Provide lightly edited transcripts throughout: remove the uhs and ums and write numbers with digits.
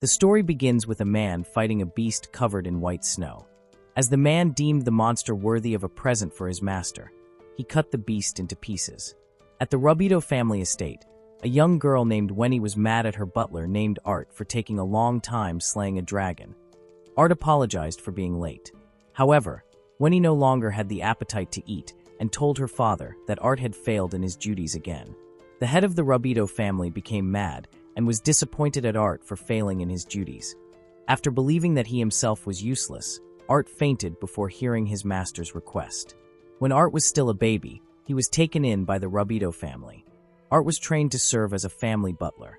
The story begins with a man fighting a beast covered in white snow. As the man deemed the monster worthy of a present for his master, he cut the beast into pieces. At the Rubito family estate, a young girl named Wendy was mad at her butler named Art for taking a long time slaying a dragon. Art apologized for being late. However, Wendy no longer had the appetite to eat and told her father that Art had failed in his duties again. The head of the Rubito family became mad and was disappointed at Art for failing in his duties. After believing that he himself was useless, Art fainted before hearing his master's request. When Art was still a baby, he was taken in by the Rubito family. Art was trained to serve as a family butler.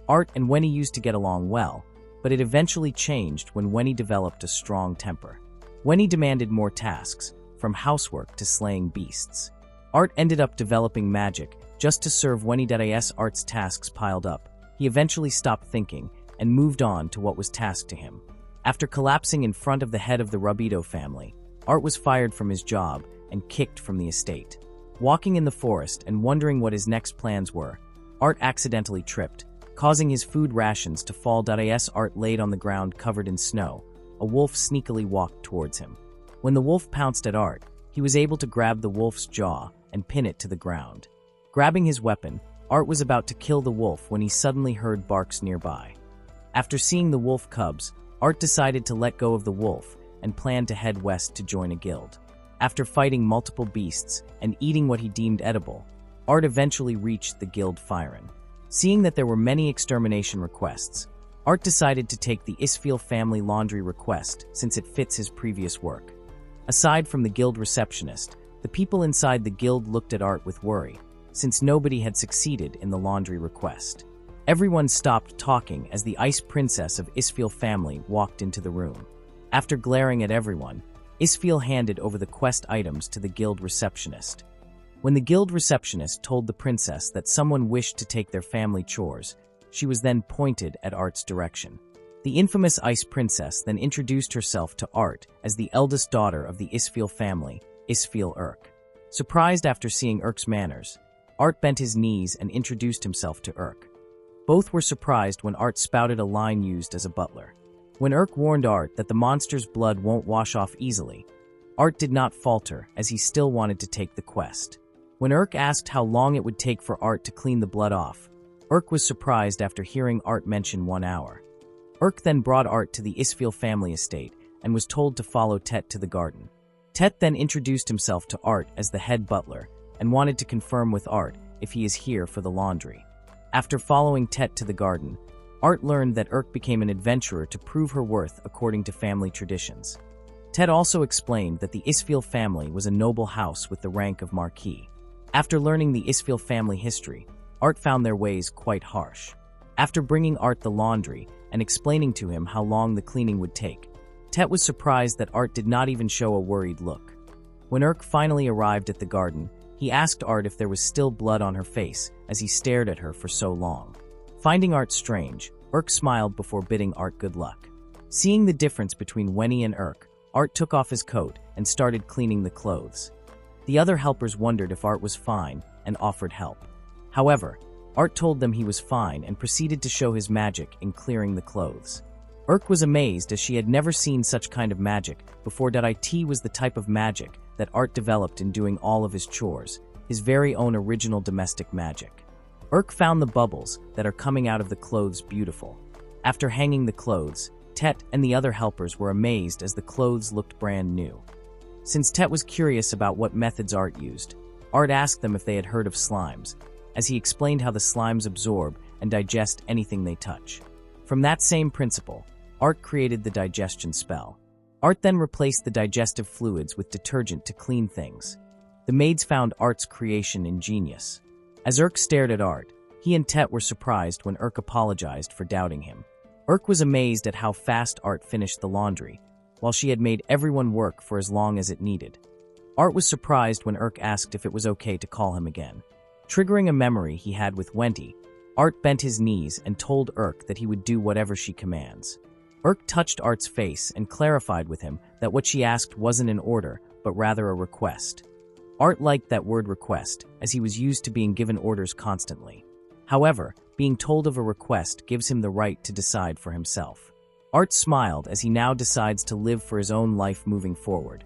Art and Wendy used to get along well, but it eventually changed when Wendy developed a strong temper. Wendy demanded more tasks, from housework to slaying beasts. Art ended up developing magic just to serve Wendy. As Art's tasks piled up, he eventually stopped thinking and moved on to what was tasked to him. After collapsing in front of the head of the Rubito family, Art was fired from his job and kicked from the estate. Walking in the forest and wondering what his next plans were, Art accidentally tripped, causing his food rations to fall. As Art laid on the ground covered in snow, a wolf sneakily walked towards him. When the wolf pounced at Art, he was able to grab the wolf's jaw and pin it to the ground. Grabbing his weapon, Art was about to kill the wolf when he suddenly heard barks nearby. After seeing the wolf cubs, Art decided to let go of the wolf and planned to head west to join a guild. After fighting multiple beasts and eating what he deemed edible, Art eventually reached the guild Firen. Seeing that there were many extermination requests, Art decided to take the Isfiel family laundry request since it fits his previous work. Aside from the guild receptionist, the people inside the guild looked at Art with worry, since nobody had succeeded in the laundry request. Everyone stopped talking as the Ice Princess of Isfiel family walked into the room. After glaring at everyone, Isfiel handed over the quest items to the guild receptionist. When the guild receptionist told the princess that someone wished to take their family chores, she was then pointed at Art's direction. The infamous Ice Princess then introduced herself to Art as the eldest daughter of the Isfiel family, Isfiel Urk. Surprised after seeing Urk's manners, Art bent his knees and introduced himself to Urk. Both were surprised when Art spouted a line used as a butler. When Urk warned Art that the monster's blood won't wash off easily, Art did not falter as he still wanted to take the quest. When Urk asked how long it would take for Art to clean the blood off, Urk was surprised after hearing Art mention 1 hour. Urk then brought Art to the Isfiel family estate and was told to follow Tet to the garden. Tet then introduced himself to Art as the head butler and wanted to confirm with Art if he is here for the laundry. After following Tet to the garden, Art learned that Urk became an adventurer to prove her worth according to family traditions. Tet also explained that the Isfiel family was a noble house with the rank of Marquis. After learning the Isfiel family history, Art found their ways quite harsh. After bringing Art the laundry and explaining to him how long the cleaning would take, Tet was surprised that Art did not even show a worried look. When Urk finally arrived at the garden, he asked Art if there was still blood on her face as he stared at her for so long. Finding Art strange, Urk smiled before bidding Art good luck. Seeing the difference between Wendy and Urk, Art took off his coat and started cleaning the clothes. The other helpers wondered if Art was fine and offered help. However, Art told them he was fine and proceeded to show his magic in clearing the clothes. Urk was amazed as she had never seen such kind of magic before. It was the type of magic that Art developed in doing all of his chores, his very own original domestic magic. Urk found the bubbles that are coming out of the clothes beautiful. After hanging the clothes, Tet and the other helpers were amazed as the clothes looked brand new. Since Tet was curious about what methods Art used, Art asked them if they had heard of slimes, as he explained how the slimes absorb and digest anything they touch. From that same principle, Art created the digestion spell. Art then replaced the digestive fluids with detergent to clean things. The maids found Art's creation ingenious. As Urk stared at Art, he and Tet were surprised when Urk apologized for doubting him. Urk was amazed at how fast Art finished the laundry, while she had made everyone work for as long as it needed. Art was surprised when Urk asked if it was okay to call him again. Triggering a memory he had with Wendy, Art bent his knees and told Urk that he would do whatever she commands. Urk touched Art's face and clarified with him that what she asked wasn't an order, but rather a request. Art liked that word request, as he was used to being given orders constantly. However, being told of a request gives him the right to decide for himself. Art smiled as he now decides to live for his own life moving forward.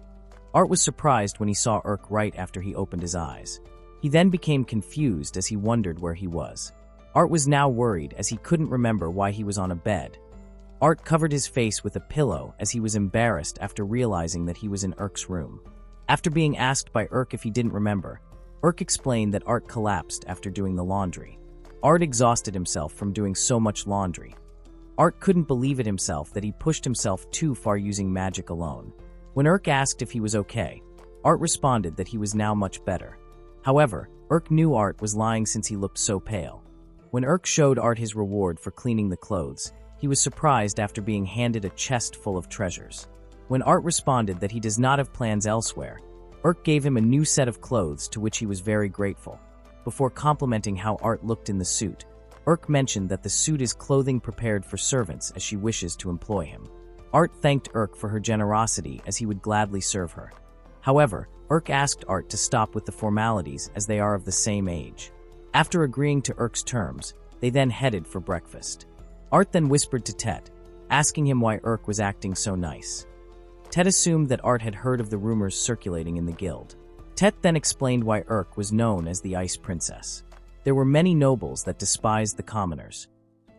Art was surprised when he saw Urk right after he opened his eyes. He then became confused as he wondered where he was. Art was now worried as he couldn't remember why he was on a bed. Art covered his face with a pillow as he was embarrassed after realizing that he was in Urk's room. After being asked by Urk if he didn't remember, Urk explained that Art collapsed after doing the laundry. Art exhausted himself from doing so much laundry. Art couldn't believe it himself that he pushed himself too far using magic alone. When Urk asked if he was okay, Art responded that he was now much better. However, Urk knew Art was lying since he looked so pale. When Urk showed Art his reward for cleaning the clothes, he was surprised after being handed a chest full of treasures. When Art responded that he does not have plans elsewhere, Urk gave him a new set of clothes to which he was very grateful. Before complimenting how Art looked in the suit, Urk mentioned that the suit is clothing prepared for servants as she wishes to employ him. Art thanked Urk for her generosity as he would gladly serve her. However, Urk asked Art to stop with the formalities as they are of the same age. After agreeing to Urk's terms, they then headed for breakfast. Art then whispered to Tet, asking him why Urk was acting so nice. Tet assumed that Art had heard of the rumors circulating in the guild. Tet then explained why Urk was known as the Ice Princess. There were many nobles that despised the commoners.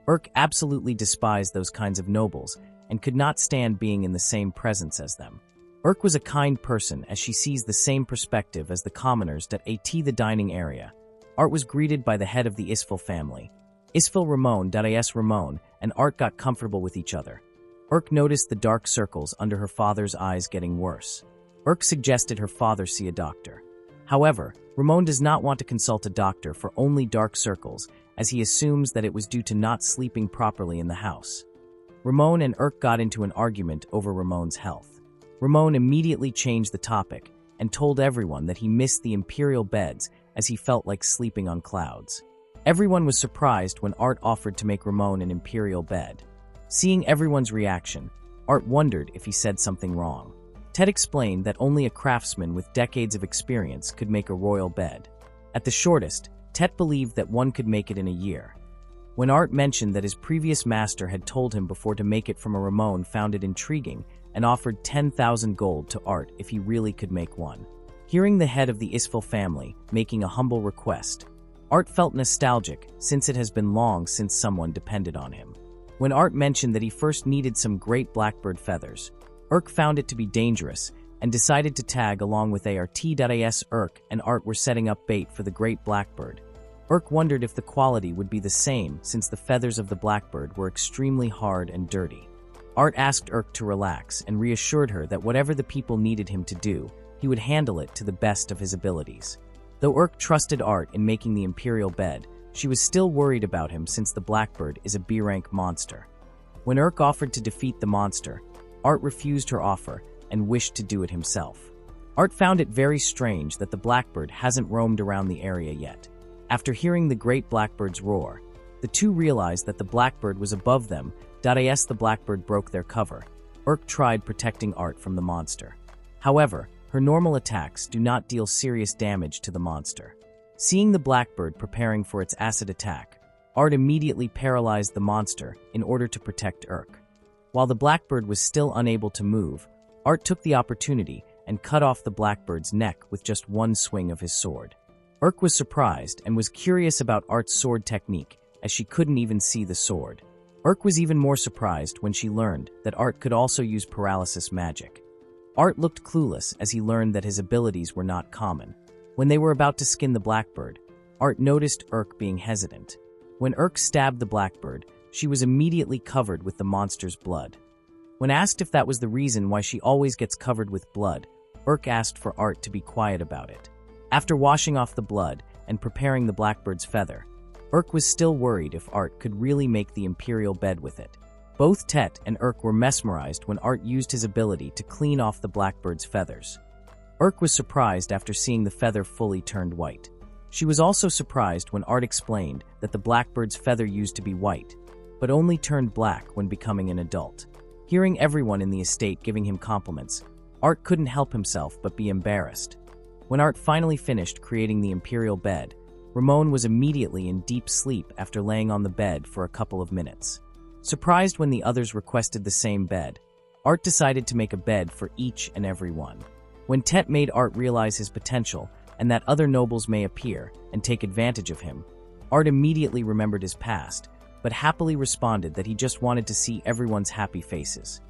Urk absolutely despised those kinds of nobles and could not stand being in the same presence as them. Urk was a kind person as she sees the same perspective as the commoners at the dining area. Art was greeted by the head of the Isfil family. Isfil Ramon and Art got comfortable with each other. Urk noticed the dark circles under her father's eyes getting worse. Urk suggested her father see a doctor. However, Ramon does not want to consult a doctor for only dark circles, as he assumes that it was due to not sleeping properly in the house. Ramon and Urk got into an argument over Ramon's health. Ramon immediately changed the topic and told everyone that he missed the imperial beds as he felt like sleeping on clouds. Everyone was surprised when Art offered to make Ramon an imperial bed. Seeing everyone's reaction, Art wondered if he said something wrong. Ted explained that only a craftsman with decades of experience could make a royal bed. At the shortest, Tet believed that one could make it in a year. When Art mentioned that his previous master had told him before to make it from a Ramon, found it intriguing and offered 10,000 gold to Art if he really could make one. Hearing the head of the Isfil family making a humble request, Art felt nostalgic since it has been long since someone depended on him. When Art mentioned that he first needed some great blackbird feathers, Urk found it to be dangerous and decided to tag along with Art.as. Urk and Art were setting up bait for the great blackbird. Urk wondered if the quality would be the same since the feathers of the blackbird were extremely hard and dirty. Art asked Urk to relax and reassured her that whatever the people needed him to do, he would handle it to the best of his abilities. Though Urk trusted Art in making the imperial bed, she was still worried about him since the blackbird is a B-rank monster. When Urk offered to defeat the monster, Art refused her offer and wished to do it himself. Art found it very strange that the blackbird hasn't roamed around the area yet. After hearing the great blackbird's roar, the two realized that the blackbird was above them. As the blackbird broke their cover, Urk tried protecting Art from the monster. However, her normal attacks do not deal serious damage to the monster. Seeing the blackbird preparing for its acid attack, Art immediately paralyzed the monster in order to protect Urk. While the blackbird was still unable to move, Art took the opportunity and cut off the blackbird's neck with just one swing of his sword. Urk was surprised and was curious about Art's sword technique, as she couldn't even see the sword. Urk was even more surprised when she learned that Art could also use paralysis magic. Art looked clueless as he learned that his abilities were not common. When they were about to skin the blackbird, Art noticed Urk being hesitant. When Urk stabbed the blackbird, she was immediately covered with the monster's blood. When asked if that was the reason why she always gets covered with blood, Urk asked for Art to be quiet about it. After washing off the blood and preparing the blackbird's feather, Urk was still worried if Art could really make the imperial bed with it. Both Tet and Urk were mesmerized when Art used his ability to clean off the blackbird's feathers. Urk was surprised after seeing the feather fully turned white. She was also surprised when Art explained that the blackbird's feather used to be white, but only turned black when becoming an adult. Hearing everyone in the estate giving him compliments, Art couldn't help himself but be embarrassed. When Art finally finished creating the imperial bed, Ramon was immediately in deep sleep after laying on the bed for a couple of minutes. Surprised when the others requested the same bed, Art decided to make a bed for each and every one. When Tet made Art realize his potential and that other nobles may appear and take advantage of him, Art immediately remembered his past, but happily responded that he just wanted to see everyone's happy faces.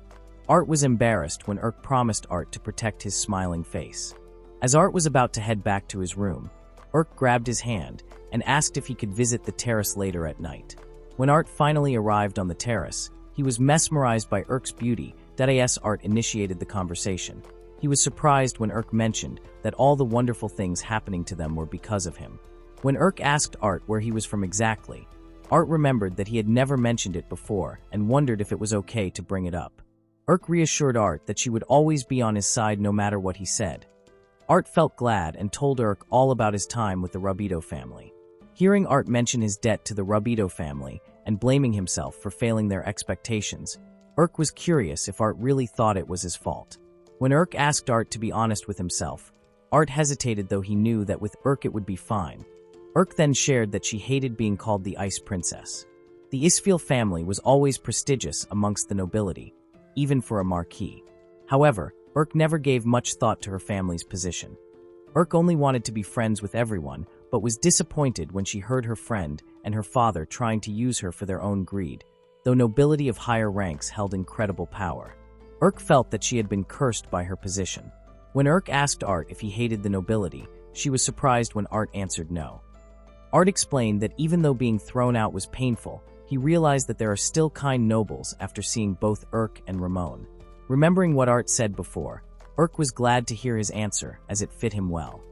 Art was embarrassed when Urk promised Art to protect his smiling face. As Art was about to head back to his room, Urk grabbed his hand and asked if he could visit the terrace later at night. When Art finally arrived on the terrace, he was mesmerized by Urk's beauty. As Art initiated the conversation, he was surprised when Urk mentioned that all the wonderful things happening to them were because of him. When Urk asked Art where he was from exactly, Art remembered that he had never mentioned it before and wondered if it was okay to bring it up. Urk reassured Art that she would always be on his side no matter what he said. Art felt glad and told Urk all about his time with the Rabido family. Hearing Art mention his debt to the Rabido family and blaming himself for failing their expectations, Urk was curious if Art really thought it was his fault. When Urk asked Art to be honest with himself, Art hesitated, though he knew that with Urk it would be fine. Urk then shared that she hated being called the Ice Princess. The Isfil family was always prestigious amongst the nobility, even for a marquis. However, Urk never gave much thought to her family's position. Urk only wanted to be friends with everyone, but was disappointed when she heard her friend and her father trying to use her for their own greed, though nobility of higher ranks held incredible power. Urk felt that she had been cursed by her position. When Urk asked Art if he hated the nobility, she was surprised when Art answered no. Art explained that even though being thrown out was painful, he realized that there are still kind nobles after seeing both Urk and Ramon. Remembering what Art said before, Urk was glad to hear his answer, as it fit him well.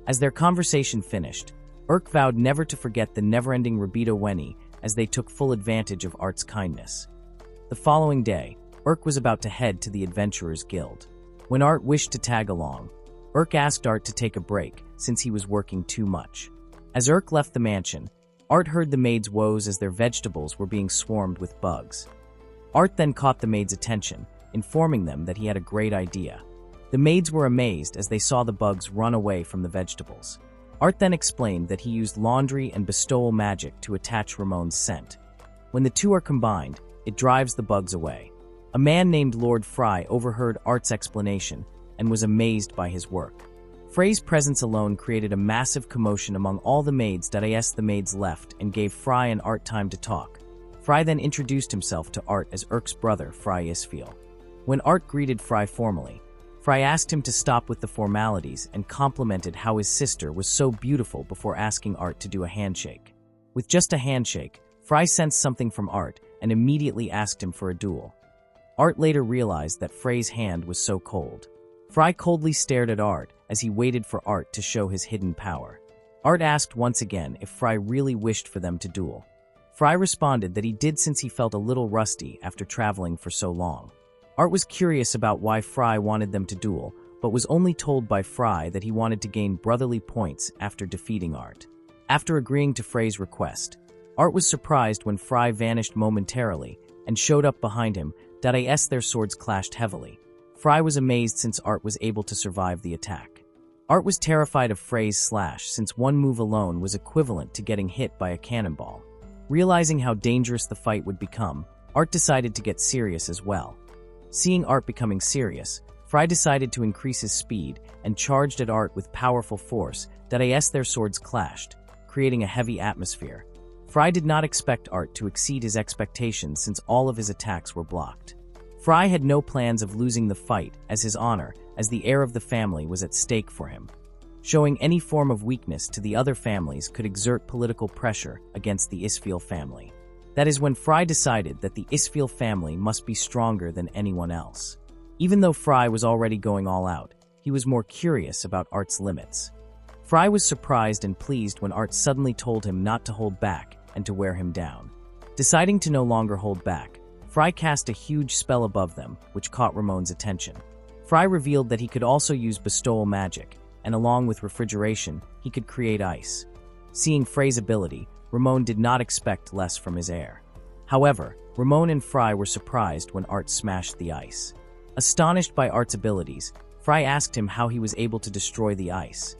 As their conversation finished, Urk vowed never to forget the never-ending Rabido Weni as they took full advantage of Art's kindness. The following day, Urk was about to head to the Adventurers Guild. When Art wished to tag along, Urk asked Art to take a break since he was working too much. As Urk left the mansion, Art heard the maid's woes as their vegetables were being swarmed with bugs. Art then caught the maid's attention, informing them that he had a great idea. The maids were amazed as they saw the bugs run away from the vegetables. Art then explained that he used laundry and bestowal magic to attach Ramon's scent. When the two are combined, it drives the bugs away. A man named Lord Fry overheard Art's explanation and was amazed by his work. Frey's presence alone created a massive commotion among all the maids. The maids left and gave Fry and Art time to talk. Fry then introduced himself to Art as Urk's brother, Fry Isfil. When Art greeted Fry formally, Fry asked him to stop with the formalities and complimented how his sister was so beautiful before asking Art to do a handshake. With just a handshake, Fry sensed something from Art and immediately asked him for a duel. Art later realized that Frey's hand was so cold. Fry coldly stared at Art as he waited for Art to show his hidden power. Art asked once again if Fry really wished for them to duel. Fry responded that he did since he felt a little rusty after traveling for so long. Art was curious about why Fry wanted them to duel, but was only told by Fry that he wanted to gain brotherly points after defeating Art. After agreeing to Frey's request, Art was surprised when Fry vanished momentarily and showed up behind him. Their swords clashed heavily. Fry was amazed since Art was able to survive the attack. Art was terrified of Frey's slash since one move alone was equivalent to getting hit by a cannonball. Realizing how dangerous the fight would become, Art decided to get serious as well. Seeing Art becoming serious, Fry decided to increase his speed and charged at Art with powerful force. Their swords clashed, creating a heavy atmosphere. Fry did not expect Art to exceed his expectations since all of his attacks were blocked. Fry had no plans of losing the fight as his honor, as the heir of the family was at stake for him. Showing any form of weakness to the other families could exert political pressure against the Isfil family. That is when Fry decided that the Isfil family must be stronger than anyone else. Even though Fry was already going all out, he was more curious about Art's limits. Fry was surprised and pleased when Art suddenly told him not to hold back and to wear him down. Deciding to no longer hold back, Fry cast a huge spell above them, which caught Ramon's attention. Fry revealed that he could also use bestowal magic, and along with refrigeration, he could create ice. Seeing Frey's ability, Ramon did not expect less from his heir. However, Ramon and Fry were surprised when Art smashed the ice. Astonished by Art's abilities, Fry asked him how he was able to destroy the ice.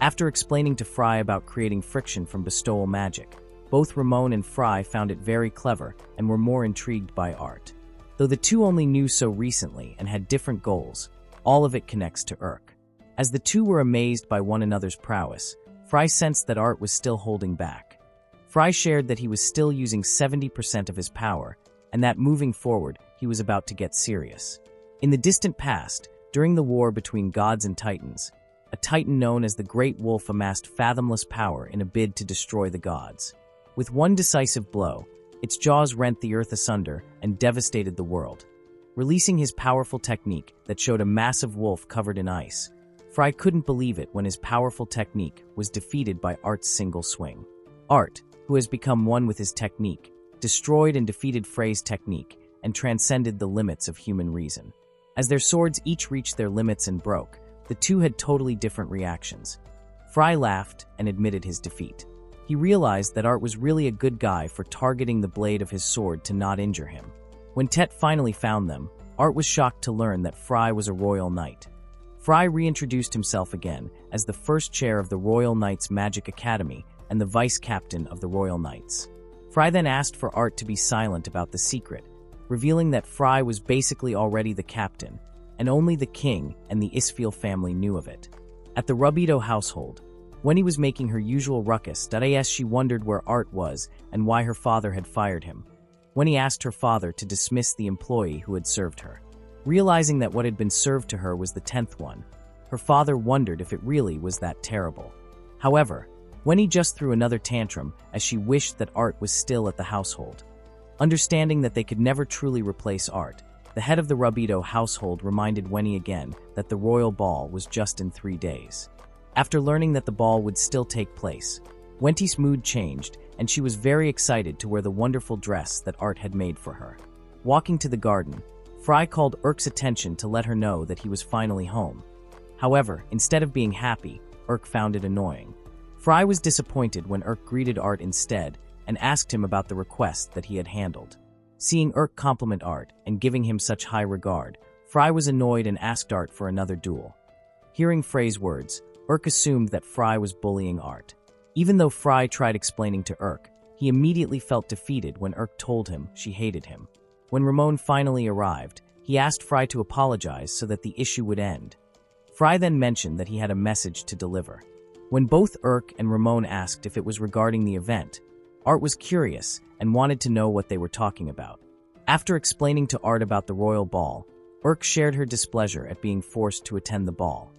After explaining to Fry about creating friction from bestowal magic, both Ramon and Fry found it very clever and were more intrigued by art. Though the two only knew so recently and had different goals, all of it connects to Urk. As the two were amazed by one another's prowess, Fry sensed that Art was still holding back. Fry shared that he was still using 70% of his power, and that moving forward, he was about to get serious. In the distant past, during the war between gods and titans, a titan known as the Great Wolf amassed fathomless power in a bid to destroy the gods. With one decisive blow, its jaws rent the earth asunder and devastated the world. Releasing his powerful technique that showed a massive wolf covered in ice, Fry couldn't believe it when his powerful technique was defeated by Art's single swing. Art, who has become one with his technique, destroyed and defeated Frey's technique and transcended the limits of human reason. As their swords each reached their limits and broke, the two had totally different reactions. Fry laughed and admitted his defeat. He realized that Art was really a good guy for targeting the blade of his sword to not injure him. When Tet finally found them, Art was shocked to learn that Fry was a royal knight. Fry reintroduced himself again as the first chair of the Royal Knights Magic Academy and the vice captain of the Royal Knights. Fry then asked for Art to be silent about the secret, revealing that Fry was basically already the captain, and only the king and the Isfiel family knew of it. At the Rubito household, when he was making her usual ruckus, she wondered where Art was and why her father had fired him, when he asked her father to dismiss the employee who had served her. Realizing that what had been served to her was the 10th one, her father wondered if it really was that terrible. However, when he just threw another tantrum as she wished that Art was still at the household. Understanding that they could never truly replace Art, the head of the Rubito household reminded Wenny again that the royal ball was just in 3 days. After learning that the ball would still take place, Wenty's mood changed and she was very excited to wear the wonderful dress that Art had made for her. Walking to the garden, Fry called Urk's attention to let her know that he was finally home. However, instead of being happy, Urk found it annoying. Fry was disappointed when Urk greeted Art instead and asked him about the request that he had handled. Seeing Urk compliment Art and giving him such high regard, Fry was annoyed and asked Art for another duel. Hearing Frey's words, Urk assumed that Fry was bullying Art. Even though Fry tried explaining to Urk, he immediately felt defeated when Urk told him she hated him. When Ramon finally arrived, he asked Fry to apologize so that the issue would end. Fry then mentioned that he had a message to deliver. When both Urk and Ramon asked if it was regarding the event, Art was curious and wanted to know what they were talking about. After explaining to Art about the royal ball, Urk shared her displeasure at being forced to attend the ball.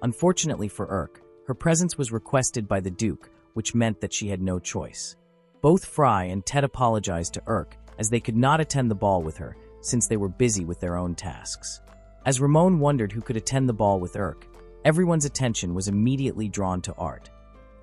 Unfortunately for Urk, her presence was requested by the Duke, which meant that she had no choice. Both Fry and Ted apologized to Urk as they could not attend the ball with her since they were busy with their own tasks. As Ramon wondered who could attend the ball with Urk, everyone's attention was immediately drawn to Art.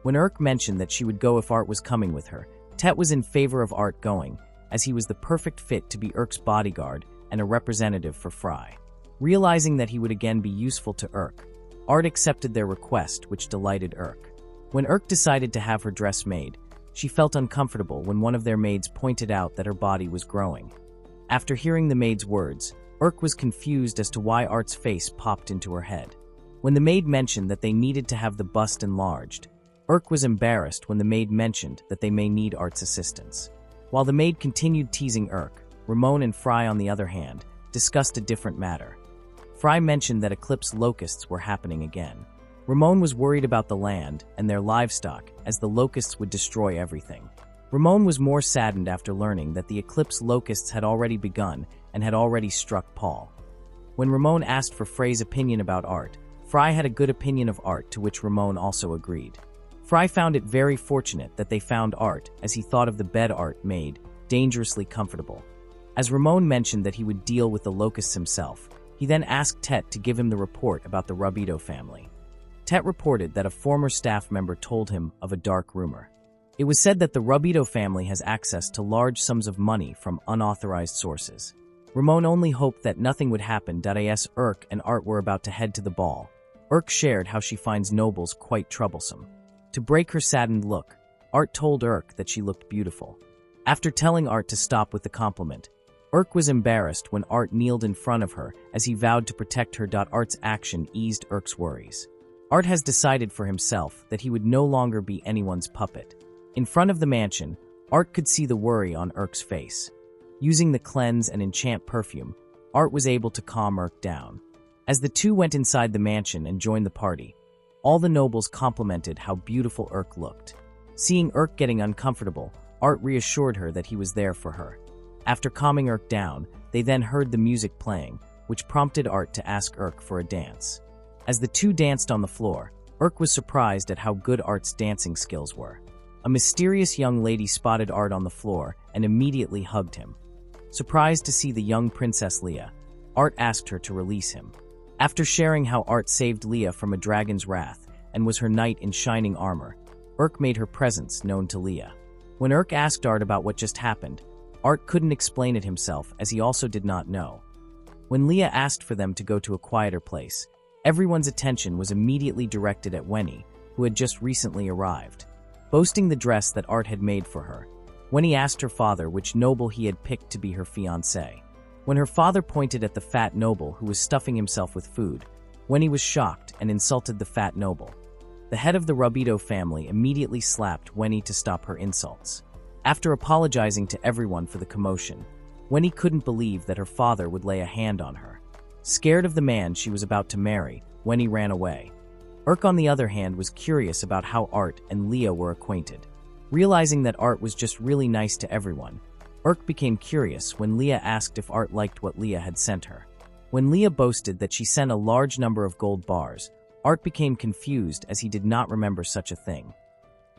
When Urk mentioned that she would go if Art was coming with her, Tet was in favor of Art going, as he was the perfect fit to be Urk's bodyguard and a representative for Fry. Realizing that he would again be useful to Urk, Art accepted their request, which delighted Urk. When Urk decided to have her dress made, she felt uncomfortable when one of their maids pointed out that her body was growing. After hearing the maid's words, Urk was confused as to why Art's face popped into her head. When the maid mentioned that they needed to have the bust enlarged, Urk was embarrassed when the maid mentioned that they may need Art's assistance. While the maid continued teasing Urk, Ramon and Fry, on the other hand, discussed a different matter. Fry mentioned that eclipse locusts were happening again. Ramon was worried about the land and their livestock, as the locusts would destroy everything. Ramon was more saddened after learning that the eclipse locusts had already begun and had already struck Paul. When Ramon asked for Frey's opinion about Art, Fry had a good opinion of Art, to which Ramon also agreed. Fry found it very fortunate that they found Art, as he thought of the bed Art made dangerously comfortable. As Ramon mentioned that he would deal with the locusts himself, he then asked Tet to give him the report about the Rubito family. Tet reported that a former staff member told him of a dark rumor. It was said that the Rubito family has access to large sums of money from unauthorized sources. Ramon only hoped that nothing would happen. As Urk and Art were about to head to the ball, Urk shared how she finds nobles quite troublesome. To break her saddened look, Art told Urk that she looked beautiful. After telling Art to stop with the compliment, Urk was embarrassed when Art kneeled in front of her as he vowed to protect her. Art's action eased Urk's worries. Art has decided for himself that he would no longer be anyone's puppet. In front of the mansion, Art could see the worry on Urk's face. Using the cleanse and enchant perfume, Art was able to calm Urk down. As the two went inside the mansion and joined the party, all the nobles complimented how beautiful Urk looked. Seeing Urk getting uncomfortable, Art reassured her that he was there for her. After calming Urk down, they then heard the music playing, which prompted Art to ask Urk for a dance. As the two danced on the floor, Urk was surprised at how good Art's dancing skills were. A mysterious young lady spotted Art on the floor and immediately hugged him. Surprised to see the young Princess Leah, Art asked her to release him. After sharing how Art saved Leah from a dragon's wrath and was her knight in shining armor, Urk made her presence known to Leah. When Urk asked Art about what just happened, Art couldn't explain it himself as he also did not know. When Leah asked for them to go to a quieter place, everyone's attention was immediately directed at Wenny, who had just recently arrived. Boasting the dress that Art had made for her, Wenny asked her father which noble he had picked to be her fiancé. When her father pointed at the fat noble who was stuffing himself with food, Wenny was shocked and insulted the fat noble. The head of the Rabido family immediately slapped Wenny to stop her insults. After apologizing to everyone for the commotion, Wenny couldn't believe that her father would lay a hand on her. Scared of the man she was about to marry, Wenny ran away. Urk, on the other hand, was curious about how Art and Leah were acquainted. Realizing that Art was just really nice to everyone, Urk became curious when Leah asked if Art liked what Leah had sent her. When Leah boasted that she sent a large number of gold bars, Art became confused as he did not remember such a thing.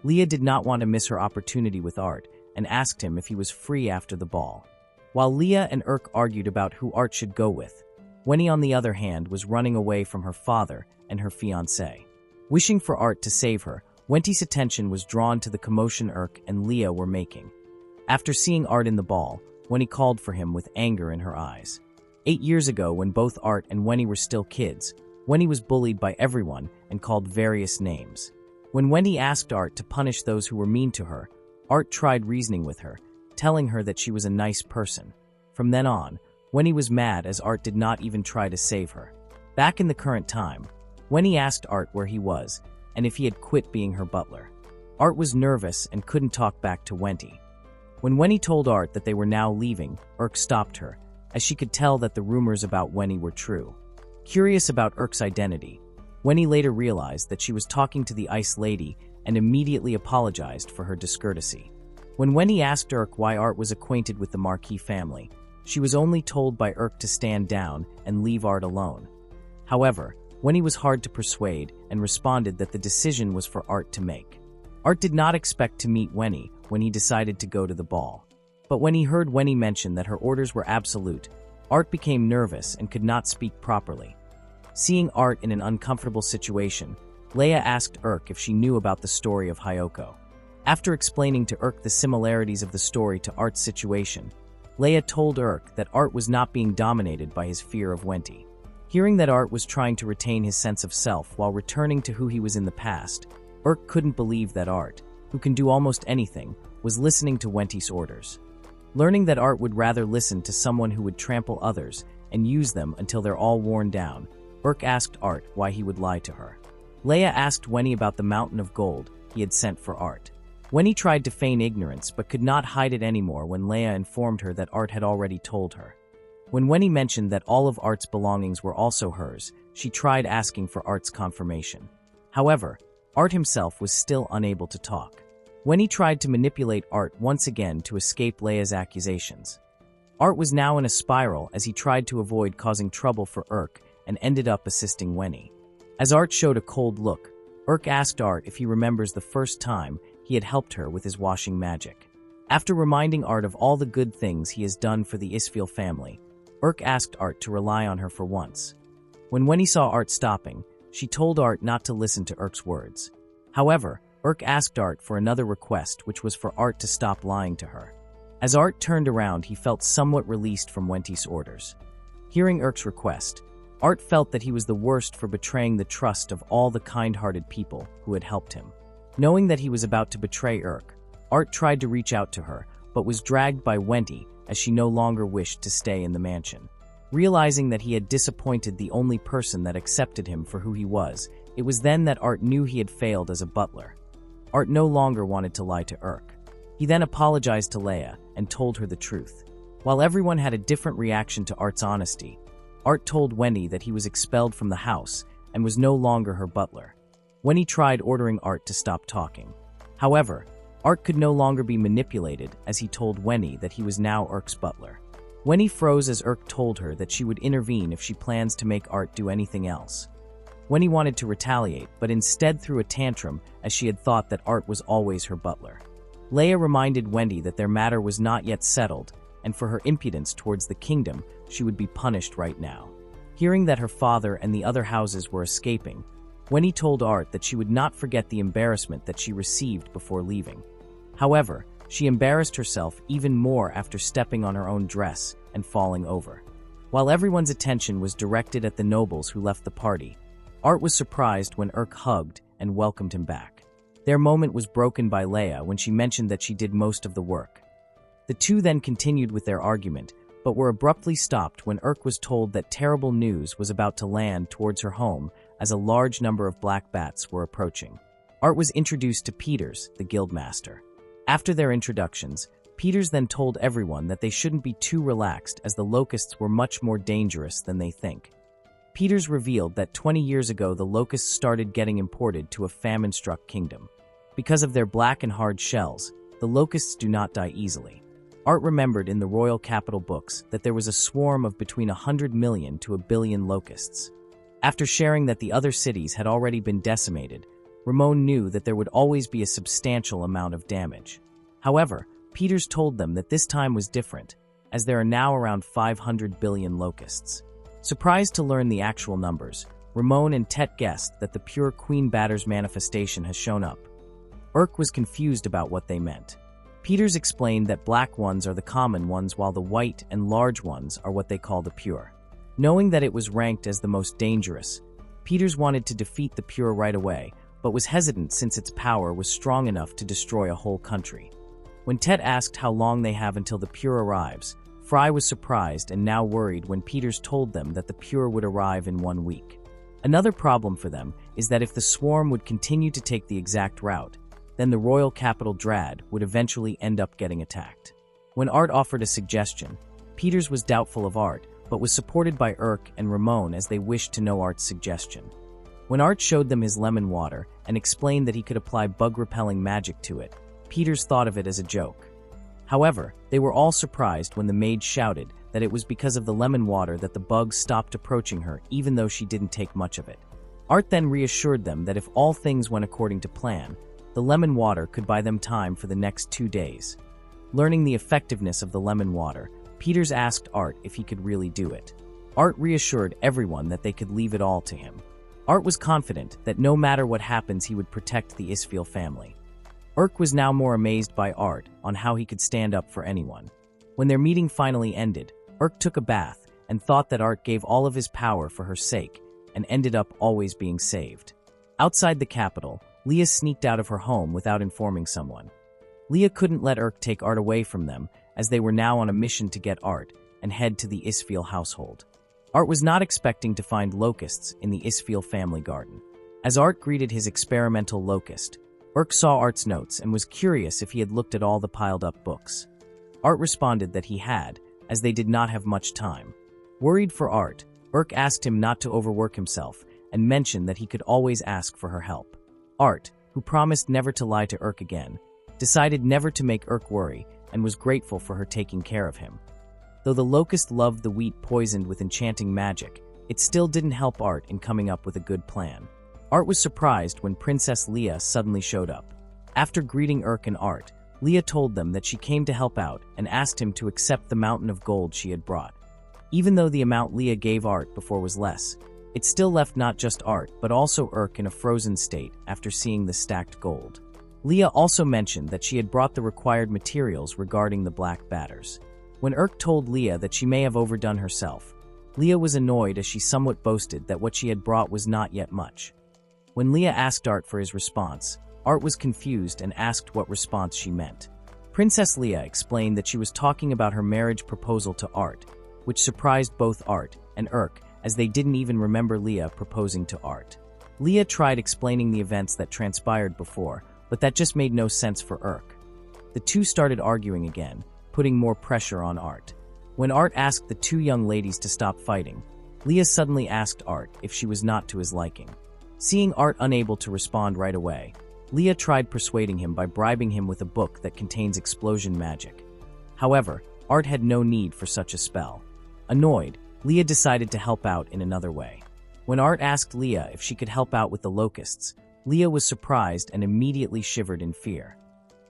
Leah did not want to miss her opportunity with Art and asked him if he was free after the ball. While Leah and Urk argued about who Art should go with, Wenny, on the other hand, was running away from her father and her fiancé. Wishing for Art to save her, Wenty's attention was drawn to the commotion Urk and Leah were making. After seeing Art in the ball, Wenny called for him with anger in her eyes. 8 years ago, when both Art and Wenny were still kids, Wenny was bullied by everyone and called various names. When Wenny asked Art to punish those who were mean to her, Art tried reasoning with her, telling her that she was a nice person. From then on, Wenny was mad as Art did not even try to save her. Back in the current time, Wenny asked Art where he was and if he had quit being her butler. Art was nervous and couldn't talk back to Wenty. When Wenny told Art that they were now leaving, Urk stopped her, as she could tell that the rumors about Wenny were true. Curious about Urk's identity, Wenny later realized that she was talking to the Ice Lady and immediately apologized for her discourtesy. When Wenny asked Urk why Art was acquainted with the Marquis family, she was only told by Urk to stand down and leave Art alone. However, Wenny was hard to persuade and responded that the decision was for Art to make. Art did not expect to meet Wenny when he decided to go to the ball. But when he heard Wenny mention that her orders were absolute, Art became nervous and could not speak properly. Seeing Art in an uncomfortable situation, Leia asked Urk if she knew about the story of Hyoko. After explaining to Urk the similarities of the story to Art's situation, Leia told Urk that Art was not being dominated by his fear of Wenty. Hearing that Art was trying to retain his sense of self while returning to who he was in the past, Urk couldn't believe that Art, who can do almost anything, was listening to Wenty's orders. Learning that Art would rather listen to someone who would trample others and use them until they're all worn down, Urk asked Art why he would lie to her. Leia asked Wenny about the mountain of gold he had sent for Art. Wenny tried to feign ignorance but could not hide it anymore when Leia informed her that Art had already told her. When Wenny mentioned that all of Art's belongings were also hers, she tried asking for Art's confirmation. However, Art himself was still unable to talk. Wenny tried to manipulate Art once again to escape Leia's accusations. Art was now in a spiral as he tried to avoid causing trouble for Urk and ended up assisting Wenny. As Art showed a cold look, Urk asked Art if he remembers the first time he had helped her with his washing magic. After reminding Art of all the good things he has done for the Isfeel family, Urk asked Art to rely on her for once. When Wenny saw Art stopping, she told Art not to listen to Urk's words. However, Urk asked Art for another request, which was for Art to stop lying to her. As Art turned around, he felt somewhat released from Wenty's orders. Hearing Urk's request, Art felt that he was the worst for betraying the trust of all the kind-hearted people who had helped him. Knowing that he was about to betray Urk, Art tried to reach out to her, but was dragged by Wenty as she no longer wished to stay in the mansion. Realizing that he had disappointed the only person that accepted him for who he was, It was then that Art knew he had failed as a butler. Art no longer wanted to lie to Urk. He then apologized to Leia and told her the truth. While everyone had a different reaction to Art's honesty, Art told Wendy that he was expelled from the house and was no longer her butler. Wendy tried ordering Art to stop talking. However, Art could no longer be manipulated as he told Wendy that he was now Urk's butler. Wendy froze as Urk told her that she would intervene if she plans to make Art do anything else. Wendy wanted to retaliate, but instead threw a tantrum as she had thought that Art was always her butler. Leia reminded Wendy that their matter was not yet settled, and for her impudence towards the kingdom, she would be punished right now. Hearing that her father and the other houses were escaping, Wendy told Art that she would not forget the embarrassment that she received before leaving. However, she embarrassed herself even more after stepping on her own dress and falling over. While everyone's attention was directed at the nobles who left the party, Art was surprised when Urk hugged and welcomed him back. Their moment was broken by Leia when she mentioned that she did most of the work. The two then continued with their argument, but were abruptly stopped when Urk was told that terrible news was about to land towards her home as a large number of black bats were approaching. Art was introduced to Peters, the guildmaster. After their introductions, Peters then told everyone that they shouldn't be too relaxed as the locusts were much more dangerous than they think. Peters revealed that 20 years ago the locusts started getting imported to a famine-struck kingdom. Because of their black and hard shells, the locusts do not die easily. Art remembered in the royal capital books that there was a swarm of between 100 million to 1 billion locusts. After sharing that the other cities had already been decimated, Ramon knew that there would always be a substantial amount of damage. However, Peters told them that this time was different, as there are now around 500 billion locusts. Surprised to learn the actual numbers, Ramon and Tet guessed that the pure Queen Batter's manifestation has shown up. Urk was confused about what they meant. Peters explained that black ones are the common ones while the white and large ones are what they call the pure. Knowing that it was ranked as the most dangerous, Peters wanted to defeat the pure right away, but was hesitant since its power was strong enough to destroy a whole country. When Tet asked how long they have until the pure arrives, Fry was surprised and now worried when Peters told them that the pure would arrive in 1 week. Another problem for them is that if the swarm would continue to take the exact route, then the royal capital Drad would eventually end up getting attacked. When Art offered a suggestion, Peters was doubtful of Art, but was supported by Urk and Ramon as they wished to know Art's suggestion. When Art showed them his lemon water and explained that he could apply bug-repelling magic to it, Peters thought of it as a joke. However, they were all surprised when the maid shouted that it was because of the lemon water that the bugs stopped approaching her even though she didn't take much of it. Art then reassured them that if all things went according to plan, the lemon water could buy them time for the next 2 days. Learning the effectiveness of the lemon water, Peters asked Art if he could really do it. Art reassured everyone that they could leave it all to him. Art was confident that no matter what happens he would protect the Isfeel family. Urk was now more amazed by Art on how he could stand up for anyone. When their meeting finally ended, Urk took a bath and thought that Art gave all of his power for her sake and ended up always being saved. Outside the capital, Leah sneaked out of her home without informing someone. Leah couldn't let Urk take Art away from them as they were now on a mission to get Art and head to the Isfeel household. Art was not expecting to find locusts in the Isfeel family garden. As Art greeted his experimental locust, Urk saw Art's notes and was curious if he had looked at all the piled-up books. Art responded that he had, as they did not have much time. Worried for Art, Urk asked him not to overwork himself and mentioned that he could always ask for her help. Art, who promised never to lie to Urk again, decided never to make Urk worry and was grateful for her taking care of him. Though the locust loved the wheat poisoned with enchanting magic, it still didn't help Art in coming up with a good plan. Art was surprised when Princess Leah suddenly showed up. After greeting Urk and Art, Leah told them that she came to help out and asked him to accept the mountain of gold she had brought. Even though the amount Leah gave Art before was less, it still left not just Art but also Urk in a frozen state after seeing the stacked gold. Leah also mentioned that she had brought the required materials regarding the black batters. When Urk told Leah that she may have overdone herself, Leah was annoyed as she somewhat boasted that what she had brought was not yet much. When Leah asked Art for his response, Art was confused and asked what response she meant. Princess Leah explained that she was talking about her marriage proposal to Art, which surprised both Art and Urk as they didn't even remember Leah proposing to Art. Leah tried explaining the events that transpired before, but that just made no sense for Urk. The two started arguing again, putting more pressure on Art. When Art asked the two young ladies to stop fighting, Leah suddenly asked Art if she was not to his liking. Seeing Art unable to respond right away, Leah tried persuading him by bribing him with a book that contains explosion magic. However, Art had no need for such a spell. Annoyed, Leah decided to help out in another way. When Art asked Leah if she could help out with the locusts, Leah was surprised and immediately shivered in fear.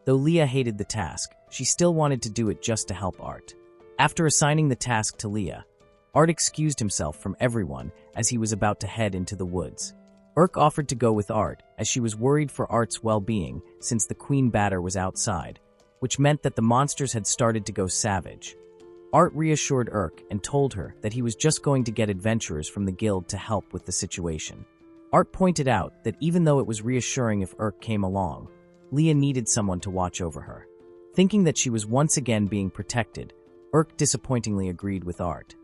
Though Leah hated the task, she still wanted to do it just to help Art. After assigning the task to Leah, Art excused himself from everyone as he was about to head into the woods. Urk offered to go with Art as she was worried for Art's well-being since the Queen Batter was outside, which meant that the monsters had started to go savage. Art reassured Urk and told her that he was just going to get adventurers from the guild to help with the situation. Art pointed out that even though it was reassuring if Urk came along, Leah needed someone to watch over her. Thinking that she was once again being protected, Urk disappointingly agreed with Art.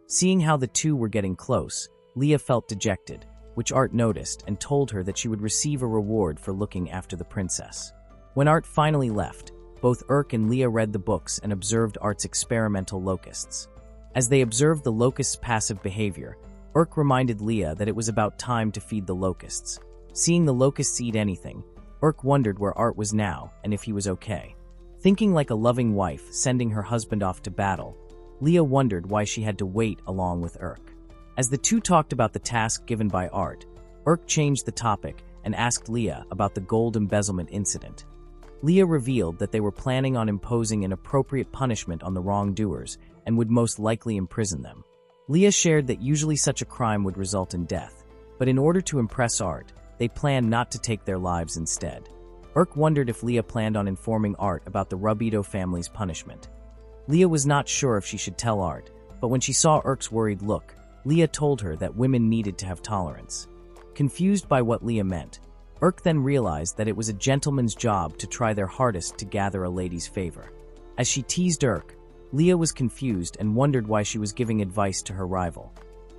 Seeing how the two were getting close, Leah felt dejected, which Art noticed and told her that she would receive a reward for looking after the princess. When Art finally left, both Urk and Leah read the books and observed Art's experimental locusts. As they observed the locusts' passive behavior, Urk reminded Leah that it was about time to feed the locusts. Seeing the locusts eat anything, Urk wondered where Art was now and if he was okay. Thinking like a loving wife sending her husband off to battle, Leah wondered why she had to wait along with Urk. As the two talked about the task given by Art, Urk changed the topic and asked Leah about the gold embezzlement incident. Leah revealed that they were planning on imposing an appropriate punishment on the wrongdoers and would most likely imprison them. Leah shared that usually such a crime would result in death, but in order to impress Art, they planned not to take their lives instead. Urk wondered if Leah planned on informing Art about the Rubito family's punishment. Leah was not sure if she should tell Art, but when she saw Urk's worried look, Leah told her that women needed to have tolerance. Confused by what Leah meant, Urk then realized that it was a gentleman's job to try their hardest to gather a lady's favor. As she teased Urk, Leah was confused and wondered why she was giving advice to her rival.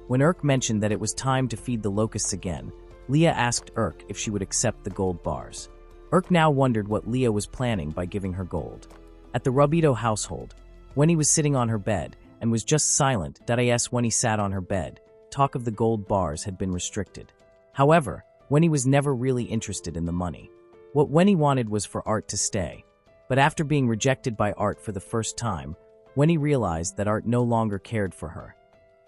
When Urk mentioned that it was time to feed the locusts again, Leah asked Urk if she would accept the gold bars. Urk now wondered what Leah was planning by giving her gold. At the Rubito household, Wenny was sitting on her bed and was just silent. When he sat on her bed, talk of the gold bars had been restricted. However, Wenny was never really interested in the money. What Wenny wanted was for Art to stay. But after being rejected by Art for the first time, Wenny realized that Art no longer cared for her.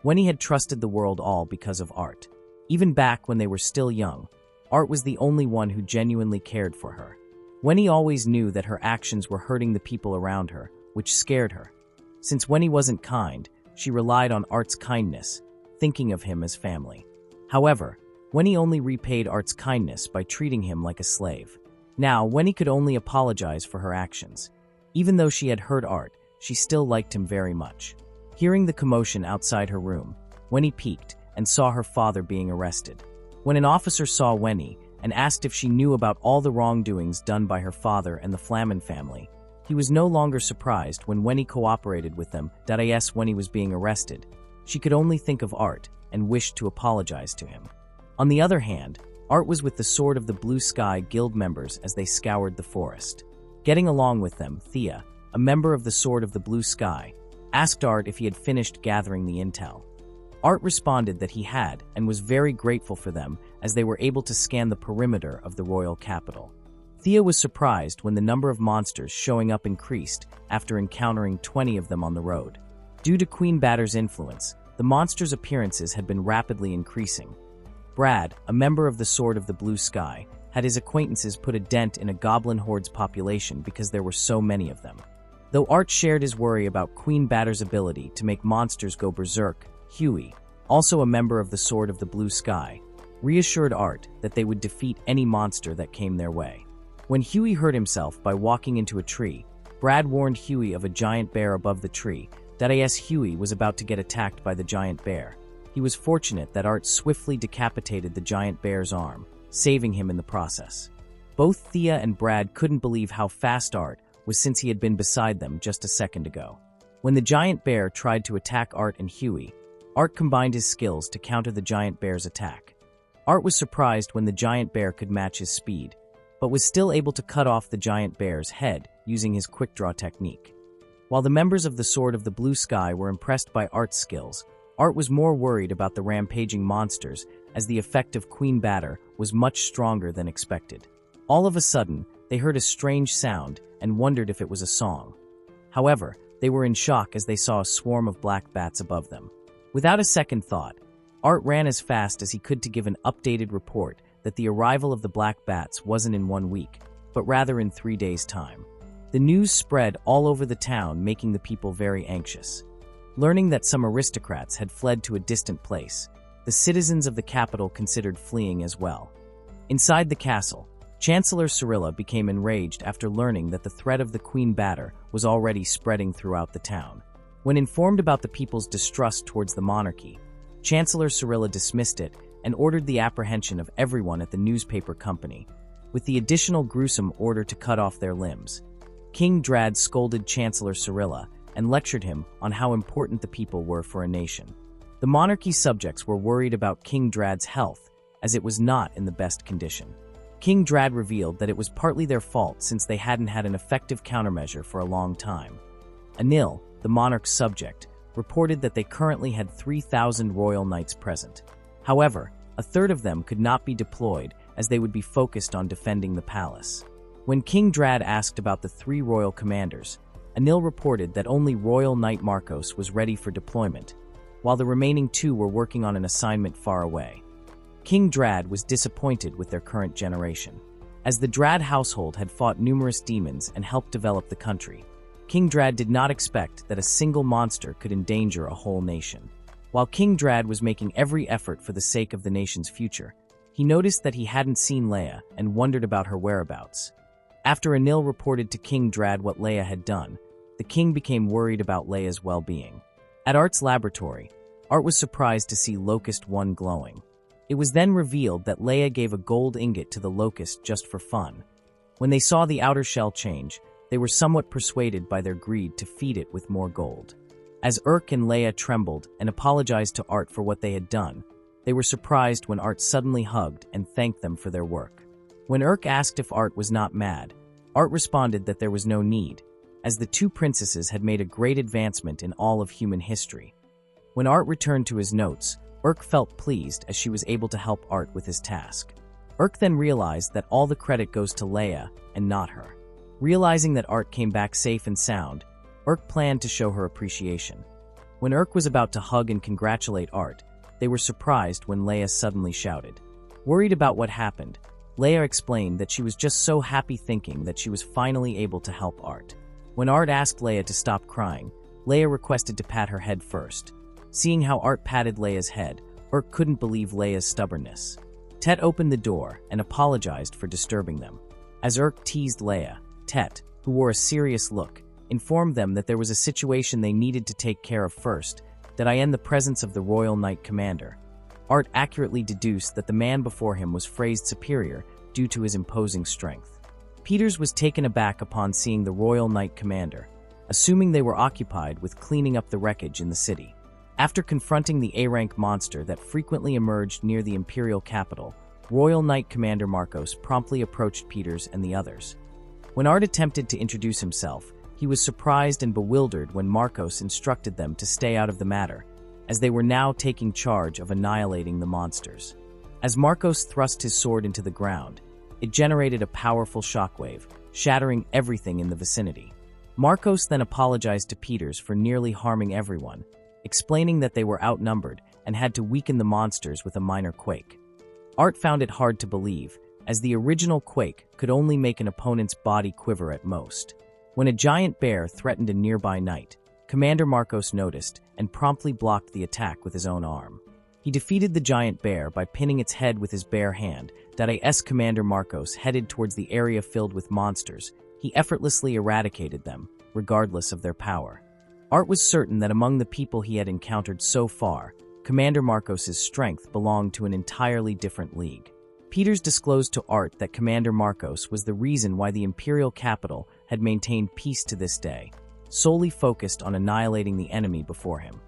Wenny had trusted the world all because of Art. Even back when they were still young, Art was the only one who genuinely cared for her. Wenny always knew that her actions were hurting the people around her, which scared her. Since Wenny wasn't kind, she relied on Art's kindness, thinking of him as family. However, Wenny only repaid Art's kindness by treating him like a slave. Now, Wenny could only apologize for her actions. Even though she had hurt Art, she still liked him very much. Hearing the commotion outside her room, Wenny peeked and saw her father being arrested. When an officer saw Wenny and asked if she knew about all the wrongdoings done by her father and the Flamen family, he was no longer surprised when Wenny cooperated with them. When he was being arrested, she could only think of Art and wished to apologize to him. On the other hand, Art was with the Sword of the Blue Sky guild members as they scoured the forest. Getting along with them, Thea, a member of the Sword of the Blue Sky, asked Art if he had finished gathering the intel. Art responded that he had and was very grateful for them as they were able to scan the perimeter of the royal capital. Thea was surprised when the number of monsters showing up increased after encountering 20 of them on the road. Due to Queen Batter's influence, the monsters' appearances had been rapidly increasing. Brad, a member of the Sword of the Blue Sky, had his acquaintances put a dent in a goblin horde's population because there were so many of them. Though Art shared his worry about Queen Batter's ability to make monsters go berserk, Huey, also a member of the Sword of the Blue Sky, reassured Art that they would defeat any monster that came their way. When Huey hurt himself by walking into a tree, Brad warned Huey of a giant bear above the tree. Huey was about to get attacked by the giant bear. He was fortunate that Art swiftly decapitated the giant bear's arm, saving him in the process. Both Thea and Brad couldn't believe how fast Art was since he had been beside them just a second ago. When the giant bear tried to attack Art and Huey, Art combined his skills to counter the giant bear's attack. Art was surprised when the giant bear could match his speed, but was still able to cut off the giant bear's head using his quick-draw technique. While the members of the Sword of the Blue Sky were impressed by Art's skills, Art was more worried about the rampaging monsters as the effect of Queen Batter was much stronger than expected. All of a sudden, they heard a strange sound and wondered if it was a song. However, they were in shock as they saw a swarm of black bats above them. Without a second thought, Art ran as fast as he could to give an updated report that the arrival of the black bats wasn't in 1 week, but rather in 3 days' time. The news spread all over the town, making the people very anxious. Learning that some aristocrats had fled to a distant place, the citizens of the capital considered fleeing as well. Inside the castle, Chancellor Cyrilla became enraged after learning that the threat of the Queen Batter was already spreading throughout the town. When informed about the people's distrust towards the monarchy, Chancellor Cyrilla dismissed it and ordered the apprehension of everyone at the newspaper company, with the additional gruesome order to cut off their limbs. King Drad scolded Chancellor Cyrilla and lectured him on how important the people were for a nation. The monarchy's subjects were worried about King Drad's health, as it was not in the best condition. King Drad revealed that it was partly their fault since they hadn't had an effective countermeasure for a long time. Anil, the monarch's subject, reported that they currently had 3,000 royal knights present. However, a third of them could not be deployed as they would be focused on defending the palace. When King Drad asked about the 3 royal commanders, Anil reported that only Royal Knight Marcos was ready for deployment, while the remaining 2 were working on an assignment far away. King Drad was disappointed with their current generation. As the Drad household had fought numerous demons and helped develop the country, King Drad did not expect that a single monster could endanger a whole nation. While King Drad was making every effort for the sake of the nation's future, he noticed that he hadn't seen Leia and wondered about her whereabouts. After Anil reported to King Drad what Leia had done, the king became worried about Leia's well-being. At Art's laboratory, Art was surprised to see Locust 1 glowing. It was then revealed that Leia gave a gold ingot to the Locust just for fun. When they saw the outer shell change, they were somewhat persuaded by their greed to feed it with more gold. As Urk and Leia trembled and apologized to Art for what they had done, they were surprised when Art suddenly hugged and thanked them for their work. When Urk asked if Art was not mad, Art responded that there was no need, as the 2 princesses had made a great advancement in all of human history. When Art returned to his notes, Urk felt pleased as she was able to help Art with his task. Urk then realized that all the credit goes to Leia and not her. Realizing that Art came back safe and sound, Urk planned to show her appreciation. When Urk was about to hug and congratulate Art, they were surprised when Leia suddenly shouted. Worried about what happened, Leia explained that she was just so happy thinking that she was finally able to help Art. When Art asked Leia to stop crying, Leia requested to pat her head first. Seeing how Art patted Leia's head, Urk couldn't believe Leia's stubbornness. Tet opened the door and apologized for disturbing them. As Urk teased Leia, Tet, who wore a serious look, informed them that there was a situation they needed to take care of first, that in the presence of the Royal Knight Commander. Art accurately deduced that the man before him was phrased superior due to his imposing strength. Peters was taken aback upon seeing the Royal Knight Commander, assuming they were occupied with cleaning up the wreckage in the city. After confronting the A-rank monster that frequently emerged near the Imperial capital, Royal Knight Commander Marcos promptly approached Peters and the others. When Art attempted to introduce himself, he was surprised and bewildered when Marcos instructed them to stay out of the matter, as they were now taking charge of annihilating the monsters. As Marcos thrust his sword into the ground, it generated a powerful shockwave, shattering everything in the vicinity. Marcos then apologized to Peters for nearly harming everyone, explaining that they were outnumbered and had to weaken the monsters with a minor quake. Art found it hard to believe, as the original quake could only make an opponent's body quiver at most. When a giant bear threatened a nearby knight, Commander Marcos noticed and promptly blocked the attack with his own arm. He defeated the giant bear by pinning its head with his bare hand. As Commander Marcos headed towards the area filled with monsters, he effortlessly eradicated them, regardless of their power. Art was certain that among the people he had encountered so far, Commander Marcos's strength belonged to an entirely different league. Peters disclosed to Art that Commander Marcos was the reason why the Imperial capital had maintained peace to this day, solely focused on annihilating the enemy before him.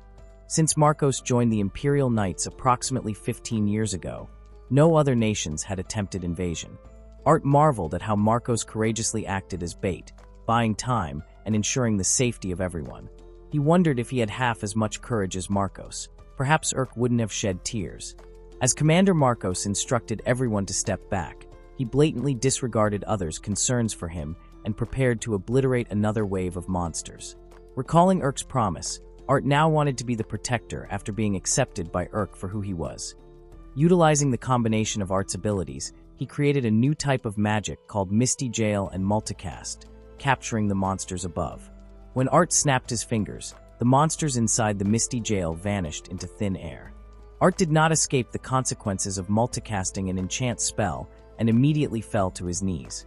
Since Marcos joined the Imperial Knights approximately 15 years ago, No other nations had attempted invasion. Art marveled at how Marcos courageously acted as bait, buying time and ensuring the safety of everyone. He wondered if he had half as much courage as Marcos. Perhaps Urk wouldn't have shed tears. As Commander Marcos instructed everyone to step back, he blatantly disregarded others' concerns for him and prepared to obliterate another wave of monsters. Recalling Urk's promise, Art now wanted to be the protector after being accepted by Urk for who he was. Utilizing the combination of Art's abilities, he created a new type of magic called Misty Jail and Multicast, capturing the monsters above. When Art snapped his fingers, the monsters inside the Misty Jail vanished into thin air. Art did not escape the consequences of multicasting an enchant spell and immediately fell to his knees.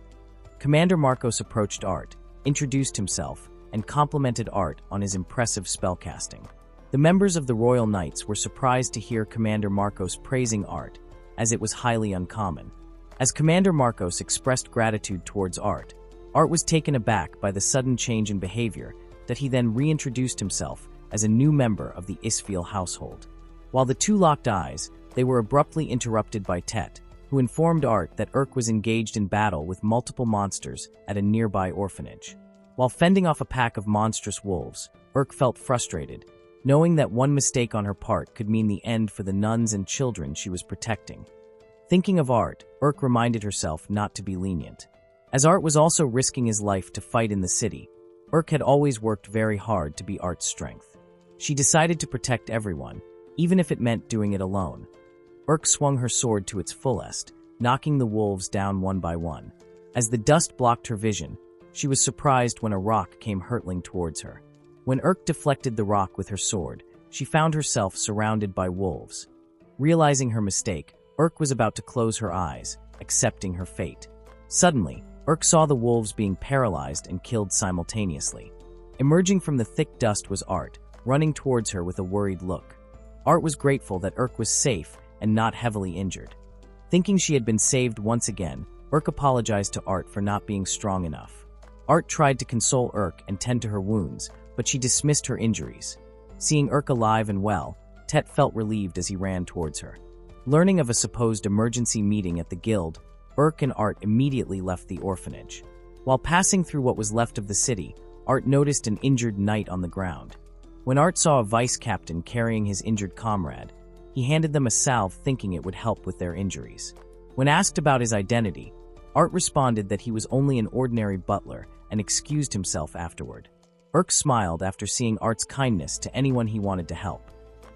Commander Marcos approached Art, introduced himself, and complimented Art on his impressive spellcasting. The members of the Royal Knights were surprised to hear Commander Marcos praising Art, as it was highly uncommon. As Commander Marcos expressed gratitude towards Art, Art was taken aback by the sudden change in behavior that he then reintroduced himself as a new member of the Isfeel household. While the two locked eyes, they were abruptly interrupted by Tet, who informed Art that Urk was engaged in battle with multiple monsters at a nearby orphanage. While fending off a pack of monstrous wolves, Urk felt frustrated, knowing that one mistake on her part could mean the end for the nuns and children she was protecting. Thinking of Art, Urk reminded herself not to be lenient. As Art was also risking his life to fight in the city, Urk had always worked very hard to be Art's strength. She decided to protect everyone, even if it meant doing it alone. Urk swung her sword to its fullest, knocking the wolves down one by one. As the dust blocked her vision, she was surprised when a rock came hurtling towards her. When Urk deflected the rock with her sword, she found herself surrounded by wolves. Realizing her mistake, Urk was about to close her eyes, accepting her fate. Suddenly, Urk saw the wolves being paralyzed and killed simultaneously. Emerging from the thick dust was Art, running towards her with a worried look. Art was grateful that Urk was safe and not heavily injured. Thinking she had been saved once again, Urk apologized to Art for not being strong enough. Art tried to console Urk and tend to her wounds, but she dismissed her injuries. Seeing Urk alive and well, Tet felt relieved as he ran towards her. Learning of a supposed emergency meeting at the guild, Urk and Art immediately left the orphanage. While passing through what was left of the city, Art noticed an injured knight on the ground. When Art saw a vice captain carrying his injured comrade, he handed them a salve thinking it would help with their injuries. When asked about his identity, Art responded that he was only an ordinary butler and excused himself afterward. Urk smiled after seeing Art's kindness to anyone he wanted to help.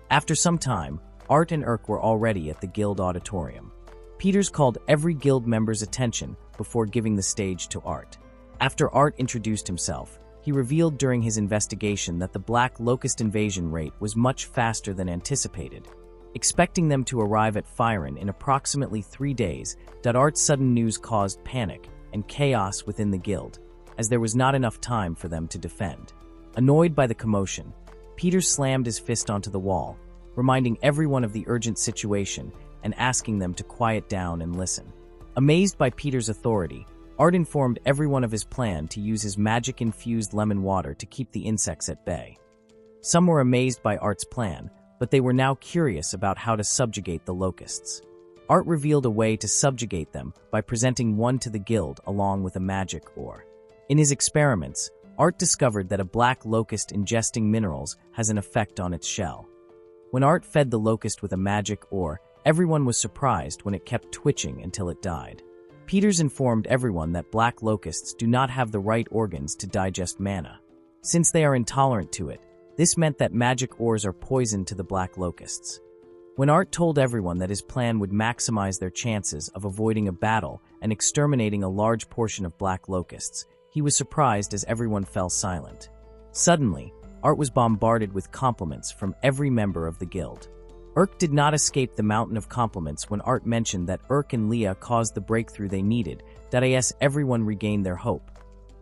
After some time, Art and Urk were already at the guild auditorium. Peters called every guild member's attention before giving the stage to Art. After Art introduced himself, he revealed during his investigation that the Black Locust invasion rate was much faster than anticipated. Expecting them to arrive at Fyron in approximately 3 days, Art's sudden news caused panic and chaos within the guild, as there was not enough time for them to defend. Annoyed by the commotion, Peters slammed his fist onto the wall, reminding everyone of the urgent situation and asking them to quiet down and listen. Amazed by Peters' authority, Art informed everyone of his plan to use his magic-infused lemon water to keep the insects at bay. Some were amazed by Art's plan, but they were now curious about how to subjugate the locusts. Art revealed a way to subjugate them by presenting one to the guild along with a magic ore. In his experiments, Art discovered that a black locust ingesting minerals has an effect on its shell. When Art fed the locust with a magic ore, everyone was surprised when it kept twitching until it died. Peters informed everyone that black locusts do not have the right organs to digest mana. Since they are intolerant to it, this meant that magic ores are poison to the black locusts. When Art told everyone that his plan would maximize their chances of avoiding a battle and exterminating a large portion of black locusts, he was surprised as everyone fell silent. Suddenly, Art was bombarded with compliments from every member of the guild. Urk did not escape the mountain of compliments when Art mentioned that Urk and Leah caused the breakthrough they needed, everyone regained their hope.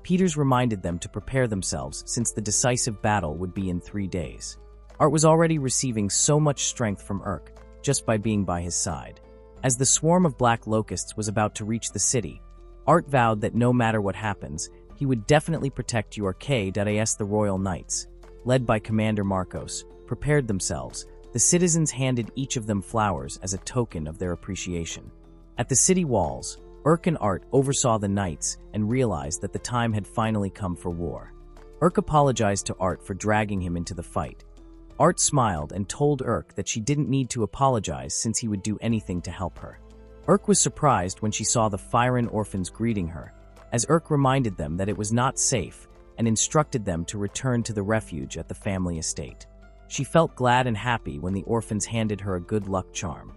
Peters reminded them to prepare themselves since the decisive battle would be in 3 days. Art was already receiving so much strength from Urk, just by being by his side. As the swarm of black locusts was about to reach the city, Art vowed that no matter what happens, he would definitely protect the Royal Knights, led by Commander Marcos, prepared themselves, The citizens handed each of them flowers as a token of their appreciation. At the city walls, Urk and Art oversaw the knights and realized that the time had finally come for war. Urk apologized to Art for dragging him into the fight. Art smiled and told Urk that she didn't need to apologize since he would do anything to help her. Urk was surprised when she saw the Firen orphans greeting her, as Urk reminded them that it was not safe and instructed them to return to the refuge at the family estate. She felt glad and happy when the orphans handed her a good luck charm.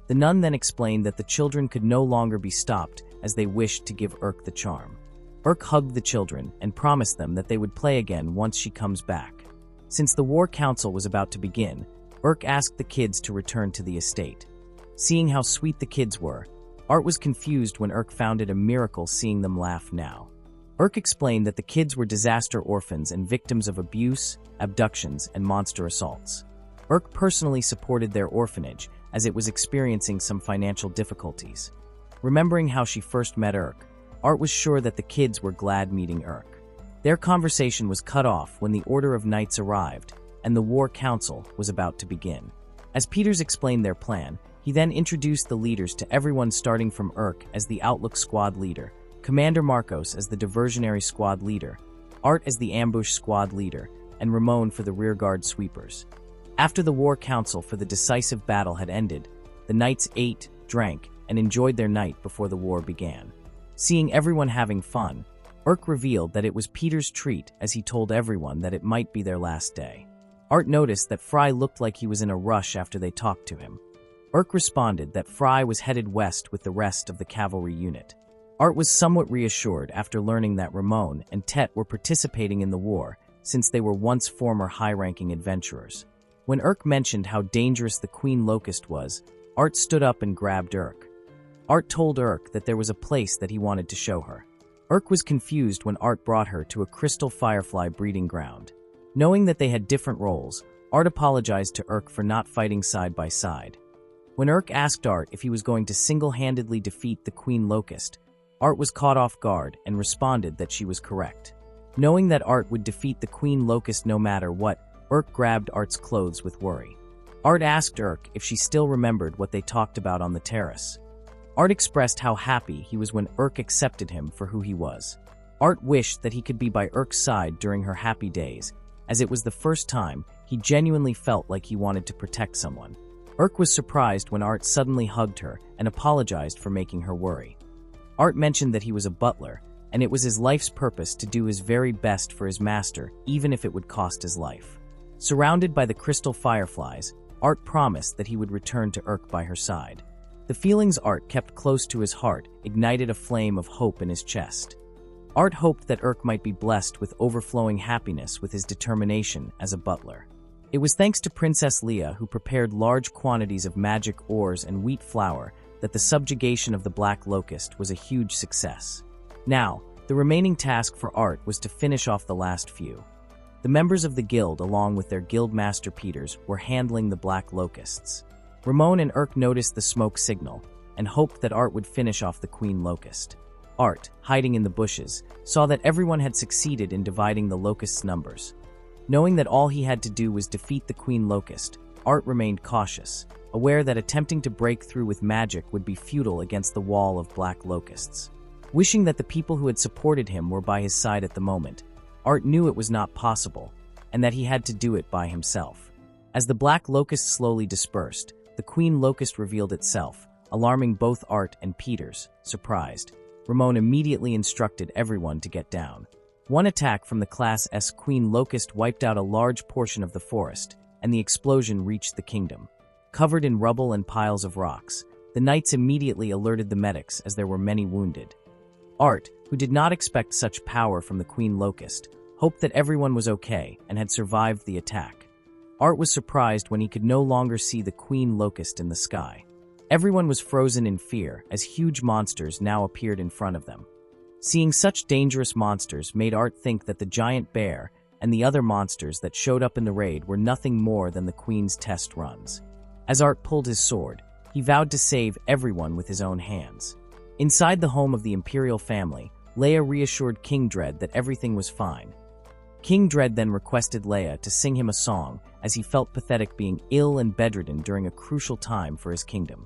The nun then explained that the children could no longer be stopped as they wished to give Urk the charm. Urk hugged the children and promised them that they would play again once she comes back. Since the war council was about to begin, Urk asked the kids to return to the estate. Seeing how sweet the kids were, Art was confused when Urk found it a miracle seeing them laugh now. Urk explained that the kids were disaster orphans and victims of abuse, abductions, and monster assaults. Urk personally supported their orphanage as it was experiencing some financial difficulties. Remembering how she first met Urk, Art was sure that the kids were glad meeting Urk. Their conversation was cut off when the Order of Knights arrived and the War Council was about to begin. As Peters explained their plan, he then introduced the leaders to everyone, starting from Urk as the Outlook Squad leader, Commander Marcos as the Diversionary Squad leader, Art as the Ambush Squad leader, and Ramon for the Rearguard Sweepers. After the War Council for the decisive battle had ended, the knights ate, drank, and enjoyed their night before the war began. Seeing everyone having fun, Urk revealed that it was Peter's treat as he told everyone that it might be their last day. Art noticed that Fry looked like he was in a rush after they talked to him. Urk responded that Fry was headed west with the rest of the cavalry unit. Art was somewhat reassured after learning that Ramon and Tet were participating in the war since they were once former high-ranking adventurers. When Urk mentioned how dangerous the Queen Locust was, Art stood up and grabbed Urk. Art told Urk that there was a place that he wanted to show her. Urk was confused when Art brought her to a crystal firefly breeding ground. Knowing that they had different roles, Art apologized to Urk for not fighting side by side. When Urk asked Art if he was going to single-handedly defeat the Queen Locust, Art was caught off guard and responded that she was correct. Knowing that Art would defeat the Queen Locust no matter what, Urk grabbed Art's clothes with worry. Art asked Urk if she still remembered what they talked about on the terrace. Art expressed how happy he was when Urk accepted him for who he was. Art wished that he could be by Urk's side during her happy days, as it was the first time he genuinely felt like he wanted to protect someone. Urk was surprised when Art suddenly hugged her and apologized for making her worry. Art mentioned that he was a butler, and it was his life's purpose to do his very best for his master, even if it would cost his life. Surrounded by the crystal fireflies, Art promised that he would return to Urk by her side. The feelings Art kept close to his heart ignited a flame of hope in his chest. Art hoped that Urk might be blessed with overflowing happiness with his determination as a butler. It was thanks to Princess Leia, who prepared large quantities of magic ores and wheat flour, that the subjugation of the Black Locust was a huge success. Now, the remaining task for Art was to finish off the last few. The members of the guild, along with their guild master Peters, were handling the Black Locusts. Ramon and Urk noticed the smoke signal and hoped that Art would finish off the Queen Locust. Art, hiding in the bushes, saw that everyone had succeeded in dividing the Locust's numbers. Knowing that all he had to do was defeat the Queen Locust, Art remained cautious, aware that attempting to break through with magic would be futile against the wall of Black Locusts. Wishing that the people who had supported him were by his side at the moment, Art knew it was not possible, and that he had to do it by himself. As the Black Locust slowly dispersed, the Queen Locust revealed itself, alarming both Art and Peters. Surprised, Ramon immediately instructed everyone to get down. One attack from the Class S Queen Locust wiped out a large portion of the forest, and the explosion reached the kingdom. Covered in rubble and piles of rocks, the knights immediately alerted the medics as there were many wounded. Art, who did not expect such power from the Queen Locust, hoped that everyone was okay and had survived the attack. Art was surprised when he could no longer see the Queen Locust in the sky. Everyone was frozen in fear as huge monsters now appeared in front of them. Seeing such dangerous monsters made Art think that the giant bear and the other monsters that showed up in the raid were nothing more than the Queen's test runs. As Art pulled his sword, he vowed to save everyone with his own hands. Inside the home of the Imperial family, Leia reassured King Dread that everything was fine. King Dread then requested Leia to sing him a song as he felt pathetic being ill and bedridden during a crucial time for his kingdom.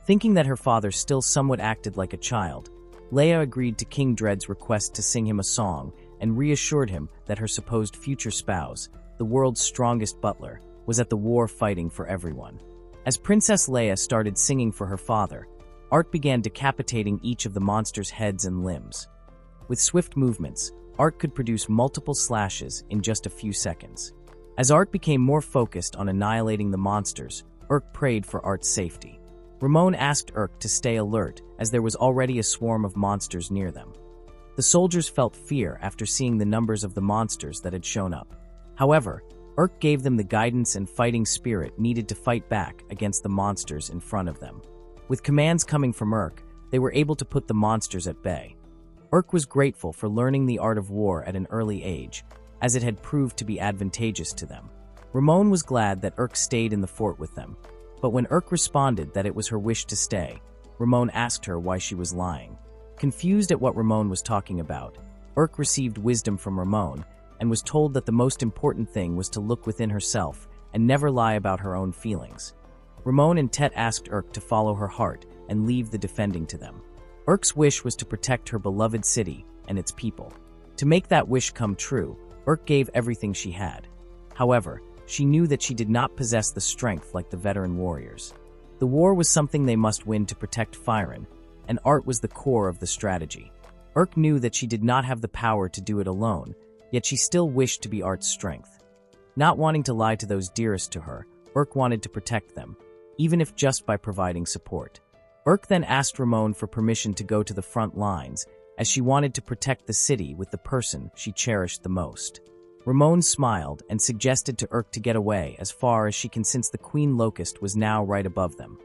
Thinking that her father still somewhat acted like a child, Leia agreed to King Dread's request to sing him a song and reassured him that her supposed future spouse, the world's strongest butler, was at the war fighting for everyone. As Princess Leia started singing for her father, Art began decapitating each of the monster's heads and limbs. With swift movements, Art could produce multiple slashes in just a few seconds. As Art became more focused on annihilating the monsters, Urk prayed for Art's safety. Ramon asked Urk to stay alert as there was already a swarm of monsters near them. The soldiers felt fear after seeing the numbers of the monsters that had shown up. However, Urk gave them the guidance and fighting spirit needed to fight back against the monsters in front of them. With commands coming from Urk, they were able to put the monsters at bay. Urk was grateful for learning the art of war at an early age, as it had proved to be advantageous to them. Ramon was glad that Urk stayed in the fort with them, but when Urk responded that it was her wish to stay, Ramon asked her why she was lying. Confused at what Ramon was talking about, Urk received wisdom from Ramon and was told that the most important thing was to look within herself and never lie about her own feelings. Ramon and Tet asked Urk to follow her heart and leave the defending to them. Urk's wish was to protect her beloved city and its people. To make that wish come true, Urk gave everything she had. However, she knew that she did not possess the strength like the veteran warriors. The war was something they must win to protect Firen, and Art was the core of the strategy. Urk knew that she did not have the power to do it alone, yet she still wished to be Art's strength. Not wanting to lie to those dearest to her, Urk wanted to protect them, even if just by providing support. Urk then asked Ramon for permission to go to the front lines, as she wanted to protect the city with the person she cherished the most. Ramon smiled and suggested to Urk to get away as far as she can since the Queen Locust was now right above them.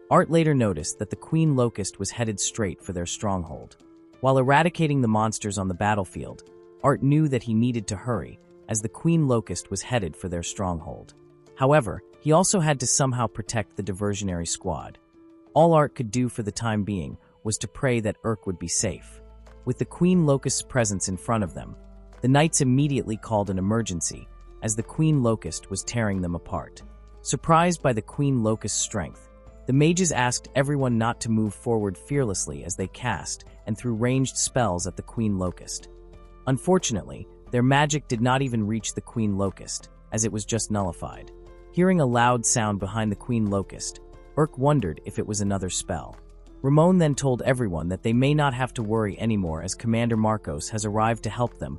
Art later noticed that the Queen Locust was headed straight for their stronghold. While eradicating the monsters on the battlefield, Art knew that he needed to hurry, as the Queen Locust was headed for their stronghold. However, he also had to somehow protect the diversionary squad. All Art could do for the time being was to pray that Urk would be safe. With the Queen Locust's presence in front of them, the knights immediately called an emergency, as the Queen Locust was tearing them apart. Surprised by the Queen Locust's strength, the mages asked everyone not to move forward fearlessly as they cast and threw ranged spells at the Queen Locust. Unfortunately, their magic did not even reach the Queen Locust, as it was just nullified. Hearing a loud sound behind the Queen Locust, Urk wondered if it was another spell. Ramon then told everyone that they may not have to worry anymore as Commander Marcos has arrived to help them.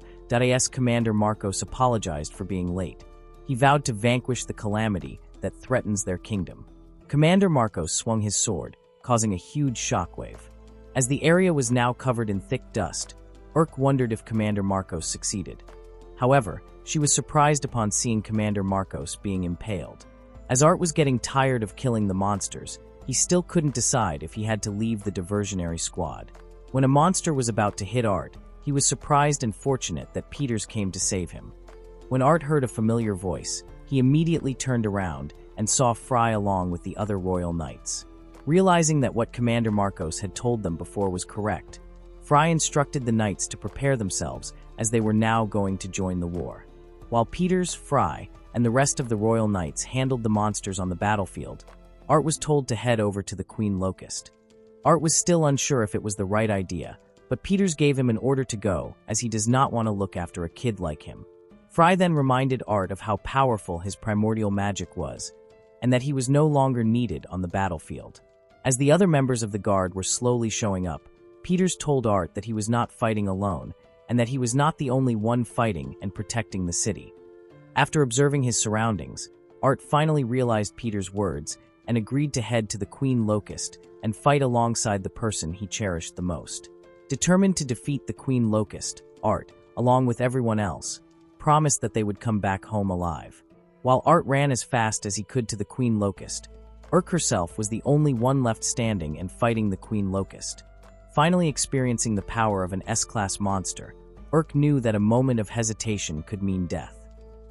Commander Marcos apologized for being late. He vowed to vanquish the calamity that threatens their kingdom. Commander Marcos swung his sword, causing a huge shockwave. As the area was now covered in thick dust, Urk wondered if Commander Marcos succeeded. However, she was surprised upon seeing Commander Marcos being impaled. As Art was getting tired of killing the monsters, he still couldn't decide if he had to leave the diversionary squad. When a monster was about to hit Art, he was surprised and fortunate that Peters came to save him. When Art heard a familiar voice, he immediately turned around and saw Fry along with the other royal knights. Realizing that what Commander Marcos had told them before was correct, Fry instructed the knights to prepare themselves as they were now going to join the war. While Peters, Fry, and the rest of the royal knights handled the monsters on the battlefield, Art was told to head over to the Queen Locust. Art was still unsure if it was the right idea, but Peters gave him an order to go, as he does not want to look after a kid like him. Fry then reminded Art of how powerful his primordial magic was, and that he was no longer needed on the battlefield. As the other members of the guard were slowly showing up, Peters told Art that he was not fighting alone, and that he was not the only one fighting and protecting the city. After observing his surroundings, Art finally realized Peters' words and agreed to head to the Queen Locust and fight alongside the person he cherished the most. Determined to defeat the Queen Locust, Art, along with everyone else, promised that they would come back home alive. While Art ran as fast as he could to the Queen Locust, Urk herself was the only one left standing and fighting the Queen Locust. Finally experiencing the power of an S-class monster, Urk knew that a moment of hesitation could mean death.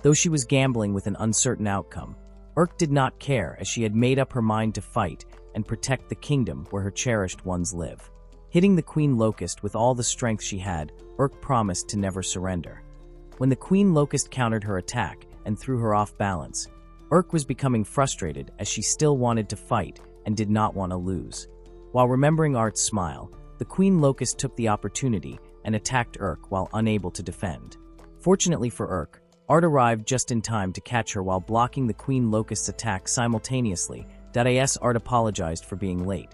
Though she was gambling with an uncertain outcome, Urk did not care as she had made up her mind to fight and protect the kingdom where her cherished ones live. Hitting the Queen Locust with all the strength she had, Urk promised to never surrender. When the Queen Locust countered her attack, and threw her off balance. Urk was becoming frustrated as she still wanted to fight and did not want to lose. While remembering Art's smile, the Queen Locust took the opportunity and attacked Urk while unable to defend. Fortunately for Urk, Art arrived just in time to catch her while blocking the Queen Locust's attack simultaneously. Art apologized for being late.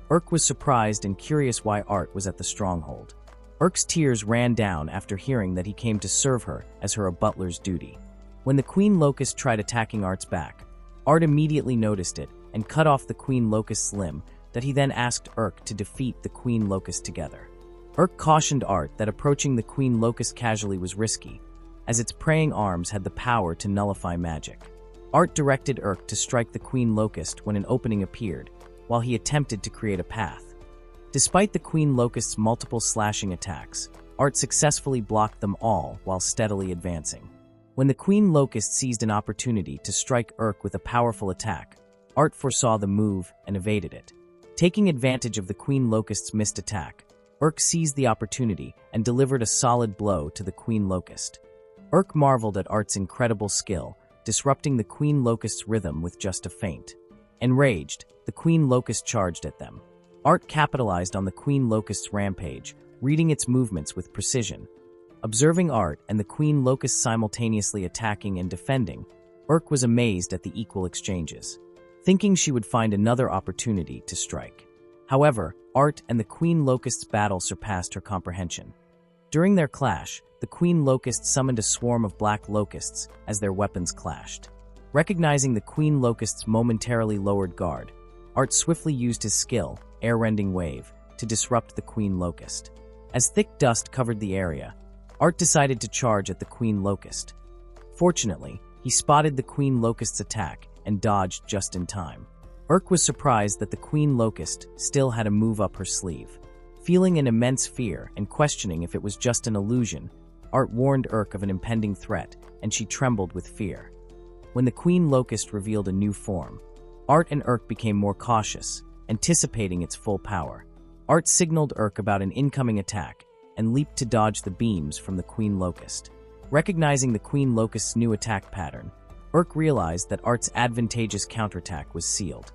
Urk was surprised and curious why Art was at the stronghold. Urk's tears ran down after hearing that he came to serve her as her butler's duty. When the Queen Locust tried attacking Art's back, Art immediately noticed it and cut off the Queen Locust's limb that he then asked Urk to defeat the Queen Locust together. Urk cautioned Art that approaching the Queen Locust casually was risky, as its praying arms had the power to nullify magic. Art directed Urk to strike the Queen Locust when an opening appeared, while he attempted to create a path. Despite the Queen Locust's multiple slashing attacks, Art successfully blocked them all while steadily advancing. When the Queen Locust seized an opportunity to strike Urk with a powerful attack, Art foresaw the move and evaded it. Taking advantage of the Queen Locust's missed attack, Urk seized the opportunity and delivered a solid blow to the Queen Locust. Urk marveled at Art's incredible skill, disrupting the Queen Locust's rhythm with just a feint. Enraged, the Queen Locust charged at them. Art capitalized on the Queen Locust's rampage, reading its movements with precision. Observing Art and the Queen Locust simultaneously attacking and defending, Urk was amazed at the equal exchanges, thinking she would find another opportunity to strike. However, Art and the Queen Locust's battle surpassed her comprehension. During their clash, the Queen Locust summoned a swarm of black locusts as their weapons clashed. Recognizing the Queen Locust's momentarily lowered guard, Art swiftly used his skill, Air-Rending Wave, to disrupt the Queen Locust. As thick dust covered the area, Art decided to charge at the Queen Locust. Fortunately, he spotted the Queen Locust's attack and dodged just in time. Urk was surprised that the Queen Locust still had a move up her sleeve. Feeling an immense fear and questioning if it was just an illusion, Art warned Urk of an impending threat, and she trembled with fear. When the Queen Locust revealed a new form, Art and Urk became more cautious, anticipating its full power. Art signaled Urk about an incoming attack and leaped to dodge the beams from the Queen Locust. Recognizing the Queen Locust's new attack pattern, Urk realized that Art's advantageous counterattack was sealed.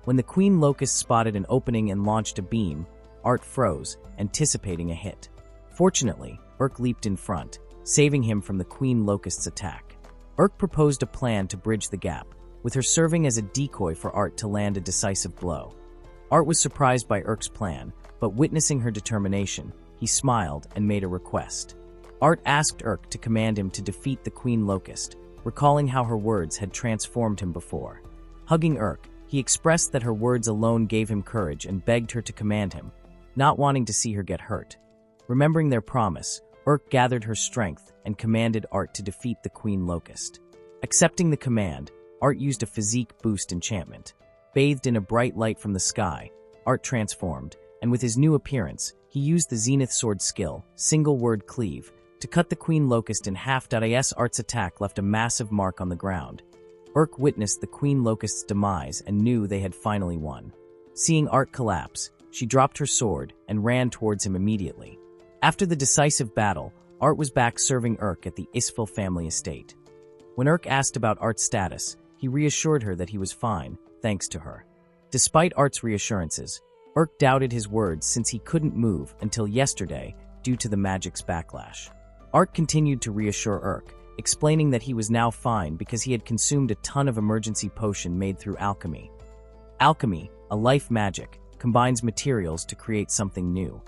When the Queen Locust spotted an opening and launched a beam, Art froze, anticipating a hit. Fortunately, Urk leaped in front, saving him from the Queen Locust's attack. Urk proposed a plan to bridge the gap, with her serving as a decoy for Art to land a decisive blow. Art was surprised by Urk's plan, but witnessing her determination, he smiled and made a request. Art asked Urk to command him to defeat the Queen Locust, recalling how her words had transformed him before. Hugging Urk, he expressed that her words alone gave him courage and begged her to command him, not wanting to see her get hurt. Remembering their promise, Urk gathered her strength and commanded Art to defeat the Queen Locust. Accepting the command, Art used a physique boost enchantment. Bathed in a bright light from the sky, Art transformed, and with his new appearance, he used the Zenith Sword skill, Single Word Cleave, to cut the Queen Locust in half. Art's attack left a massive mark on the ground. Urk witnessed the Queen Locust's demise and knew they had finally won. Seeing Art collapse, she dropped her sword and ran towards him immediately. After the decisive battle, Art was back serving Urk at the Isfil family estate. When Urk asked about Art's status, he reassured her that he was fine, thanks to her. Despite Art's reassurances, Urk doubted his words since he couldn't move until yesterday due to the magic's backlash. Art continued to reassure Urk, explaining that he was now fine because he had consumed a ton of emergency potion made through alchemy. Alchemy, a life magic, combines materials to create something new.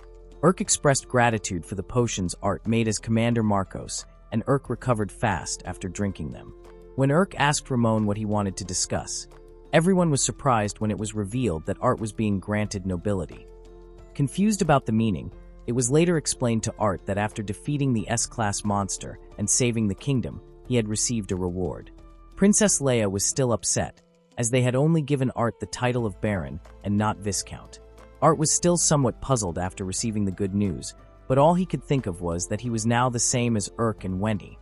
Urk expressed gratitude for the potions Art made as Commander Marcos, and Urk recovered fast after drinking them. When Urk asked Ramon what he wanted to discuss, everyone was surprised when it was revealed that Art was being granted nobility. Confused about the meaning, it was later explained to Art that after defeating the S-class monster and saving the kingdom, he had received a reward. Princess Leia was still upset, as they had only given Art the title of Baron and not Viscount. Art was still somewhat puzzled after receiving the good news, but all he could think of was that he was now the same as Urk and Wendy.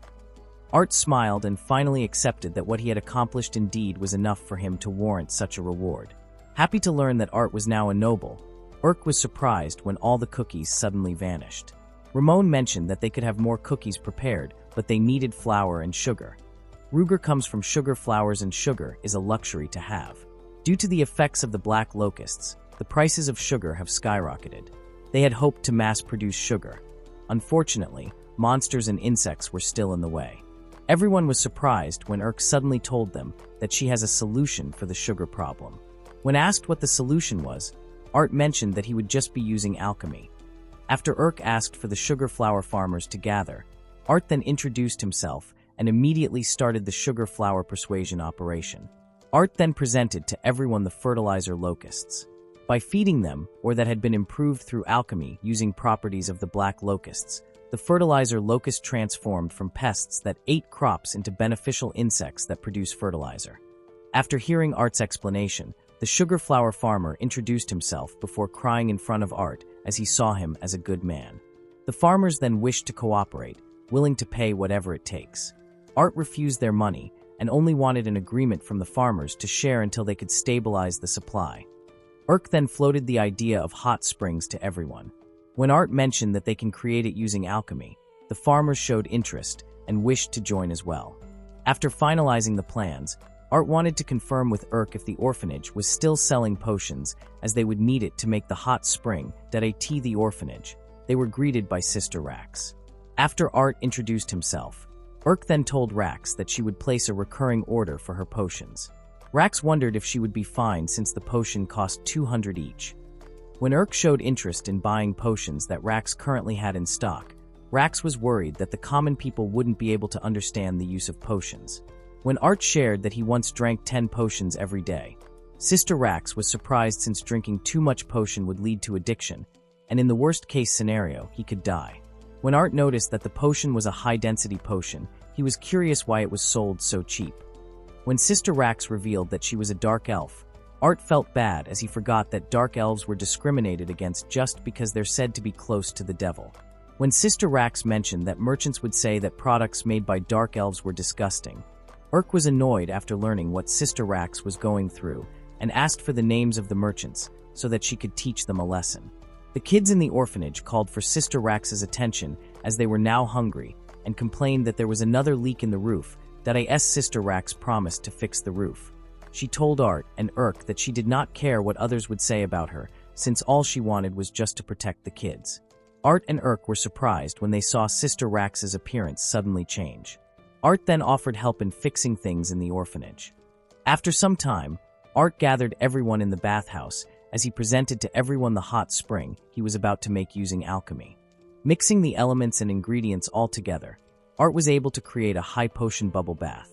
Art smiled and finally accepted that what he had accomplished indeed was enough for him to warrant such a reward. Happy to learn that Art was now a noble, Urk was surprised when all the cookies suddenly vanished. Ramon mentioned that they could have more cookies prepared, but they needed flour and sugar. Ruger comes from sugar flowers, and sugar is a luxury to have. Due to the effects of the black locusts, the prices of sugar have skyrocketed. They had hoped to mass-produce sugar. Unfortunately, monsters and insects were still in the way. Everyone was surprised when Urk suddenly told them that she has a solution for the sugar problem. When asked what the solution was, Art mentioned that he would just be using alchemy. After Urk asked for the sugar flower farmers to gather, Art then introduced himself and immediately started the sugar flower persuasion operation. Art then presented to everyone the fertilizer locusts. By feeding them, or that had been improved through alchemy using properties of the black locusts, the fertilizer locust transformed from pests that ate crops into beneficial insects that produce fertilizer. After hearing Art's explanation, the sugar flower farmer introduced himself before crying in front of Art as he saw him as a good man. The farmers then wished to cooperate, willing to pay whatever it takes. Art refused their money and only wanted an agreement from the farmers to share until they could stabilize the supply. Urk then floated the idea of hot springs to everyone. When Art mentioned that they can create it using alchemy, the farmers showed interest and wished to join as well. After finalizing the plans, Art wanted to confirm with Urk if the orphanage was still selling potions, as they would need it to make the hot spring at the orphanage. They were greeted by Sister Rax. After Art introduced himself, Urk then told Rax that she would place a recurring order for her potions. Rax wondered if she would be fine since the potion cost 200 each. When Urk showed interest in buying potions that Rax currently had in stock, Rax was worried that the common people wouldn't be able to understand the use of potions. When Art shared that he once drank 10 potions every day, Sister Rax was surprised since drinking too much potion would lead to addiction, and in the worst-case scenario, he could die. When Art noticed that the potion was a high-density potion, he was curious why it was sold so cheap. When Sister Rax revealed that she was a dark elf, Art felt bad as he forgot that dark elves were discriminated against just because they're said to be close to the devil. When Sister Rax mentioned that merchants would say that products made by dark elves were disgusting, Urk was annoyed after learning what Sister Rax was going through and asked for the names of the merchants so that she could teach them a lesson. The kids in the orphanage called for Sister Rax's attention as they were now hungry and complained that there was another leak in the roof that Sister Rax promised to fix the roof. She told Art and Urk that she did not care what others would say about her since all she wanted was just to protect the kids. Art and Urk were surprised when they saw Sister Rax's appearance suddenly change. Art then offered help in fixing things in the orphanage. After some time, Art gathered everyone in the bathhouse as he presented to everyone the hot spring he was about to make using alchemy. Mixing the elements and ingredients all together, Art was able to create a high potion bubble bath.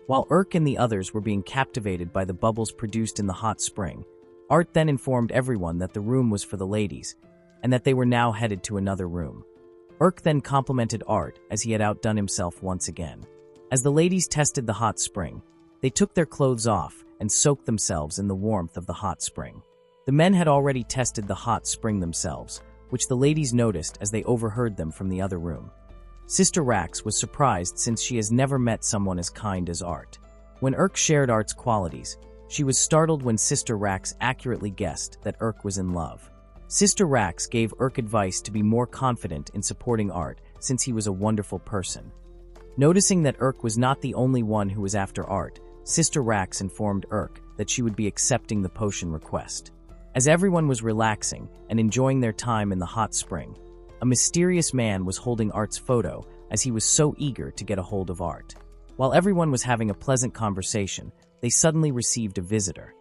While Urk and the others were being captivated by the bubbles produced in the hot spring, Art then informed everyone that the room was for the ladies and that they were now headed to another room. Urk then complimented Art as he had outdone himself once again. As the ladies tested the hot spring, they took their clothes off and soaked themselves in the warmth of the hot spring. The men had already tested the hot spring themselves, which the ladies noticed as they overheard them from the other room. Sister Rax was surprised since she has never met someone as kind as Art. When Urk shared Art's qualities, she was startled when Sister Rax accurately guessed that Urk was in love. Sister Rax gave Urk advice to be more confident in supporting Art since he was a wonderful person. Noticing that Urk was not the only one who was after Art, Sister Rax informed Urk that she would be accepting the potion request. As everyone was relaxing and enjoying their time in the hot spring, a mysterious man was holding Art's photo as he was so eager to get a hold of Art. While everyone was having a pleasant conversation, they suddenly received a visitor.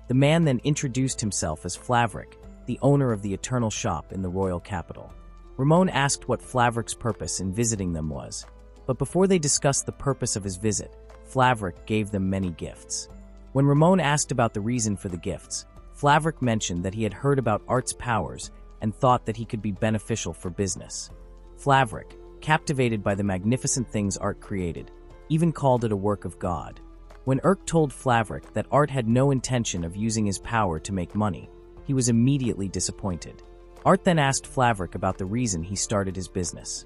The man then introduced himself as Flavrik, the owner of the Eternal Shop in the royal capital. Ramon asked what Flavrik's purpose in visiting them was, but before they discussed the purpose of his visit, Flavrik gave them many gifts. When Ramon asked about the reason for the gifts, Flavrik mentioned that he had heard about Art's powers and thought that he could be beneficial for business. Flavrik, captivated by the magnificent things Art created, even called it a work of God. When Urk told Flavrik that Art had no intention of using his power to make money, he was immediately disappointed. Art then asked Flavrik about the reason he started his business.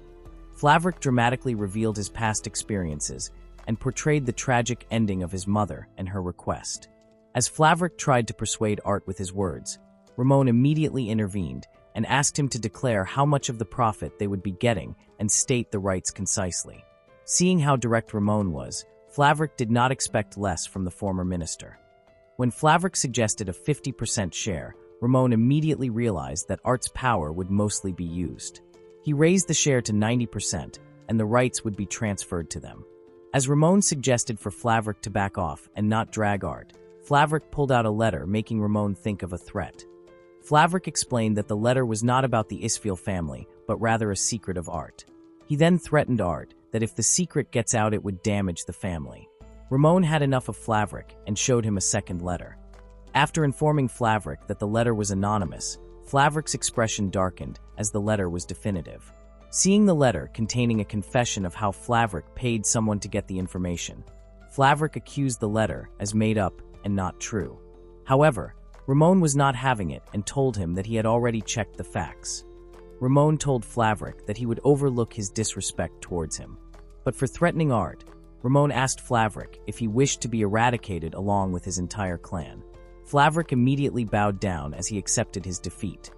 Flavrik dramatically revealed his past experiences and portrayed the tragic ending of his mother and her request. As Flavrik tried to persuade Art with his words, Ramon immediately intervened and asked him to declare how much of the profit they would be getting and state the rights concisely. Seeing how direct Ramon was, Flavrik did not expect less from the former minister. When Flavrik suggested a 50% share, Ramon immediately realized that Art's power would mostly be used. He raised the share to 90%, and the rights would be transferred to them. As Ramon suggested for Flavrik to back off and not drag Art, Flavrik pulled out a letter, making Ramon think of a threat. Flavrik explained that the letter was not about the Isfeel family, but rather a secret of Art. He then threatened Art that if the secret gets out it would damage the family. Ramon had enough of Flavrik and showed him a second letter. After informing Flavrik that the letter was anonymous, Flavrik's expression darkened as the letter was definitive. Seeing the letter containing a confession of how Flavrik paid someone to get the information, Flavrik accused the letter as made up and not true. However, Ramon was not having it and told him that he had already checked the facts. Ramon told Flavrik that he would overlook his disrespect towards him. But for threatening Art, Ramon asked Flavrik if he wished to be eradicated along with his entire clan. Flavrik immediately bowed down as he accepted his defeat.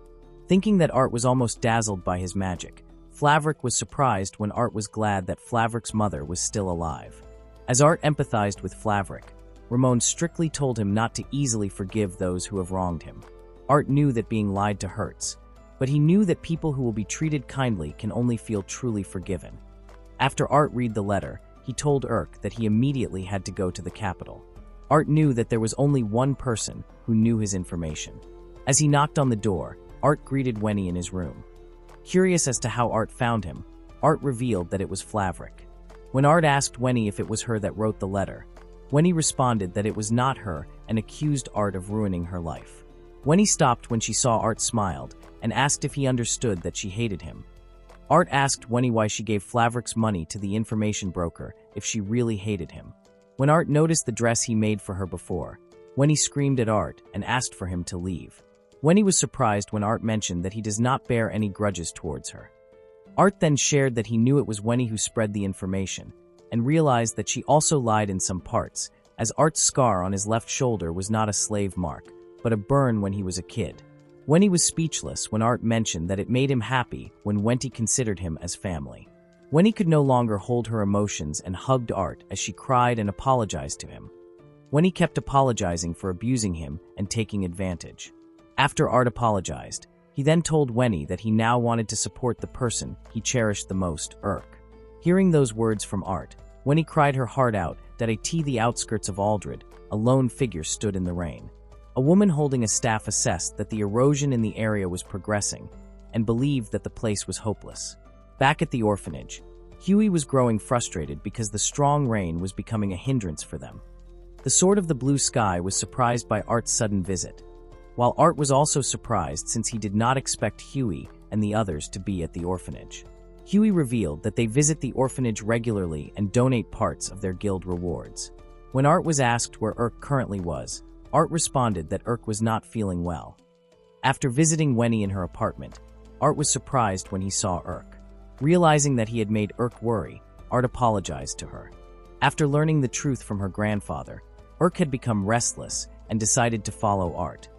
Thinking that Art was almost dazzled by his magic, Flavrik was surprised when Art was glad that Flavrik's mother was still alive. As Art empathized with Flavrik, Ramon strictly told him not to easily forgive those who have wronged him. Art knew that being lied to hurts, but he knew that people who will be treated kindly can only feel truly forgiven. After Art read the letter, he told Urk that he immediately had to go to the capital. Art knew that there was only one person who knew his information. As he knocked on the door, Art greeted Wenny in his room. Curious as to how Art found him, Art revealed that it was Flavrik. When Art asked Wenny if it was her that wrote the letter, Wenny responded that it was not her and accused Art of ruining her life. Wenny stopped when she saw Art smiled and asked if he understood that she hated him. Art asked Wenny why she gave Flavrik's money to the information broker if she really hated him. When Art noticed the dress he made for her before, Wenny screamed at Art and asked for him to leave. Wenny was surprised when Art mentioned that he does not bear any grudges towards her. Art then shared that he knew it was Wenny who spread the information, and realized that she also lied in some parts, as Art's scar on his left shoulder was not a slave mark, but a burn when he was a kid. Wenny was speechless when Art mentioned that it made him happy when Wenty considered him as family. Wenny could no longer hold her emotions and hugged Art as she cried and apologized to him. Wenny kept apologizing for abusing him and taking advantage. After Art apologized, he then told Wenny that he now wanted to support the person he cherished the most, Urk. Hearing those words from Art, Wenny cried her heart out that at the outskirts of Aldred, a lone figure stood in the rain. A woman holding a staff assessed that the erosion in the area was progressing and believed that the place was hopeless. Back at the orphanage, Huey was growing frustrated because the strong rain was becoming a hindrance for them. The Sword of the Blue Sky was surprised by Art's sudden visit, while Art was also surprised since he did not expect Huey and the others to be at the orphanage. Huey revealed that they visit the orphanage regularly and donate parts of their guild rewards. When Art was asked where Urk currently was, Art responded that Urk was not feeling well. After visiting Wenny in her apartment, Art was surprised when he saw Urk. Realizing that he had made Urk worry, Art apologized to her. After learning the truth from her grandfather, Urk had become restless and decided to follow Art.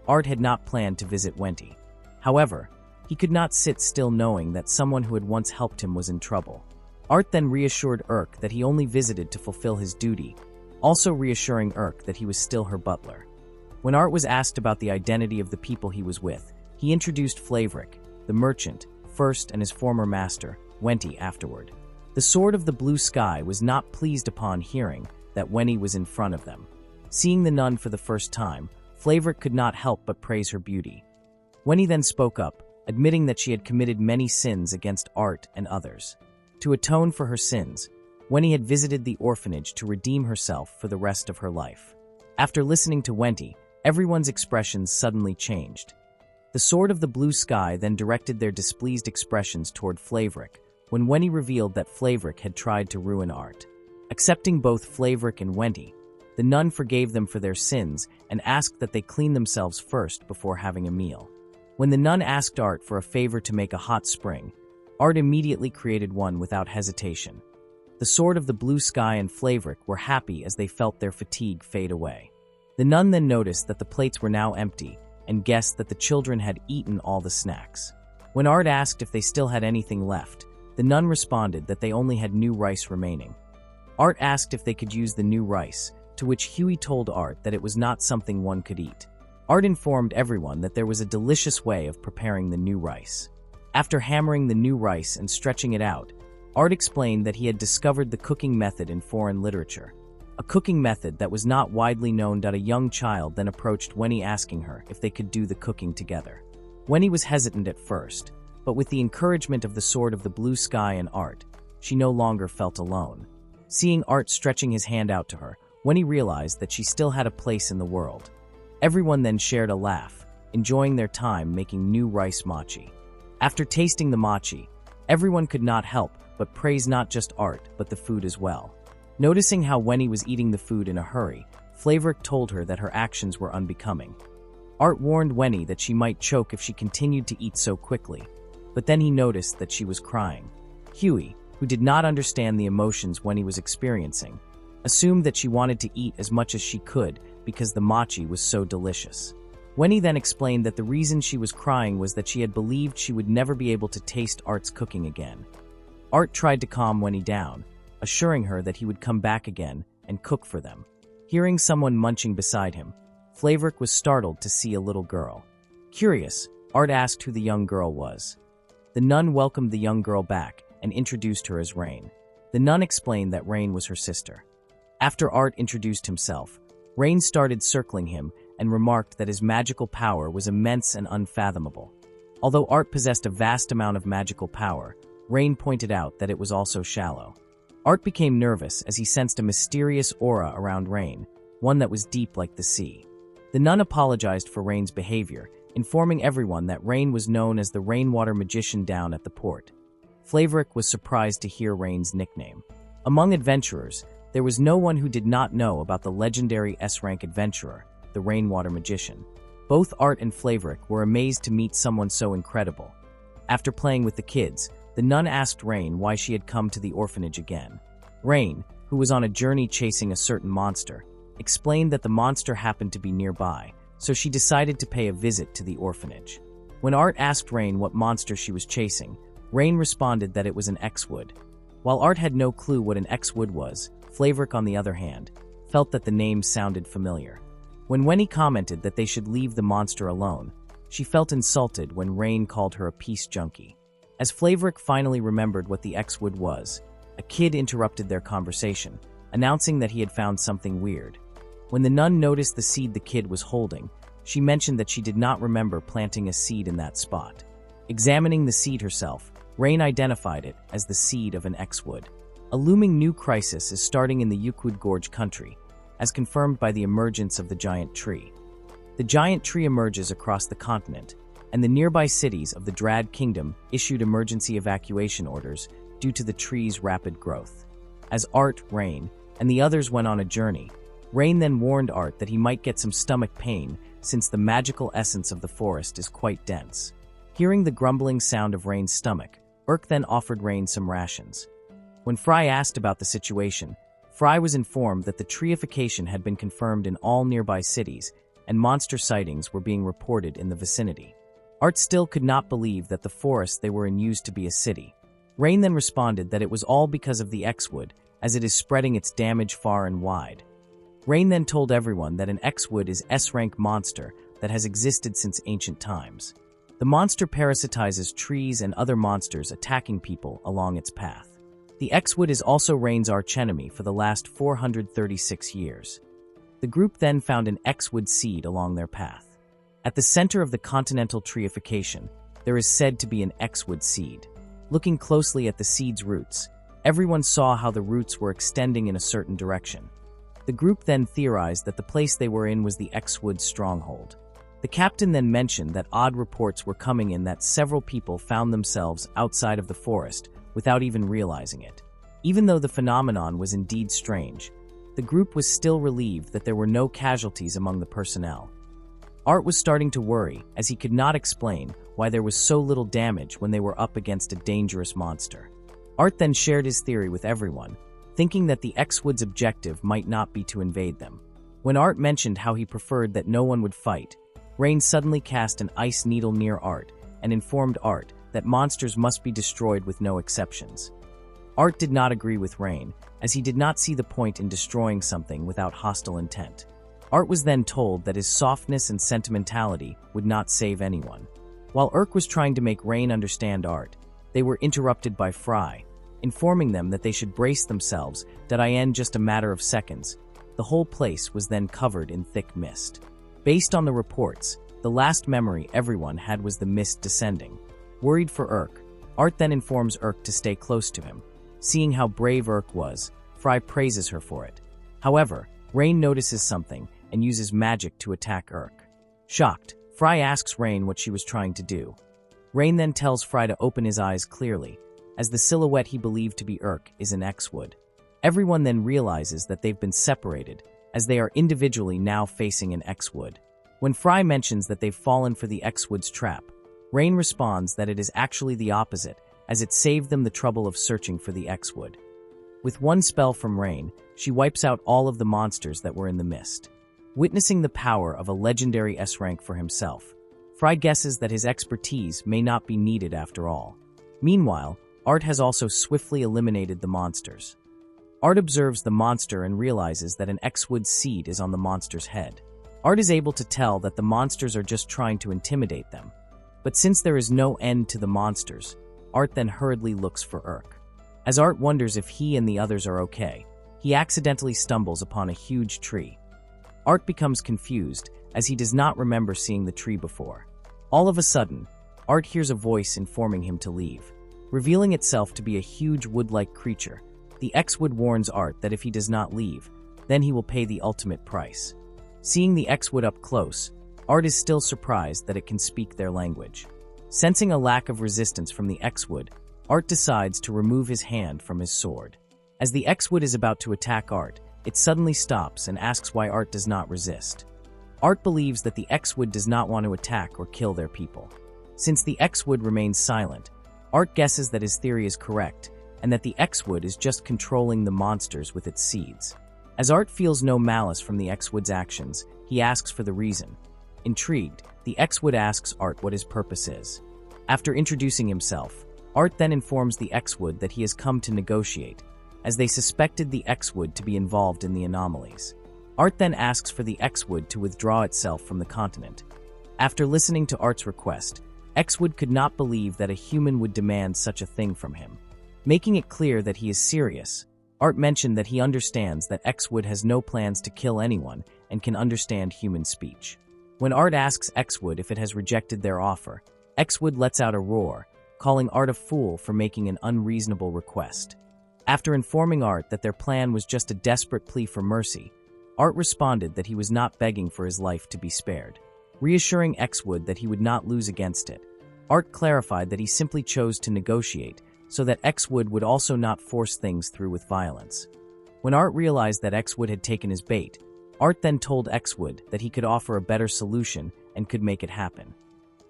Art had not planned to visit Wenty. However, he could not sit still knowing that someone who had once helped him was in trouble. Art then reassured Urk that he only visited to fulfill his duty, also reassuring Urk that he was still her butler. When Art was asked about the identity of the people he was with, he introduced Flavrik, the merchant, first and his former master, Wenty, afterward. The Sword of the Blue Sky was not pleased upon hearing that Wenty was in front of them. Seeing the nun for the first time, Flavrik could not help but praise her beauty. Wenty then spoke up, admitting that she had committed many sins against Art and others. To atone for her sins, Wenty had visited the orphanage to redeem herself for the rest of her life. After listening to Wenty, everyone's expressions suddenly changed. The Sword of the Blue Sky then directed their displeased expressions toward Flavrik, when Wenty revealed that Flavrik had tried to ruin Art. Accepting both Flavrik and Wenty, the nun forgave them for their sins and asked that they clean themselves first before having a meal. When the nun asked Art for a favor to make a hot spring, Art immediately created one without hesitation. The Sword of the Blue Sky and Flavrik were happy as they felt their fatigue fade away. The nun then noticed that the plates were now empty and guessed that the children had eaten all the snacks. When Art asked if they still had anything left, the nun responded that they only had new rice remaining. Art asked if they could use the new rice, to which Huey told Art that it was not something one could eat. Art informed everyone that there was a delicious way of preparing the new rice. After hammering the new rice and stretching it out, Art explained that he had discovered the cooking method in foreign literature, a cooking method that was not widely known. A young child then approached Wenny asking her if they could do the cooking together. Wenny was hesitant at first, but with the encouragement of the Sword of the Blue Sky and Art, she no longer felt alone. Seeing Art stretching his hand out to her, Wenny realized that she still had a place in the world. Everyone then shared a laugh, enjoying their time making new rice mochi. After tasting the mochi, everyone could not help but praise not just Art, but the food as well. Noticing how Wenny was eating the food in a hurry, Flavoric told her that her actions were unbecoming. Art warned Wenny that she might choke if she continued to eat so quickly, but then he noticed that she was crying. Huey, who did not understand the emotions Wenny was experiencing, assumed that she wanted to eat as much as she could because the mochi was so delicious. Wenny then explained that the reason she was crying was that she had believed she would never be able to taste Art's cooking again. Art tried to calm Wenny down, assuring her that he would come back again and cook for them. Hearing someone munching beside him, Flavoric was startled to see a little girl. Curious, Art asked who the young girl was. The nun welcomed the young girl back and introduced her as Rain. The nun explained that Rain was her sister. After Art introduced himself, Rain started circling him and remarked that his magical power was immense and unfathomable. Although Art possessed a vast amount of magical power, Rain pointed out that it was also shallow. Art became nervous as he sensed a mysterious aura around Rain, one that was deep like the sea. The nun apologized for Rain's behavior, informing everyone that Rain was known as the rainwater magician down at the port. Flavoric was surprised to hear Rain's nickname. Among adventurers, there was no one who did not know about the legendary S-rank adventurer, the rainwater magician. Both Art and Flavoric were amazed to meet someone so incredible. After playing with the kids, the nun asked Rain why she had come to the orphanage again. Rain, who was on a journey chasing a certain monster, explained that the monster happened to be nearby, so she decided to pay a visit to the orphanage. When Art asked Rain what monster she was chasing, Rain responded that it was an X-wood. While Art had no clue what an X-wood was, Flavoric, on the other hand, felt that the name sounded familiar. When Wenny commented that they should leave the monster alone, she felt insulted when Rain called her a peace junkie. As Flavoric finally remembered what the X-wood was, a kid interrupted their conversation, announcing that he had found something weird. When the nun noticed the seed the kid was holding, she mentioned that she did not remember planting a seed in that spot. Examining the seed herself, Rain identified it as the seed of an X-wood. A looming new crisis is starting in the Euclid Gorge country, as confirmed by the emergence of the giant tree. The giant tree emerges across the continent, and the nearby cities of the Drad Kingdom issued emergency evacuation orders due to the tree's rapid growth. As Art, Rain, and the others went on a journey, Rain then warned Art that he might get some stomach pain since the magical essence of the forest is quite dense. Hearing the grumbling sound of Rain's stomach, Urk then offered Rain some rations. When Fry asked about the situation, Fry was informed that the treeification had been confirmed in all nearby cities, and monster sightings were being reported in the vicinity. Art still could not believe that the forest they were in used to be a city. Rain then responded that it was all because of the X-wood, as it is spreading its damage far and wide. Rain then told everyone that an X-wood is S-rank monster that has existed since ancient times. The monster parasitizes trees and other monsters attacking people along its path. The X-wood is also Rain's archenemy for the last 436 years. The group then found an X-wood seed along their path. At the center of the continental treeification, there is said to be an X-wood seed. Looking closely at the seed's roots, everyone saw how the roots were extending in a certain direction. The group then theorized that the place they were in was the X-wood stronghold. The captain then mentioned that odd reports were coming in that several people found themselves outside of the forest without even realizing it. Even though the phenomenon was indeed strange, the group was still relieved that there were no casualties among the personnel. Art was starting to worry, as he could not explain why there was so little damage when they were up against a dangerous monster. Art then shared his theory with everyone, thinking that the X-wood's objective might not be to invade them. When Art mentioned how he preferred that no one would fight, Rain suddenly cast an ice needle near Art and informed Art that monsters must be destroyed with no exceptions. Art did not agree with Rain, as he did not see the point in destroying something without hostile intent. Art was then told that his softness and sentimentality would not save anyone. While Urk was trying to make Rain understand Art, they were interrupted by Fry, informing them that they should brace themselves, that in just a matter of seconds. The whole place was then covered in thick mist. Based on the reports, the last memory everyone had was the mist descending. Worried for Urk, Art then informs Urk to stay close to him. Seeing how brave Urk was, Fry praises her for it. However, Rain notices something and uses magic to attack Urk. Shocked, Fry asks Rain what she was trying to do. Rain then tells Fry to open his eyes clearly, as the silhouette he believed to be Urk is an X-Wood. Everyone then realizes that they've been separated, as they are individually now facing an X-Wood. When Fry mentions that they've fallen for the X-Wood's trap, Rain responds that it is actually the opposite, as it saved them the trouble of searching for the X-Wood. With one spell from Rain, she wipes out all of the monsters that were in the mist. Witnessing the power of a legendary S-rank for himself, Fry guesses that his expertise may not be needed after all. Meanwhile, Art has also swiftly eliminated the monsters. Art observes the monster and realizes that an X-Wood seed is on the monster's head. Art is able to tell that the monsters are just trying to intimidate them. But since there is no end to the monsters, Art then hurriedly looks for Urk. As Art wonders if he and the others are okay, he accidentally stumbles upon a huge tree. Art becomes confused, as he does not remember seeing the tree before. All of a sudden, Art hears a voice informing him to leave. Revealing itself to be a huge wood-like creature, the X-Wood warns Art that if he does not leave, then he will pay the ultimate price. Seeing the X-Wood up close, Art is still surprised that it can speak their language. Sensing a lack of resistance from the X-Wood, Art decides to remove his hand from his sword. As the X-Wood is about to attack Art, it suddenly stops and asks why Art does not resist. Art believes that the X-Wood does not want to attack or kill their people. Since the X-Wood remains silent, Art guesses that his theory is correct, and that the X-Wood is just controlling the monsters with its seeds. As Art feels no malice from the X-Wood's actions, he asks for the reason. Intrigued, the X-Wood asks Art what his purpose is. After introducing himself, Art then informs the X-Wood that he has come to negotiate, as they suspected the X-Wood to be involved in the anomalies. Art then asks for the X-Wood to withdraw itself from the continent. After listening to Art's request, X-Wood could not believe that a human would demand such a thing from him. Making it clear that he is serious, Art mentioned that he understands that X-Wood has no plans to kill anyone and can understand human speech. When Art asks X-Wood if it has rejected their offer, X-Wood lets out a roar, calling Art a fool for making an unreasonable request. After informing Art that their plan was just a desperate plea for mercy, Art responded that he was not begging for his life to be spared. Reassuring X-Wood that he would not lose against it, Art clarified that he simply chose to negotiate so that X-Wood would also not force things through with violence. When Art realized that X-Wood had taken his bait, Art then told X-Wood that he could offer a better solution and could make it happen.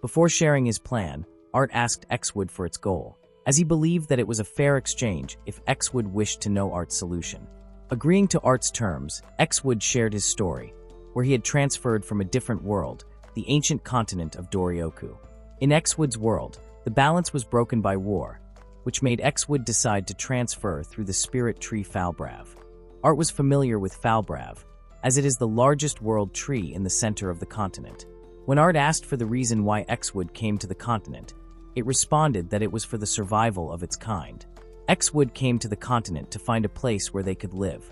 Before sharing his plan, Art asked X-Wood for its goal, as he believed that it was a fair exchange if X-Wood wished to know Art's solution. Agreeing to Art's terms, X-Wood shared his story, where he had transferred from a different world, the ancient continent of Doryoku. In X-Wood's world, the balance was broken by war, which made X-Wood decide to transfer through the spirit tree Falbrav. Art was familiar with Falbrav, as it is the largest world tree in the center of the continent. When Art asked for the reason why X-Wood came to the continent, it responded that it was for the survival of its kind. X-Wood came to the continent to find a place where they could live.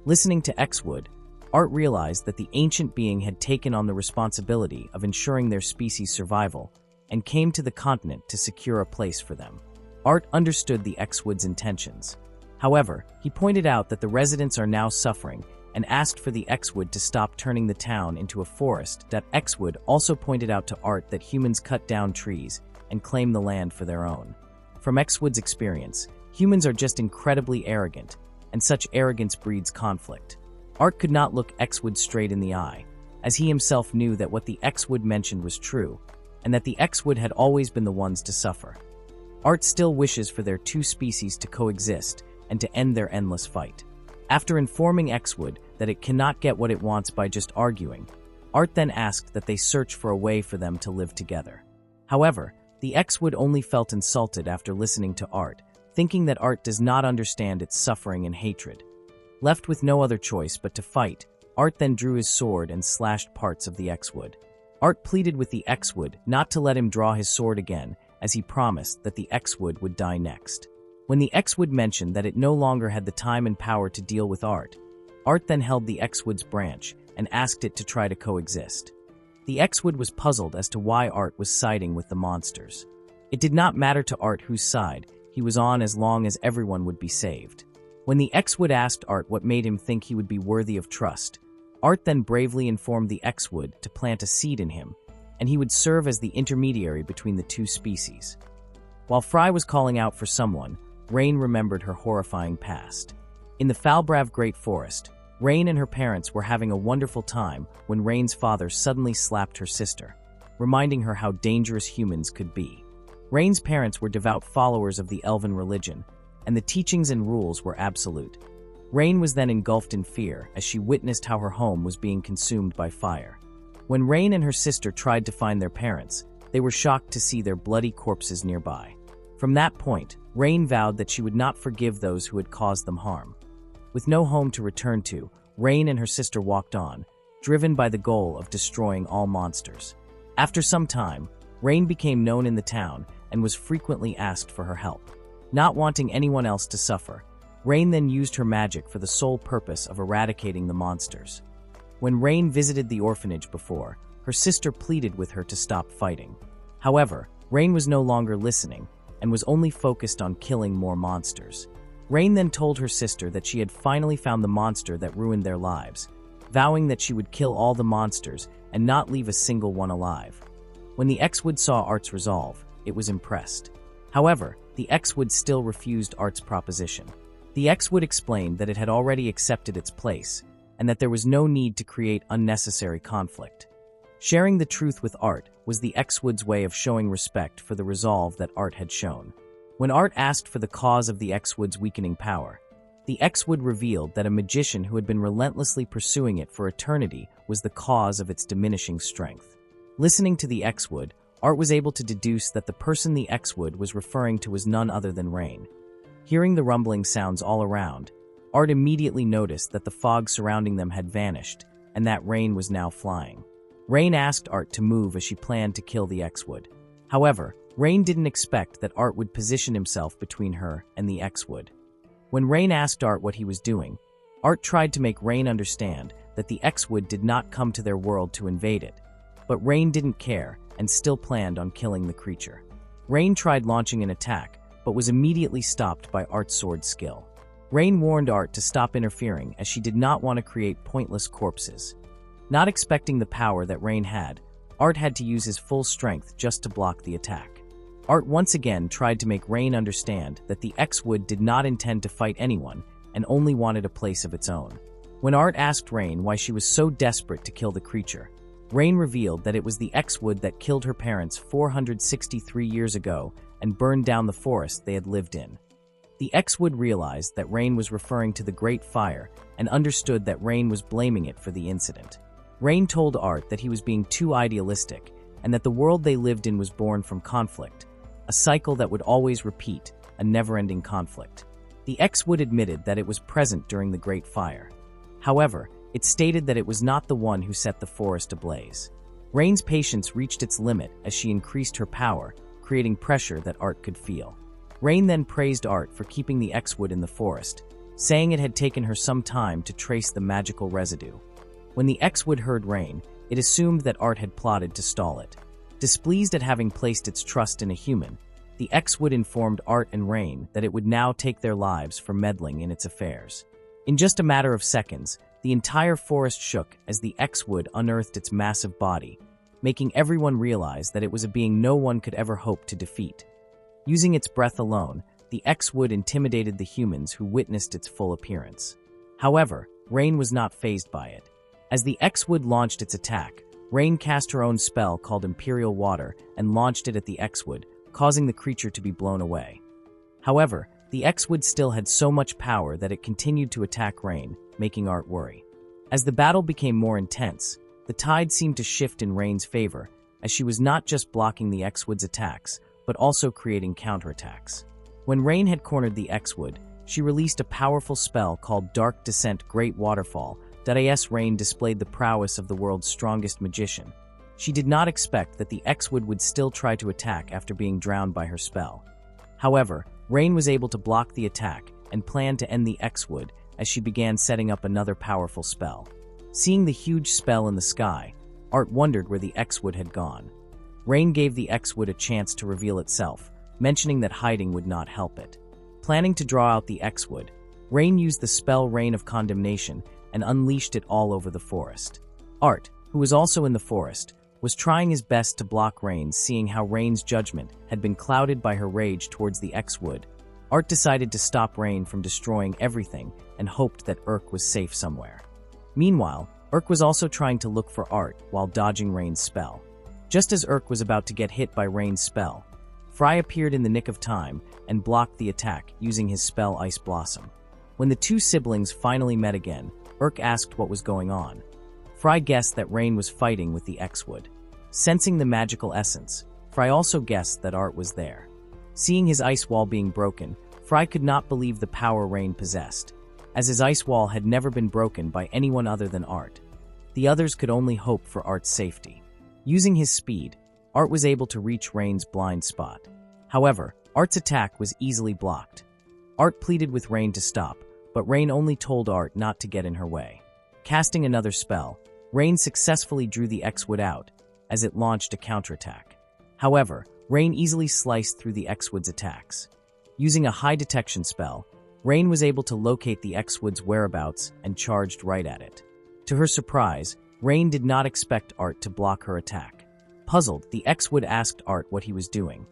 Listening to X-Wood, Art realized that the ancient being had taken on the responsibility of ensuring their species' survival and came to the continent to secure a place for them. Art understood the X-Wood's intentions. However, he pointed out that the residents are now suffering and asked for the X-Wood to stop turning the town into a forest. That X-Wood also pointed out to Art that humans cut down trees and claim the land for their own. From X-Wood's experience, humans are just incredibly arrogant, and such arrogance breeds conflict. Art could not look X-Wood straight in the eye, as he himself knew that what the X-Wood mentioned was true, and that the X-Wood had always been the ones to suffer. Art still wishes for their two species to coexist and to end their endless fight. After informing X-Wood that it cannot get what it wants by just arguing, Art then asked that they search for a way for them to live together. However, the X-Wood only felt insulted after listening to Art, thinking that Art does not understand its suffering and hatred. Left with no other choice but to fight, Art then drew his sword and slashed parts of the X-Wood. Art pleaded with the X-Wood not to let him draw his sword again, as he promised that the X-Wood would die next. When the X-Wood mentioned that it no longer had the time and power to deal with Art, Art then held the X-Wood's branch and asked it to try to coexist. The X-Wood was puzzled as to why Art was siding with the monsters. It did not matter to Art whose side he was on as long as everyone would be saved. When the X-Wood asked Art what made him think he would be worthy of trust, Art then bravely informed the X-Wood to plant a seed in him, and he would serve as the intermediary between the two species. While Fry was calling out for someone, Rain remembered her horrifying past. In the Falbrav Great Forest, Rain and her parents were having a wonderful time when Rain's father suddenly slapped her sister, reminding her how dangerous humans could be. Rain's parents were devout followers of the Elven religion, and the teachings and rules were absolute. Rain was then engulfed in fear as she witnessed how her home was being consumed by fire. When Rain and her sister tried to find their parents, they were shocked to see their bloody corpses nearby. From that point, Rain vowed that she would not forgive those who had caused them harm. With no home to return to, Rain and her sister walked on, driven by the goal of destroying all monsters. After some time, Rain became known in the town and was frequently asked for her help. Not wanting anyone else to suffer, Rain then used her magic for the sole purpose of eradicating the monsters. When Rain visited the orphanage before, her sister pleaded with her to stop fighting. However, Rain was no longer listening and was only focused on killing more monsters. Rain then told her sister that she had finally found the monster that ruined their lives, vowing that she would kill all the monsters and not leave a single one alive. When the X-Wood saw Art's resolve, it was impressed. However, the X-Wood still refused Art's proposition. The X-Wood explained that it had already accepted its place, and that there was no need to create unnecessary conflict. Sharing the truth with Art was the X-Wood's way of showing respect for the resolve that Art had shown. When Art asked for the cause of the X-Wood's weakening power, the X-Wood revealed that a magician who had been relentlessly pursuing it for eternity was the cause of its diminishing strength. Listening to the X-Wood, Art was able to deduce that the person the X-Wood was referring to was none other than Rain. Hearing the rumbling sounds all around, Art immediately noticed that the fog surrounding them had vanished, and that Rain was now flying. Rain asked Art to move as she planned to kill the X-Wood. However, Rain didn't expect that Art would position himself between her and the X-Wood. When Rain asked Art what he was doing, Art tried to make Rain understand that the X-Wood did not come to their world to invade it. But Rain didn't care and still planned on killing the creature. Rain tried launching an attack, but was immediately stopped by Art's sword skill. Rain warned Art to stop interfering as she did not want to create pointless corpses. Not expecting the power that Rain had, Art had to use his full strength just to block the attack. Art once again tried to make Rain understand that the X-Wood did not intend to fight anyone and only wanted a place of its own. When Art asked Rain why she was so desperate to kill the creature, Rain revealed that it was the X-Wood that killed her parents 463 years ago and burned down the forest they had lived in. The X-Wood realized that Rain was referring to the Great Fire and understood that Rain was blaming it for the incident. Rain told Art that he was being too idealistic and that the world they lived in was born from conflict, a cycle that would always repeat, a never-ending conflict. The X-Wood admitted that it was present during the Great Fire. However, it stated that it was not the one who set the forest ablaze. Rain's patience reached its limit as she increased her power, creating pressure that Art could feel. Rain then praised Art for keeping the X-Wood in the forest, saying it had taken her some time to trace the magical residue. When the X-Wood heard Rain, it assumed that Art had plotted to stall it. Displeased at having placed its trust in a human, the X-Wood informed Art and Rain that it would now take their lives for meddling in its affairs. In just a matter of seconds, the entire forest shook as the X-Wood unearthed its massive body, making everyone realize that it was a being no one could ever hope to defeat. Using its breath alone, the X-Wood intimidated the humans who witnessed its full appearance. However, Rain was not fazed by it. As the X-Wood launched its attack, Rain cast her own spell called Imperial Water and launched it at the X-Wood, causing the creature to be blown away. However, the X-Wood still had so much power that it continued to attack Rain, making Art worry. As the battle became more intense, the tide seemed to shift in Rain's favor, as she was not just blocking the X-Wood's attacks, but also creating counterattacks. When Rain had cornered the X-Wood, she released a powerful spell called Dark Descent Great Waterfall. Rain displayed the prowess of the world's strongest magician. She did not expect that the X-Wood would still try to attack after being drowned by her spell. However, Rain was able to block the attack and planned to end the X-Wood as she began setting up another powerful spell. Seeing the huge spell in the sky, Art wondered where the X-Wood had gone. Rain gave the X-Wood a chance to reveal itself, mentioning that hiding would not help it. Planning to draw out the X-Wood, Rain used the spell Rain of Condemnation and unleashed it all over the forest. Art, who was also in the forest, was trying his best to block Rain, seeing how Rain's judgment had been clouded by her rage towards the X-Wood. Art decided to stop Rain from destroying everything and hoped that Urk was safe somewhere. Meanwhile, Urk was also trying to look for Art while dodging Rain's spell. Just as Urk was about to get hit by Rain's spell, Fry appeared in the nick of time and blocked the attack using his spell Ice Blossom. When the two siblings finally met again, Urk asked what was going on. Fry guessed that Rain was fighting with the X-Wood. Sensing the magical essence, Fry also guessed that Art was there. Seeing his ice wall being broken, Fry could not believe the power Rain possessed, as his ice wall had never been broken by anyone other than Art. The others could only hope for Art's safety. Using his speed, Art was able to reach Rain's blind spot. However, Art's attack was easily blocked. Art pleaded with Rain to stop, but Rain only told Art not to get in her way. Casting another spell, Rain successfully drew the X-Wood out, as it launched a counterattack. However, Rain easily sliced through the X-Wood's attacks. Using a high detection spell, Rain was able to locate the X-Wood's whereabouts and charged right at it. To her surprise, Rain did not expect Art to block her attack. Puzzled, the X-Wood asked Art what he was doing.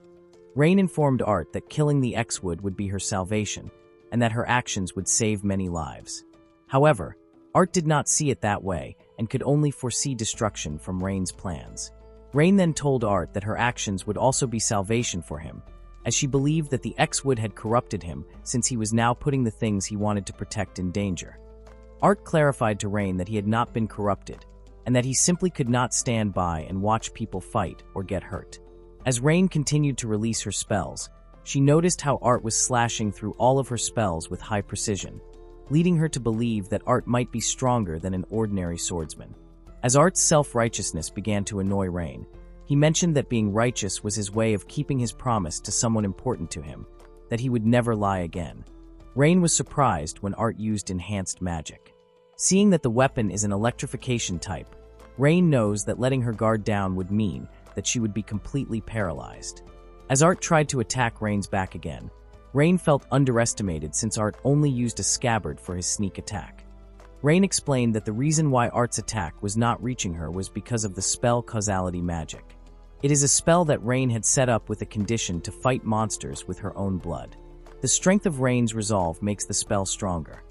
Rain informed Art that killing the X-Wood would be her salvation, and that her actions would save many lives. However, Art did not see it that way and could only foresee destruction from Rain's plans. Rain then told Art that her actions would also be salvation for him, as she believed that the X-Wood had corrupted him since he was now putting the things he wanted to protect in danger. Art clarified to Rain that he had not been corrupted, and that he simply could not stand by and watch people fight or get hurt. As Rain continued to release her spells, she noticed how Art was slashing through all of her spells with high precision, leading her to believe that Art might be stronger than an ordinary swordsman. As Art's self-righteousness began to annoy Rain, he mentioned that being righteous was his way of keeping his promise to someone important to him, that he would never lie again. Rain was surprised when Art used enhanced magic. Seeing that the weapon is an electrification type, Rain knows that letting her guard down would mean that she would be completely paralyzed. As Art tried to attack Rain's back again, Rain felt underestimated since Art only used a scabbard for his sneak attack. Rain explained that the reason why Art's attack was not reaching her was because of the spell Causality Magic. It is a spell that Rain had set up with a condition to fight monsters with her own blood. The strength of Rain's resolve makes the spell stronger.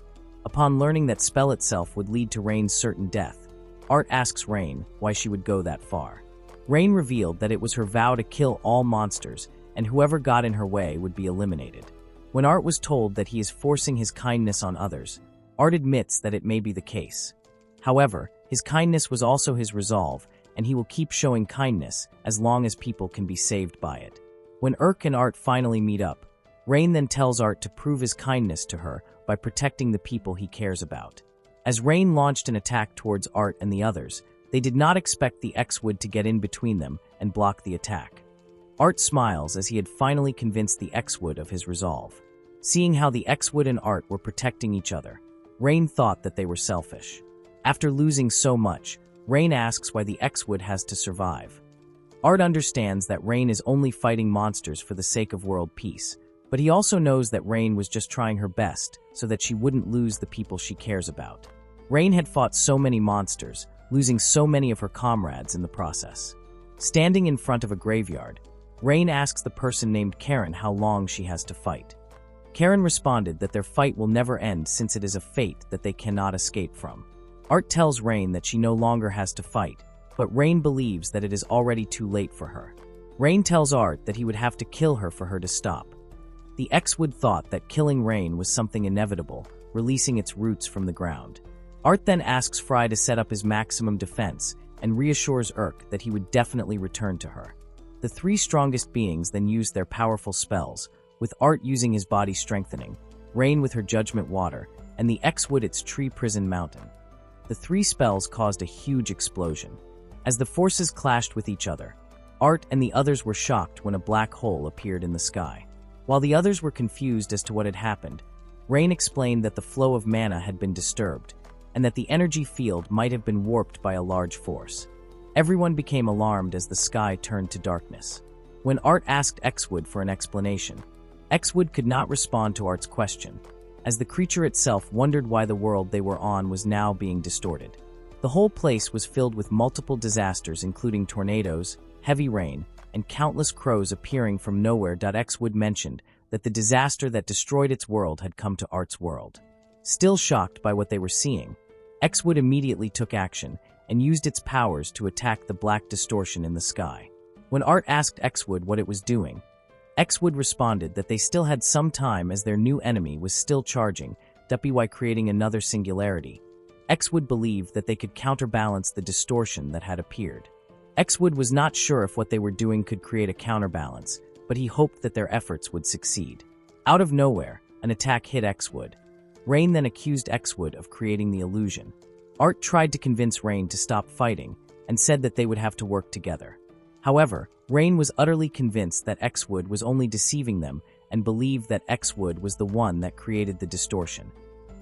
Upon learning that spell itself would lead to Rain's certain death, Art asks Rain why she would go that far. Rain revealed that it was her vow to kill all monsters, and whoever got in her way would be eliminated. When Art was told that he is forcing his kindness on others, Art admits that it may be the case. However, his kindness was also his resolve, and he will keep showing kindness as long as people can be saved by it. When Urk and Art finally meet up, Rain then tells Art to prove his kindness to her by protecting the people he cares about. As Rain launched an attack towards Art and the others, they did not expect the X-Wood to get in between them and block the attack. Art smiles as he had finally convinced the X-Wood of his resolve. Seeing how the X-Wood and Art were protecting each other, Rain thought that they were selfish. After losing so much, Rain asks why the X-Wood has to survive. Art understands that Rain is only fighting monsters for the sake of world peace, but he also knows that Rain was just trying her best so that she wouldn't lose the people she cares about. Rain had fought so many monsters, losing so many of her comrades in the process. Standing in front of a graveyard, Rain asks the person named Karen how long she has to fight. Karen responded that their fight will never end since it is a fate that they cannot escape from. Art tells Rain that she no longer has to fight, but Rain believes that it is already too late for her. Rain tells Art that he would have to kill her for her to stop. The X-Wood thought that killing Rain was something inevitable, releasing its roots from the ground. Art then asks Fry to set up his maximum defense and reassures Urk that he would definitely return to her. The three strongest beings then used their powerful spells, with Art using his body strengthening, Rain with her judgment water, and the X-Wood its tree prison mountain. The three spells caused a huge explosion. As the forces clashed with each other, Art and the others were shocked when a black hole appeared in the sky. While the others were confused as to what had happened, Rain explained that the flow of mana had been disturbed, and that the energy field might have been warped by a large force. Everyone became alarmed as the sky turned to darkness. When Art asked X-Wood for an explanation, X-Wood could not respond to Art's question, as the creature itself wondered why the world they were on was now being distorted. The whole place was filled with multiple disasters, including tornadoes, heavy rain, and countless crows appearing from nowhere. X-Wood mentioned that the disaster that destroyed its world had come to Art's world. Still shocked by what they were seeing, X-Wood immediately took action and used its powers to attack the black distortion in the sky. When Art asked X-Wood what it was doing, X-Wood responded that they still had some time as their new enemy was still charging, by creating another singularity. X-Wood believed that they could counterbalance the distortion that had appeared. X-Wood was not sure if what they were doing could create a counterbalance, but he hoped that their efforts would succeed. Out of nowhere, an attack hit X-Wood. Rain then accused X-Wood of creating the illusion. Art tried to convince Rain to stop fighting and said that they would have to work together. However, Rain was utterly convinced that X-Wood was only deceiving them and believed that X-Wood was the one that created the distortion.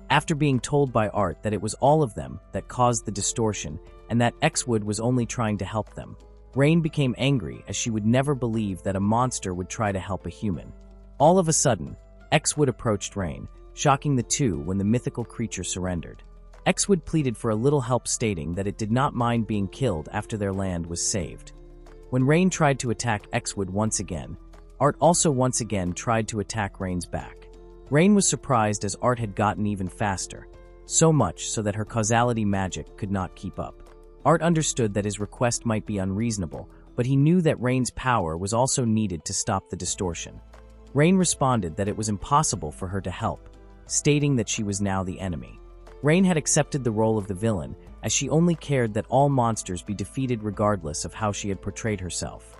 After being told by Art that it was all of them that caused the distortion and that X-Wood was only trying to help them, Rain became angry as she would never believe that a monster would try to help a human. All of a sudden, X-Wood approached Rain, shocking the two when the mythical creature surrendered. X-Wood pleaded for a little help, stating that it did not mind being killed after their land was saved. When Rain tried to attack X-Wood once again, Art also once again tried to attack Rain's back. Rain was surprised as Art had gotten even faster, so much so that her causality magic could not keep up. Art understood that his request might be unreasonable, but he knew that Rain's power was also needed to stop the distortion. Rain responded that it was impossible for her to help, stating that she was now the enemy. Rain had accepted the role of the villain, as she only cared that all monsters be defeated regardless of how she had portrayed herself.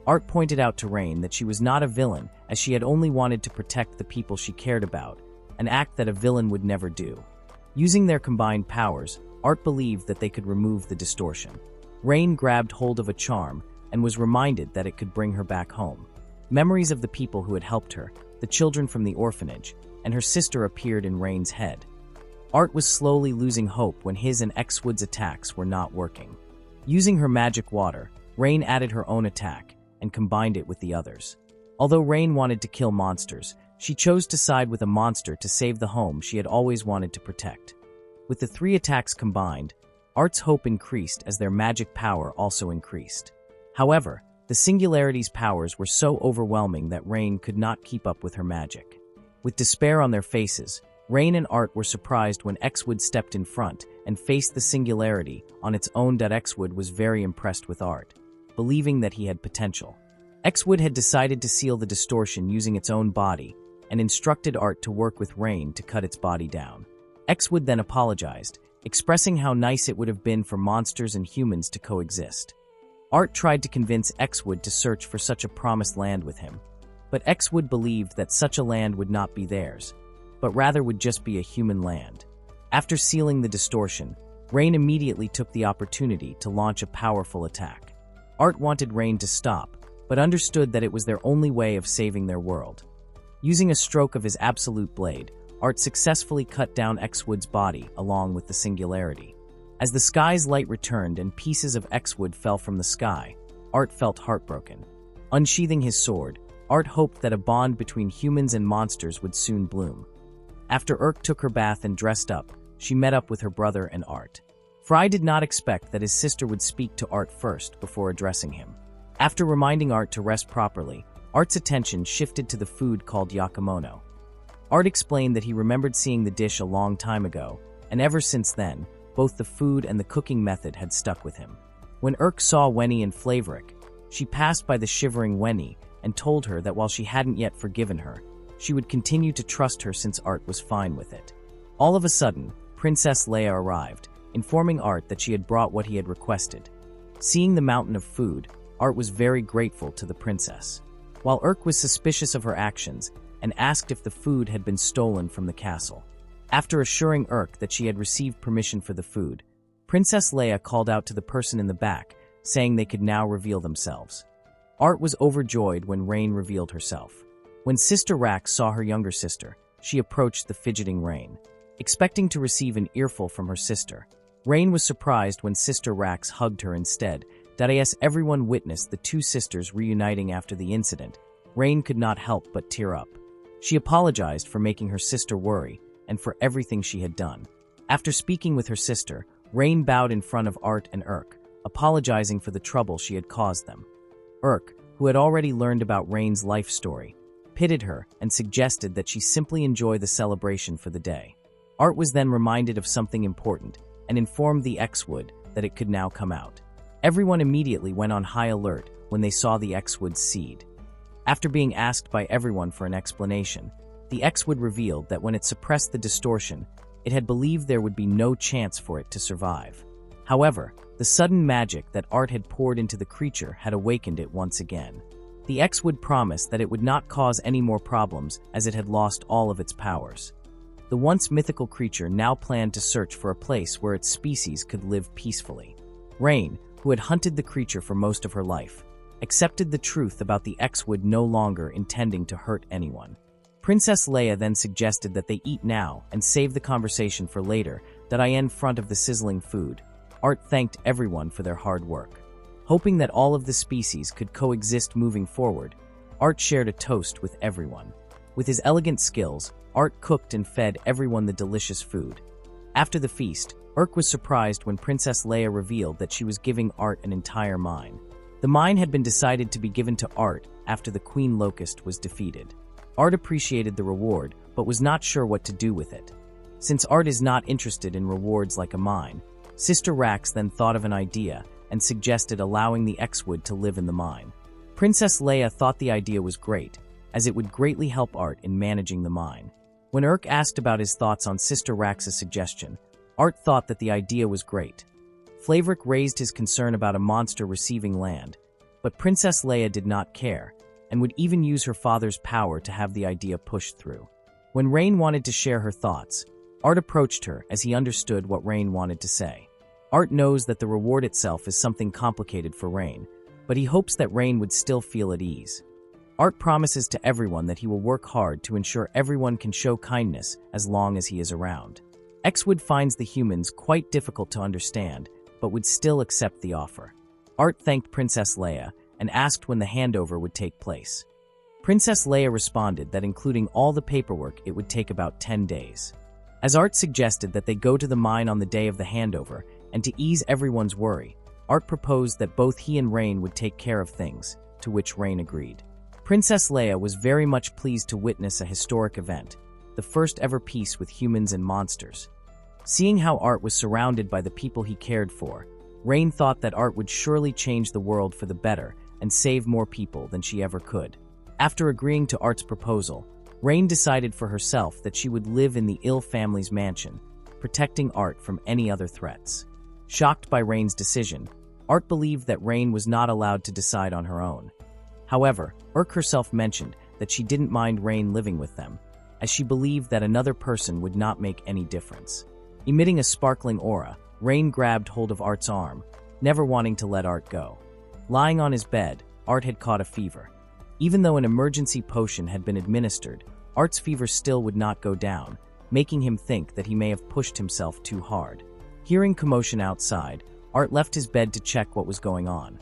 Art pointed out to Rain that she was not a villain, as she had only wanted to protect the people she cared about, an act that a villain would never do. Using their combined powers, Art believed that they could remove the distortion. Rain grabbed hold of a charm and was reminded that it could bring her back home. Memories of the people who had helped her, the children from the orphanage, and her sister appeared in Rain's head. Art was slowly losing hope when his and X-Wood's attacks were not working. Using her magic water, Rain added her own attack and combined it with the others. Although Rain wanted to kill monsters, she chose to side with a monster to save the home she had always wanted to protect. With the three attacks combined, Art's hope increased as their magic power also increased. However, the Singularity's powers were so overwhelming that Rain could not keep up with her magic. With despair on their faces, Rain and Art were surprised when X-Wood stepped in front and faced the Singularity on its own. X-Wood was very impressed with Art, believing that he had potential. X-Wood had decided to seal the distortion using its own body and instructed Art to work with Rain to cut its body down. X-Wood then apologized, expressing how nice it would have been for monsters and humans to coexist. Art tried to convince X-Wood to search for such a promised land with him, but X-Wood believed that such a land would not be theirs, but rather would just be a human land. After sealing the distortion, Rain immediately took the opportunity to launch a powerful attack. Art wanted Rain to stop, but understood that it was their only way of saving their world. Using a stroke of his absolute blade, Art successfully cut down X-Wood's body along with the Singularity. As the sky's light returned and pieces of X-Wood fell from the sky, Art felt heartbroken. Unsheathing his sword, Art hoped that a bond between humans and monsters would soon bloom. After Urk took her bath and dressed up, she met up with her brother and Art. Fry did not expect that his sister would speak to Art first before addressing him. After reminding Art to rest properly, Art's attention shifted to the food called yakimono. Art explained that he remembered seeing the dish a long time ago, and ever since then, both the food and the cooking method had stuck with him. When Urk saw Wenny and Flavoric, she passed by the shivering Wenny and told her that while she hadn't yet forgiven her, she would continue to trust her since Art was fine with it. All of a sudden, Princess Leia arrived, informing Art that she had brought what he had requested. Seeing the mountain of food, Art was very grateful to the princess. While Urk was suspicious of her actions, and asked if the food had been stolen from the castle. After assuring Urk that she had received permission for the food, Princess Leia called out to the person in the back, saying they could now reveal themselves. Art was overjoyed when Rain revealed herself. When Sister Rax saw her younger sister, she approached the fidgeting Rain. Expecting to receive an earful from her sister, Rain was surprised when Sister Rax hugged her instead. As everyone witnessed the two sisters reuniting after the incident, Rain could not help but tear up. She apologized for making her sister worry and for everything she had done. After speaking with her sister, Rain bowed in front of Art and Urk, apologizing for the trouble she had caused them. Urk, who had already learned about Rain's life story, pitied her and suggested that she simply enjoy the celebration for the day. Art was then reminded of something important and informed the X-Wood that it could now come out. Everyone immediately went on high alert when they saw the X-Wood's seed. After being asked by everyone for an explanation, the X-Wood revealed that when it suppressed the distortion, it had believed there would be no chance for it to survive. However, the sudden magic that Art had poured into the creature had awakened it once again. The X-Wood promised that it would not cause any more problems as it had lost all of its powers. The once mythical creature now planned to search for a place where its species could live peacefully. Rain, who had hunted the creature for most of her life, accepted the truth about the X-Wood no longer intending to hurt anyone. Princess Leia then suggested that they eat now and save the conversation for later, in front of the sizzling food. Art thanked everyone for their hard work. Hoping that all of the species could coexist moving forward, Art shared a toast with everyone. With his elegant skills, Art cooked and fed everyone the delicious food. After the feast, Urk was surprised when Princess Leia revealed that she was giving Art an entire mine. The mine had been decided to be given to Art after the Queen Locust was defeated. Art appreciated the reward, but was not sure what to do with it. Since Art is not interested in rewards like a mine, Sister Rax then thought of an idea and suggested allowing the X-Wood to live in the mine. Princess Leia thought the idea was great, as it would greatly help Art in managing the mine. When Urk asked about his thoughts on Sister Rax's suggestion, Art thought that the idea was great. Flaverick raised his concern about a monster receiving land, but Princess Leia did not care, and would even use her father's power to have the idea pushed through. When Rain wanted to share her thoughts, Art approached her as he understood what Rain wanted to say. Art knows that the reward itself is something complicated for Rain, but he hopes that Rain would still feel at ease. Art promises to everyone that he will work hard to ensure everyone can show kindness as long as he is around. X-Wood finds the humans quite difficult to understand, but would still accept the offer. Art thanked Princess Leia and asked when the handover would take place. Princess Leia responded that including all the paperwork, it would take about 10 days. As Art suggested that they go to the mine on the day of the handover, and to ease everyone's worry, Art proposed that both he and Rain would take care of things, to which Rain agreed. Princess Leia was very much pleased to witness a historic event, the first ever peace with humans and monsters. Seeing how Art was surrounded by the people he cared for, Rain thought that Art would surely change the world for the better and save more people than she ever could. After agreeing to Art's proposal, Rain decided for herself that she would live in the Ill family's mansion, protecting Art from any other threats. Shocked by Rain's decision, Art believed that Rain was not allowed to decide on her own. However, Urk herself mentioned that she didn't mind Rain living with them, as she believed that another person would not make any difference. Emitting a sparkling aura, Rain grabbed hold of Art's arm, never wanting to let Art go. Lying on his bed, Art had caught a fever. Even though an emergency potion had been administered, Art's fever still would not go down, making him think that he may have pushed himself too hard. Hearing commotion outside, Art left his bed to check what was going on.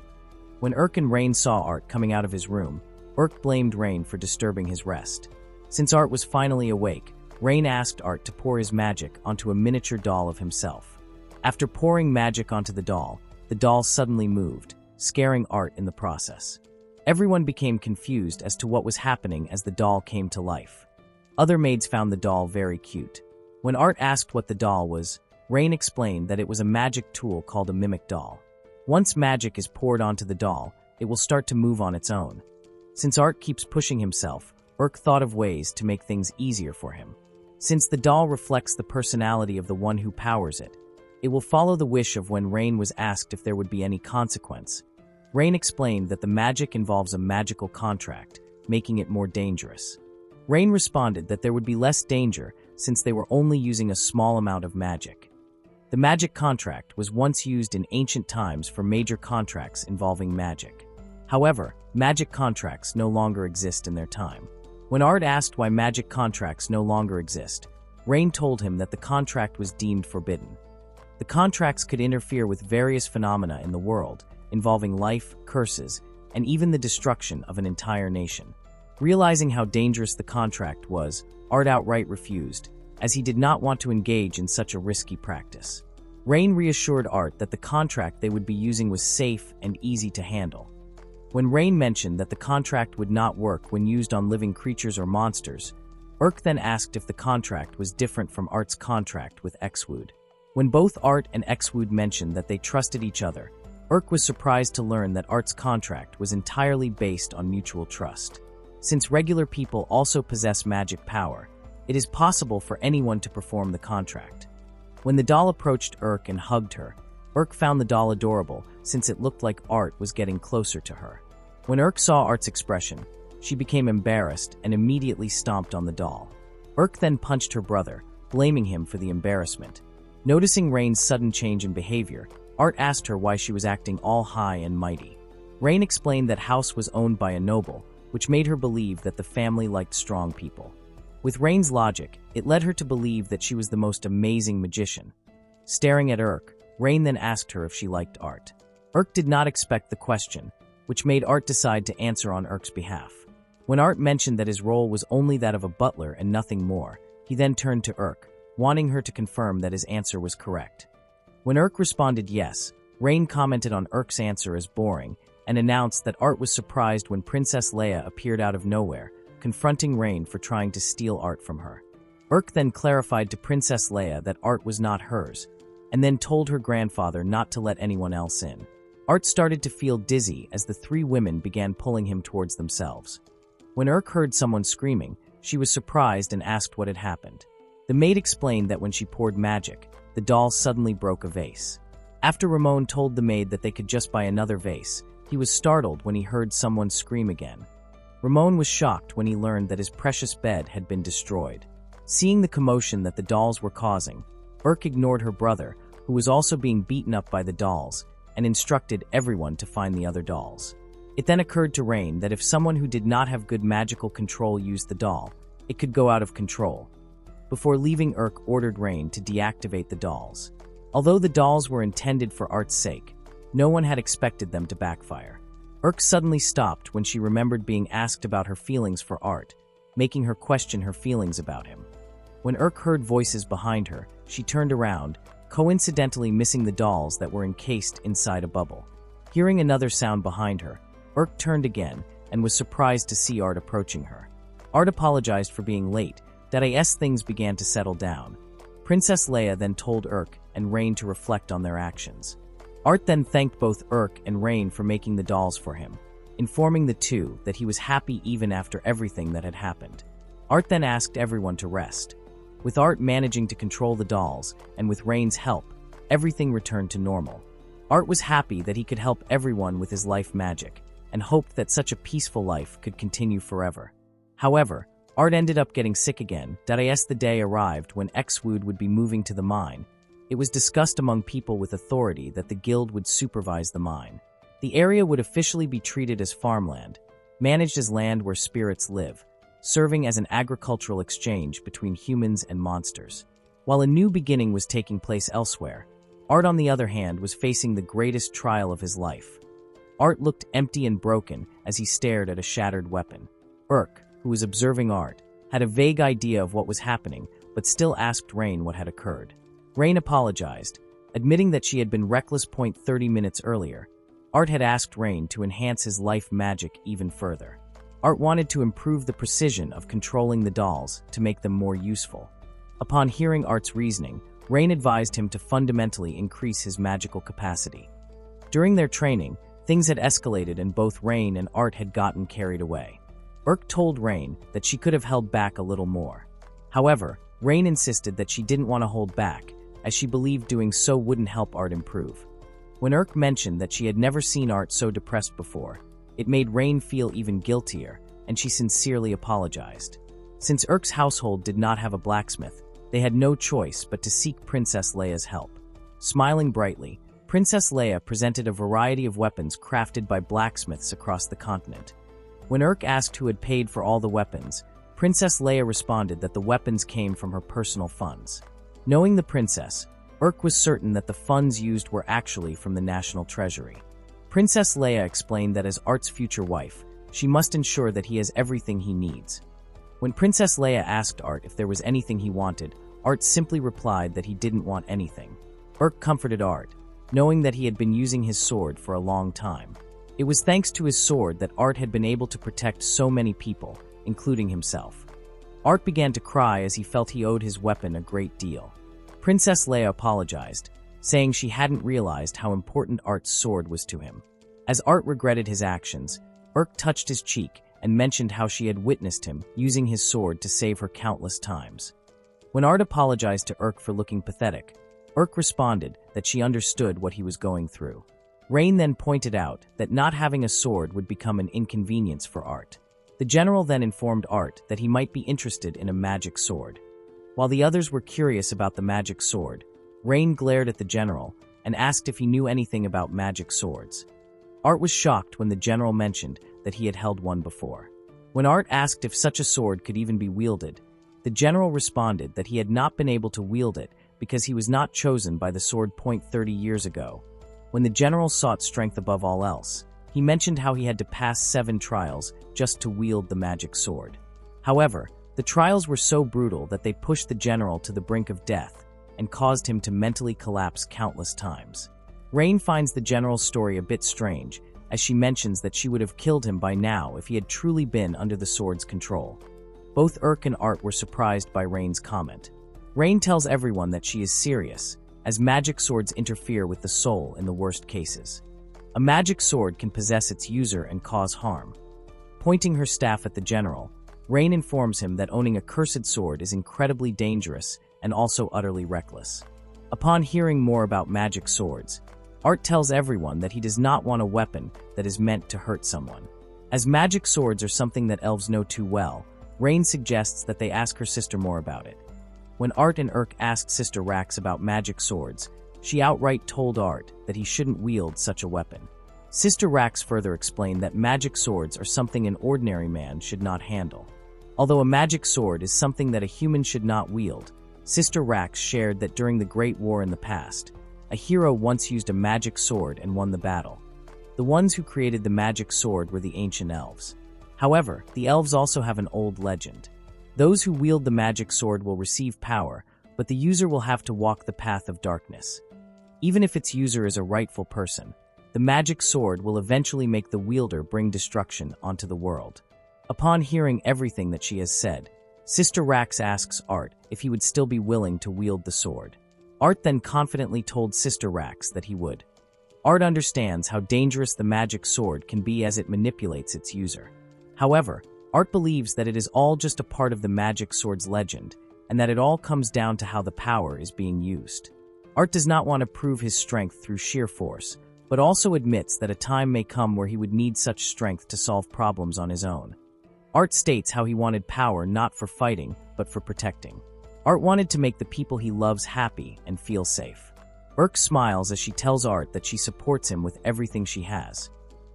When Urk and Rain saw Art coming out of his room, Urk blamed Rain for disturbing his rest. Since Art was finally awake, Rain asked Art to pour his magic onto a miniature doll of himself. After pouring magic onto the doll suddenly moved, scaring Art in the process. Everyone became confused as to what was happening as the doll came to life. Other maids found the doll very cute. When Art asked what the doll was, Rain explained that it was a magic tool called a mimic doll. Once magic is poured onto the doll, it will start to move on its own. Since Art keeps pushing himself, Urk thought of ways to make things easier for him. Since the doll reflects the personality of the one who powers it, it will follow the wish of when Rain was asked if there would be any consequence. Rain explained that the magic involves a magical contract, making it more dangerous. Rain responded that there would be less danger since they were only using a small amount of magic. The magic contract was once used in ancient times for major contracts involving magic. However, magic contracts no longer exist in their time. When Art asked why magic contracts no longer exist, Rain told him that the contract was deemed forbidden. The contracts could interfere with various phenomena in the world, involving life, curses, and even the destruction of an entire nation. Realizing how dangerous the contract was, Art outright refused, as he did not want to engage in such a risky practice. Rain reassured Art that the contract they would be using was safe and easy to handle. When Rain mentioned that the contract would not work when used on living creatures or monsters, Urk then asked if the contract was different from Art's contract with Xwood. When both Art and Xwood mentioned that they trusted each other, Urk was surprised to learn that Art's contract was entirely based on mutual trust. Since regular people also possess magic power, it is possible for anyone to perform the contract. When the doll approached Urk and hugged her, Urk found the doll adorable since it looked like Art was getting closer to her. When Urk saw Art's expression, she became embarrassed and immediately stomped on the doll. Urk then punched her brother, blaming him for the embarrassment. Noticing Rain's sudden change in behavior, Art asked her why she was acting all high and mighty. Rain explained that house was owned by a noble, which made her believe that the family liked strong people. With Rain's logic, it led her to believe that she was the most amazing magician. Staring at Urk, Rain then asked her if she liked Art. Urk did not expect the question, which made Art decide to answer on Urk's behalf. When Art mentioned that his role was only that of a butler and nothing more, he then turned to Urk, wanting her to confirm that his answer was correct. When Urk responded yes, Rain commented on Urk's answer as boring and announced that Art was surprised when Princess Leia appeared out of nowhere, confronting Rain for trying to steal Art from her. Urk then clarified to Princess Leia that Art was not hers, and then told her grandfather not to let anyone else in. Art started to feel dizzy as the three women began pulling him towards themselves. When Urk heard someone screaming, she was surprised and asked what had happened. The maid explained that when she poured magic, the doll suddenly broke a vase. After Ramon told the maid that they could just buy another vase, he was startled when he heard someone scream again. Ramon was shocked when he learned that his precious bed had been destroyed. Seeing the commotion that the dolls were causing, Urk ignored her brother, who was also being beaten up by the dolls, and instructed everyone to find the other dolls. It then occurred to Rain that if someone who did not have good magical control used the doll, it could go out of control. Before leaving, Urk ordered Rain to deactivate the dolls. Although the dolls were intended for Art's sake, no one had expected them to backfire. Urk suddenly stopped when she remembered being asked about her feelings for Art, making her question her feelings about him. When Urk heard voices behind her, she turned around, coincidentally missing the dolls that were encased inside a bubble. Hearing another sound behind her, Urk turned again and was surprised to see Art approaching her. Art apologized for being late, that as things began to settle down. Princess Leia then told Urk and Rain to reflect on their actions. Art then thanked both Urk and Rain for making the dolls for him, informing the two that he was happy even after everything that had happened. Art then asked everyone to rest. With Art managing to control the dolls, and with Rain's help, everything returned to normal. Art was happy that he could help everyone with his life magic, and hoped that such a peaceful life could continue forever. However, Art ended up getting sick again. As the day arrived when Xwood would be moving to the mine, it was discussed among people with authority that the guild would supervise the mine. The area would officially be treated as farmland, managed as land where spirits live, serving as an agricultural exchange between humans and monsters. While a new beginning was taking place elsewhere, Art, on the other hand, was facing the greatest trial of his life. Art looked empty and broken as he stared at a shattered weapon. Urk, who was observing Art, had a vague idea of what was happening, but still asked Rain what had occurred. Rain apologized, admitting that she had been reckless. 30 minutes earlier, Art had asked Rain to enhance his life magic even further. Art wanted to improve the precision of controlling the dolls to make them more useful. Upon hearing Art's reasoning, Rain advised him to fundamentally increase his magical capacity. During their training, things had escalated and both Rain and Art had gotten carried away. Urk told Rain that she could have held back a little more. However, Rain insisted that she didn't want to hold back, as she believed doing so wouldn't help Art improve. When Urk mentioned that she had never seen Art so depressed before, it made Rain feel even guiltier, and she sincerely apologized. Since Urk's household did not have a blacksmith, they had no choice but to seek Princess Leia's help. Smiling brightly, Princess Leia presented a variety of weapons crafted by blacksmiths across the continent. When Urk asked who had paid for all the weapons, Princess Leia responded that the weapons came from her personal funds. Knowing the princess, Urk was certain that the funds used were actually from the national treasury. Princess Leia explained that as Art's future wife, she must ensure that he has everything he needs. When Princess Leia asked Art if there was anything he wanted, Art simply replied that he didn't want anything. Urk comforted Art, knowing that he had been using his sword for a long time. It was thanks to his sword that Art had been able to protect so many people, including himself. Art began to cry as he felt he owed his weapon a great deal. Princess Leia apologized, saying she hadn't realized how important Art's sword was to him. As Art regretted his actions, Urk touched his cheek and mentioned how she had witnessed him using his sword to save her countless times. When Art apologized to Urk for looking pathetic, Urk responded that she understood what he was going through. Rain then pointed out that not having a sword would become an inconvenience for Art. The general then informed Art that he might be interested in a magic sword. While the others were curious about the magic sword, Rain glared at the general and asked if he knew anything about magic swords. Art was shocked when the general mentioned that he had held one before. When Art asked if such a sword could even be wielded, the general responded that he had not been able to wield it because he was not chosen by the sword point 30 years ago. When the general sought strength above all else, he mentioned how he had to pass 7 trials just to wield the magic sword. However, the trials were so brutal that they pushed the general to the brink of death and caused him to mentally collapse countless times. Rain finds the general's story a bit strange, as she mentions that she would have killed him by now if he had truly been under the sword's control. Both Urk and Art were surprised by Rain's comment. Rain tells everyone that she is serious, as magic swords interfere with the soul in the worst cases. A magic sword can possess its user and cause harm. Pointing her staff at the general, Rain informs him that owning a cursed sword is incredibly dangerous and also utterly reckless. Upon hearing more about magic swords, Art tells everyone that he does not want a weapon that is meant to hurt someone. As magic swords are something that elves know too well, Rain suggests that they ask her sister more about it. When Art and Urk asked Sister Rax about magic swords, she outright told Art that he shouldn't wield such a weapon. Sister Rax further explained that magic swords are something an ordinary man should not handle. Although a magic sword is something that a human should not wield, Sister Rax shared that during the Great War in the past, a hero once used a magic sword and won the battle. The ones who created the magic sword were the ancient elves. However, the elves also have an old legend. Those who wield the magic sword will receive power, but the user will have to walk the path of darkness. Even if its user is a rightful person, the magic sword will eventually make the wielder bring destruction onto the world. Upon hearing everything that she has said, Sister Rax asks Art if he would still be willing to wield the sword. Art then confidently told Sister Rax that he would. Art understands how dangerous the magic sword can be as it manipulates its user. However, Art believes that it is all just a part of the magic sword's legend, and that it all comes down to how the power is being used. Art does not want to prove his strength through sheer force, but also admits that a time may come where he would need such strength to solve problems on his own. Art states how he wanted power not for fighting, but for protecting. Art wanted to make the people he loves happy and feel safe. Urk smiles as she tells Art that she supports him with everything she has.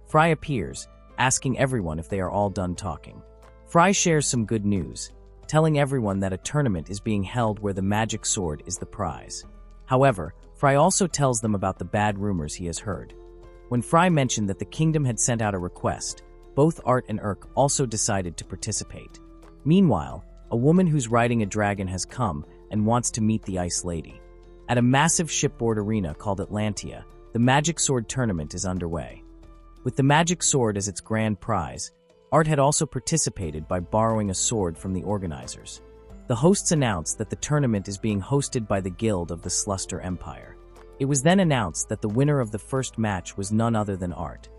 Fry appears, asking everyone if they are all done talking. Fry shares some good news, telling everyone that a tournament is being held where the magic sword is the prize. However, Fry also tells them about the bad rumors he has heard. When Fry mentioned that the kingdom had sent out a request, both Art and Urk also decided to participate. Meanwhile, a woman who's riding a dragon has come and wants to meet the Ice Lady. At a massive shipboard arena called Atlantia, the Magic Sword tournament is underway. With the Magic Sword as its grand prize, Art had also participated by borrowing a sword from the organizers. The hosts announced that the tournament is being hosted by the Guild of the Sluster Empire. It was then announced that the winner of the first match was none other than Art.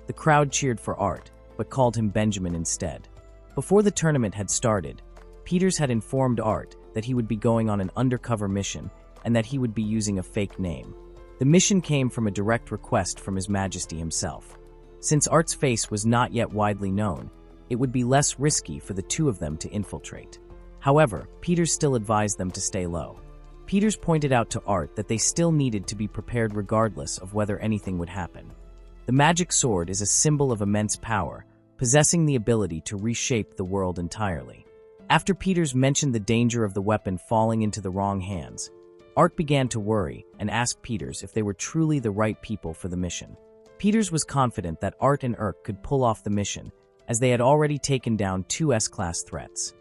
The crowd cheered for Art, but called him Benjamin instead. Before the tournament had started, Peters had informed Art that he would be going on an undercover mission and that he would be using a fake name. The mission came from a direct request from His Majesty himself. Since Art's face was not yet widely known, it would be less risky for the two of them to infiltrate. However, Peters still advised them to stay low. Peters pointed out to Art that they still needed to be prepared regardless of whether anything would happen. The magic sword is a symbol of immense power, possessing the ability to reshape the world entirely. After Peters mentioned the danger of the weapon falling into the wrong hands, Art began to worry and asked Peters if they were truly the right people for the mission. Peters was confident that Art and Urk could pull off the mission, as they had already taken down 2 S-class threats.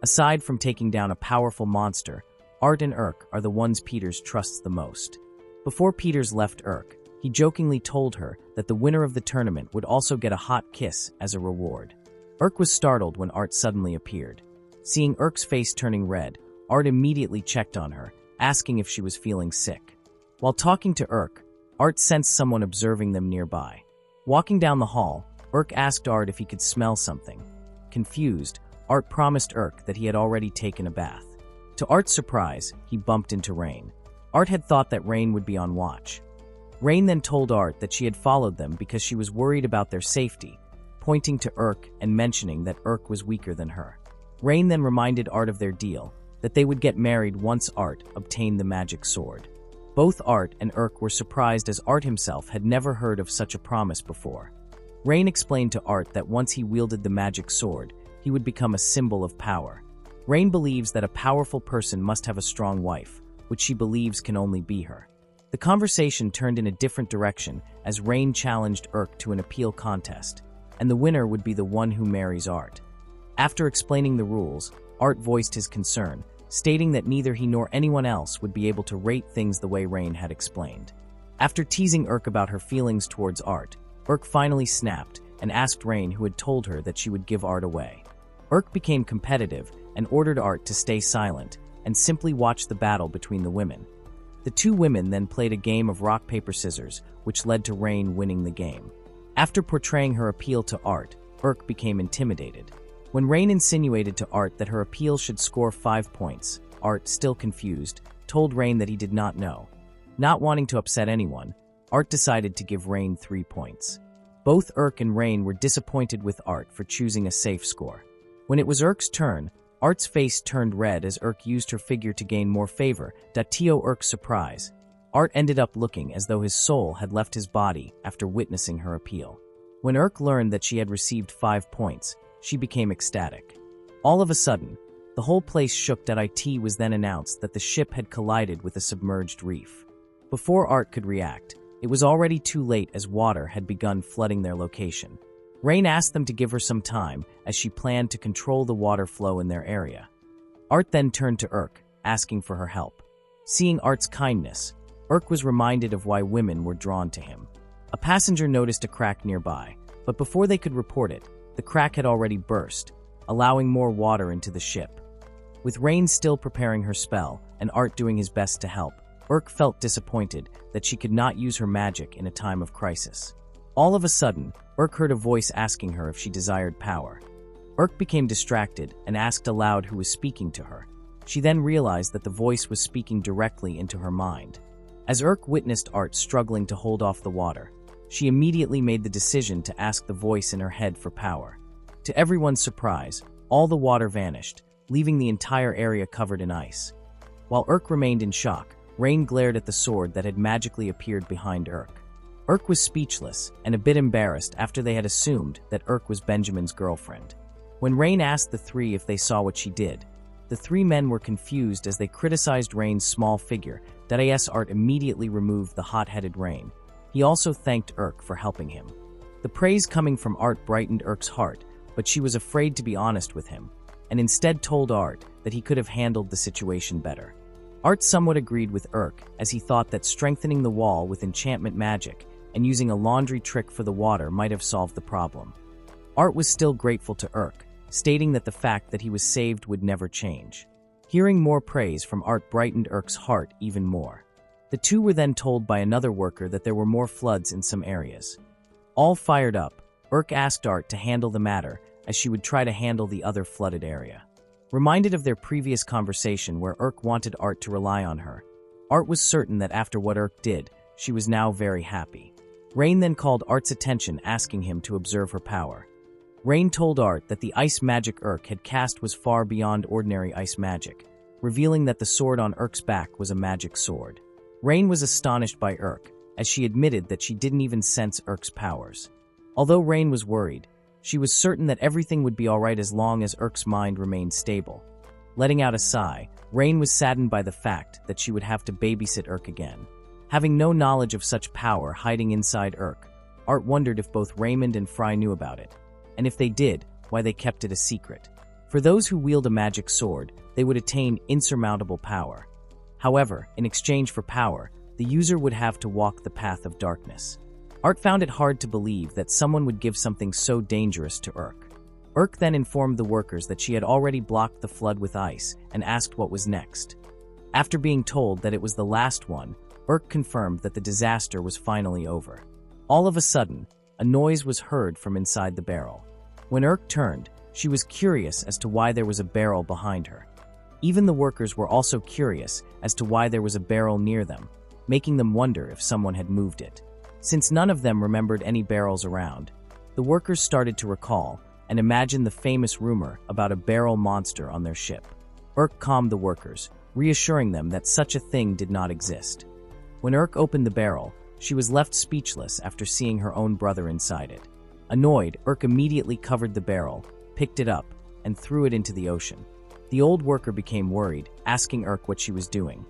Aside from taking down a powerful monster, Art and Urk are the ones Peters trusts the most. Before Peters left Urk, he jokingly told her that the winner of the tournament would also get a hot kiss as a reward. Urk was startled when Art suddenly appeared. Seeing Urk's face turning red, Art immediately checked on her, asking if she was feeling sick. While talking to Urk, Art sensed someone observing them nearby. Walking down the hall, Urk asked Art if he could smell something. Confused, Art promised Urk that he had already taken a bath. To Art's surprise, he bumped into Rain. Art had thought that Rain would be on watch. Rain then told Art that she had followed them because she was worried about their safety, pointing to Urk and mentioning that Urk was weaker than her. Rain then reminded Art of their deal, that they would get married once Art obtained the magic sword. Both Art and Urk were surprised as Art himself had never heard of such a promise before. Rain explained to Art that once he wielded the magic sword, he would become a symbol of power. Rain believes that a powerful person must have a strong wife, which she believes can only be her. The conversation turned in a different direction as Rain challenged Urk to an appeal contest, and the winner would be the one who marries Art. After explaining the rules, Art voiced his concern, stating that neither he nor anyone else would be able to rate things the way Rain had explained. After teasing Urk about her feelings towards Art, Urk finally snapped and asked Rain who had told her that she would give Art away. Urk became competitive and ordered Art to stay silent and simply watch the battle between the women. The 2 women then played a game of rock, paper, scissors, which led to Rain winning the game. After portraying her appeal to Art, Urk became intimidated. When Rain insinuated to Art that her appeal should score 5 points, Art, still confused, told Rain that he did not know. Not wanting to upset anyone, Art decided to give Rain 3 points. Both Urk and Rain were disappointed with Art for choosing a safe score. When it was Urk's turn, Art's face turned red as Urk used her figure to gain more favor. To Urk's surprise, Art ended up looking as though his soul had left his body after witnessing her appeal. When Urk learned that she had received 5 points, she became ecstatic. All of a sudden, the whole place shook. It was then announced that the ship had collided with a submerged reef. Before Art could react, it was already too late as water had begun flooding their location. Rain asked them to give her some time as she planned to control the water flow in their area. Art then turned to Urk, asking for her help. Seeing Art's kindness, Urk was reminded of why women were drawn to him. A passenger noticed a crack nearby, but before they could report it, the crack had already burst, allowing more water into the ship. With Rain still preparing her spell and Art doing his best to help, Urk felt disappointed that she could not use her magic in a time of crisis. All of a sudden, Urk heard a voice asking her if she desired power. Urk became distracted and asked aloud who was speaking to her. She then realized that the voice was speaking directly into her mind. As Urk witnessed Art struggling to hold off the water, she immediately made the decision to ask the voice in her head for power. To everyone's surprise, all the water vanished, leaving the entire area covered in ice. While Urk remained in shock, Rain glared at the sword that had magically appeared behind Urk. Urk was speechless and a bit embarrassed after they had assumed that Urk was Benjamin's girlfriend. When Rain asked the 3 if they saw what she did, the 3 men were confused as they criticized Rain's small figure. Art immediately removed the hot-headed Rain. He also thanked Urk for helping him. The praise coming from Art brightened Urk's heart, but she was afraid to be honest with him, and instead told Art that he could have handled the situation better. Art somewhat agreed with Urk as he thought that strengthening the wall with enchantment magic and using a laundry trick for the water might have solved the problem. Art was still grateful to Urk, stating that the fact that he was saved would never change. Hearing more praise from Art brightened Urk's heart even more. The 2 were then told by another worker that there were more floods in some areas. All fired up, Urk asked Art to handle the matter as she would try to handle the other flooded area. Reminded of their previous conversation where Urk wanted Art to rely on her, Art was certain that after what Urk did, she was now very happy. Rain then called Art's attention, asking him to observe her power. Rain told Art that the ice magic Urk had cast was far beyond ordinary ice magic, revealing that the sword on Urk's back was a magic sword. Rain was astonished by Urk, as she admitted that she didn't even sense Urk's powers. Although Rain was worried, she was certain that everything would be alright as long as Urk's mind remained stable. Letting out a sigh, Rain was saddened by the fact that she would have to babysit Urk again. Having no knowledge of such power hiding inside Urk, Art wondered if both Raymond and Fry knew about it, and if they did, why they kept it a secret. For those who wield a magic sword, they would attain insurmountable power. However, in exchange for power, the user would have to walk the path of darkness. Art found it hard to believe that someone would give something so dangerous to Urk. Urk then informed the workers that she had already blocked the flood with ice and asked what was next. After being told that it was the last one, Urk confirmed that the disaster was finally over. All of a sudden, a noise was heard from inside the barrel. When Urk turned, she was curious as to why there was a barrel behind her. Even the workers were also curious as to why there was a barrel near them, making them wonder if someone had moved it. Since none of them remembered any barrels around, the workers started to recall and imagine the famous rumor about a barrel monster on their ship. Urk calmed the workers, reassuring them that such a thing did not exist. When Urk opened the barrel, she was left speechless after seeing her own brother inside it. Annoyed, Urk immediately covered the barrel, picked it up, and threw it into the ocean. The old worker became worried, asking Urk what she was doing.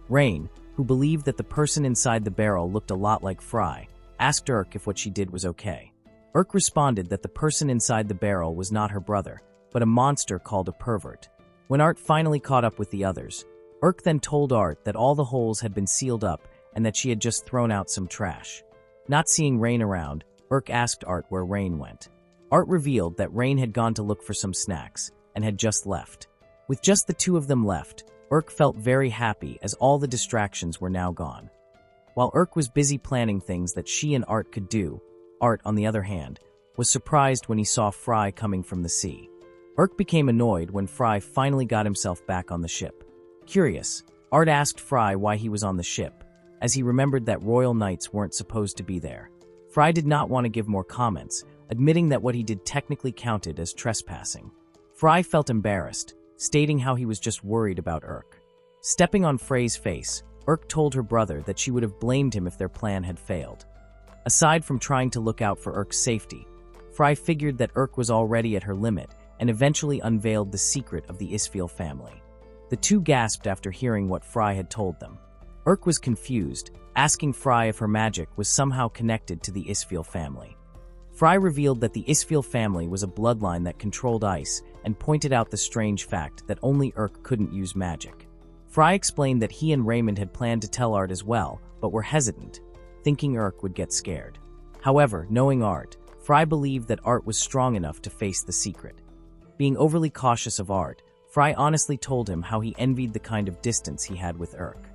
Rain, who believed that the person inside the barrel looked a lot like Fry, asked Urk if what she did was okay. Urk responded that the person inside the barrel was not her brother, but a monster called a pervert. When Art finally caught up with the others, Urk then told Art that all the holes had been sealed up and that she had just thrown out some trash. Not seeing Rain around, Urk asked Art where Rain went. Art revealed that Rain had gone to look for some snacks and had just left. With just the two of them left, Urk felt very happy as all the distractions were now gone. While Urk was busy planning things that she and Art could do, Art, on the other hand, was surprised when he saw Fry coming from the sea. Urk became annoyed when Fry finally got himself back on the ship. Curious, Art asked Fry why he was on the ship, as he remembered that royal knights weren't supposed to be there. Fry did not want to give more comments, admitting that what he did technically counted as trespassing. Fry felt embarrassed, stating how he was just worried about Urk. Stepping on Frey's face, Urk told her brother that she would have blamed him if their plan had failed. Aside from trying to look out for Urk's safety, Fry figured that Urk was already at her limit and eventually unveiled the secret of the Isfeel family. The two gasped after hearing what Fry had told them. Urk was confused, asking Fry if her magic was somehow connected to the Isfeel family. Fry revealed that the Isfeel family was a bloodline that controlled ice and pointed out the strange fact that only Urk couldn't use magic. Fry explained that he and Raymond had planned to tell Art as well, but were hesitant, thinking Urk would get scared. However, knowing Art, Fry believed that Art was strong enough to face the secret. Being overly cautious of Art, Fry honestly told him how he envied the kind of distance he had with Urk.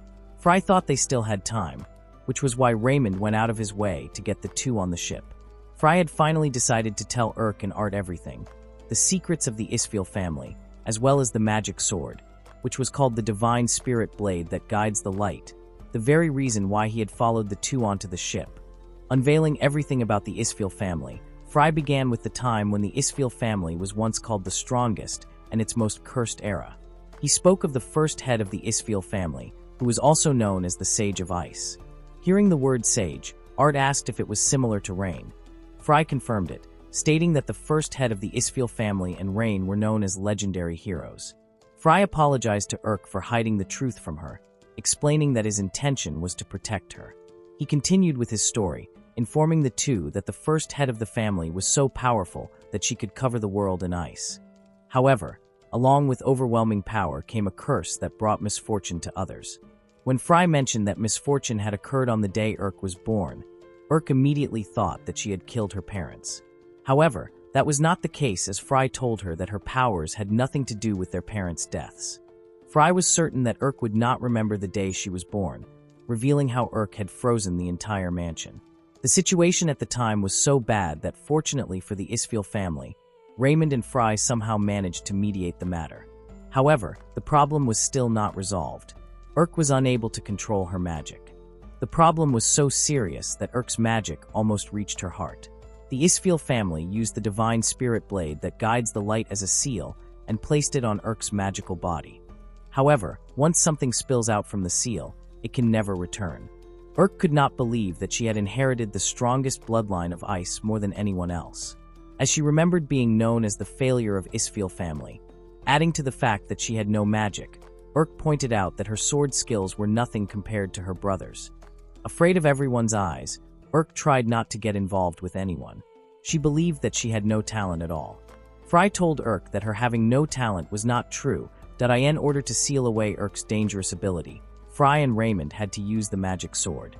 Fry thought they still had time, which was why Raymond went out of his way to get the two on the ship. Fry had finally decided to tell Urk and Art everything, the secrets of the Isfeel family, as well as the magic sword, which was called the Divine Spirit Blade that guides the light, the very reason why he had followed the two onto the ship. Unveiling everything about the Isfeel family, Fry began with the time when the Isfeel family was once called the strongest and its most cursed era. He spoke of the first head of the Isfeel family, who was also known as the Sage of Ice. Hearing the word sage, Art asked if it was similar to Rain. Fry confirmed it, stating that the first head of the Isfeel family and Rain were known as legendary heroes. Fry apologized to Urk for hiding the truth from her, explaining that his intention was to protect her. He continued with his story, informing the two that the first head of the family was so powerful that she could cover the world in ice. However, along with overwhelming power came a curse that brought misfortune to others. When Fry mentioned that misfortune had occurred on the day Urk was born, Urk immediately thought that she had killed her parents. However, that was not the case, as Fry told her that her powers had nothing to do with their parents' deaths. Fry was certain that Urk would not remember the day she was born, revealing how Urk had frozen the entire mansion. The situation at the time was so bad that, fortunately for the Isfeel family, Raymond and Fry somehow managed to mediate the matter. However, the problem was still not resolved. Urk was unable to control her magic. The problem was so serious that Urk's magic almost reached her heart. The Isfil family used the divine spirit blade that guides the light as a seal and placed it on Urk's magical body. However, once something spills out from the seal, it can never return. Urk could not believe that she had inherited the strongest bloodline of ice more than anyone else, as she remembered being known as the failure of Isfil family. Adding to the fact that she had no magic, Urk pointed out that her sword skills were nothing compared to her brother's. Afraid of everyone's eyes, Urk tried not to get involved with anyone. She believed that she had no talent at all. Fry told Urk that her having no talent was not true, that in order to seal away Urk's dangerous ability, Fry and Raymond had to use the magic sword.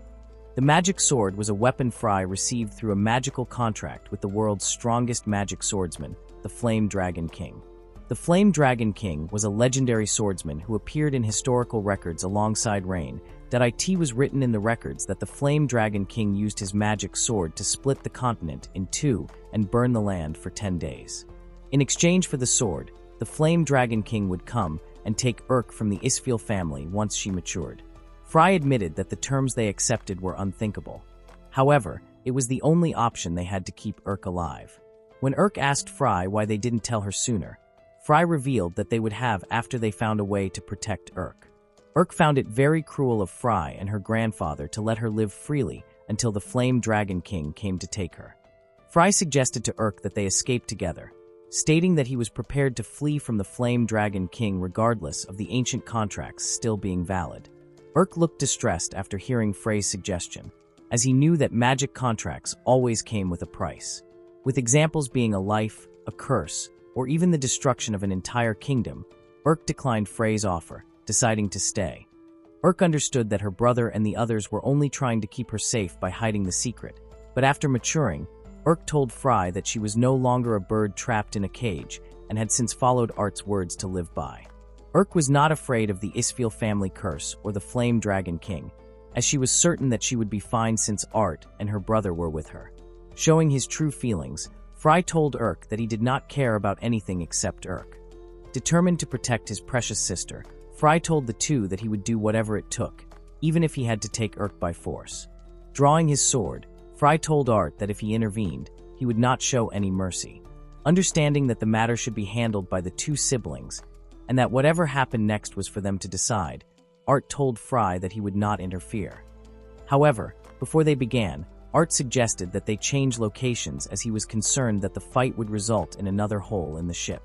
The magic sword was a weapon Fry received through a magical contract with the world's strongest magic swordsman, the Flame Dragon King. The Flame Dragon King was a legendary swordsman who appeared in historical records alongside Rain. It was written in the records that the Flame Dragon King used his magic sword to split the continent in two and burn the land for 10 days. In exchange for the sword, the Flame Dragon King would come and take Urk from the Isfil family once she matured. Fry admitted that the terms they accepted were unthinkable. However, it was the only option they had to keep Urk alive. When Urk asked Fry why they didn't tell her sooner, Fry revealed that they would have after they found a way to protect Urk. Urk found it very cruel of Fry and her grandfather to let her live freely until the Flame Dragon King came to take her. Fry suggested to Urk that they escape together, stating that he was prepared to flee from the Flame Dragon King regardless of the ancient contracts still being valid. Urk looked distressed after hearing Frey's suggestion, as he knew that magic contracts always came with a price, with examples being a life, a curse, or even the destruction of an entire kingdom. Urk declined Frey's offer, deciding to stay. Urk understood that her brother and the others were only trying to keep her safe by hiding the secret, but after maturing, Urk told Fry that she was no longer a bird trapped in a cage and had since followed Art's words to live by. Urk was not afraid of the Isfil family curse or the Flame Dragon King, as she was certain that she would be fine since Art and her brother were with her. Showing his true feelings, Fry told Urk that he did not care about anything except Urk. Determined to protect his precious sister, Fry told the two that he would do whatever it took, even if he had to take Urk by force. Drawing his sword, Fry told Art that if he intervened, he would not show any mercy. Understanding that the matter should be handled by the two siblings, and that whatever happened next was for them to decide, Art told Fry that he would not interfere. However, before they began, Art suggested that they change locations as he was concerned that the fight would result in another hole in the ship.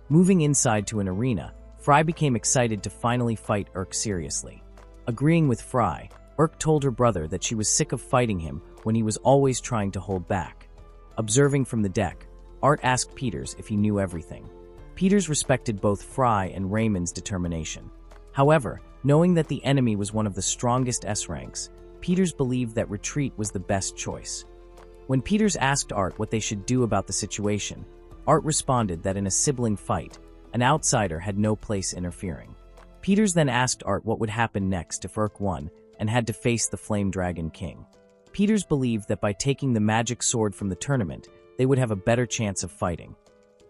Moving inside to an arena, Fry became excited to finally fight Urk seriously. Agreeing with Fry, Urk told her brother that she was sick of fighting him when he was always trying to hold back. Observing from the deck, Art asked Peters if he knew everything. Peters respected both Fry and Raymond's determination. However, knowing that the enemy was one of the strongest S ranks, Peters believed that retreat was the best choice. When Peters asked Art what they should do about the situation, Art responded that in a sibling fight, an outsider had no place interfering. Peters then asked Art what would happen next if Urk won and had to face the Flame Dragon King. Peters believed that by taking the magic sword from the tournament, they would have a better chance of fighting.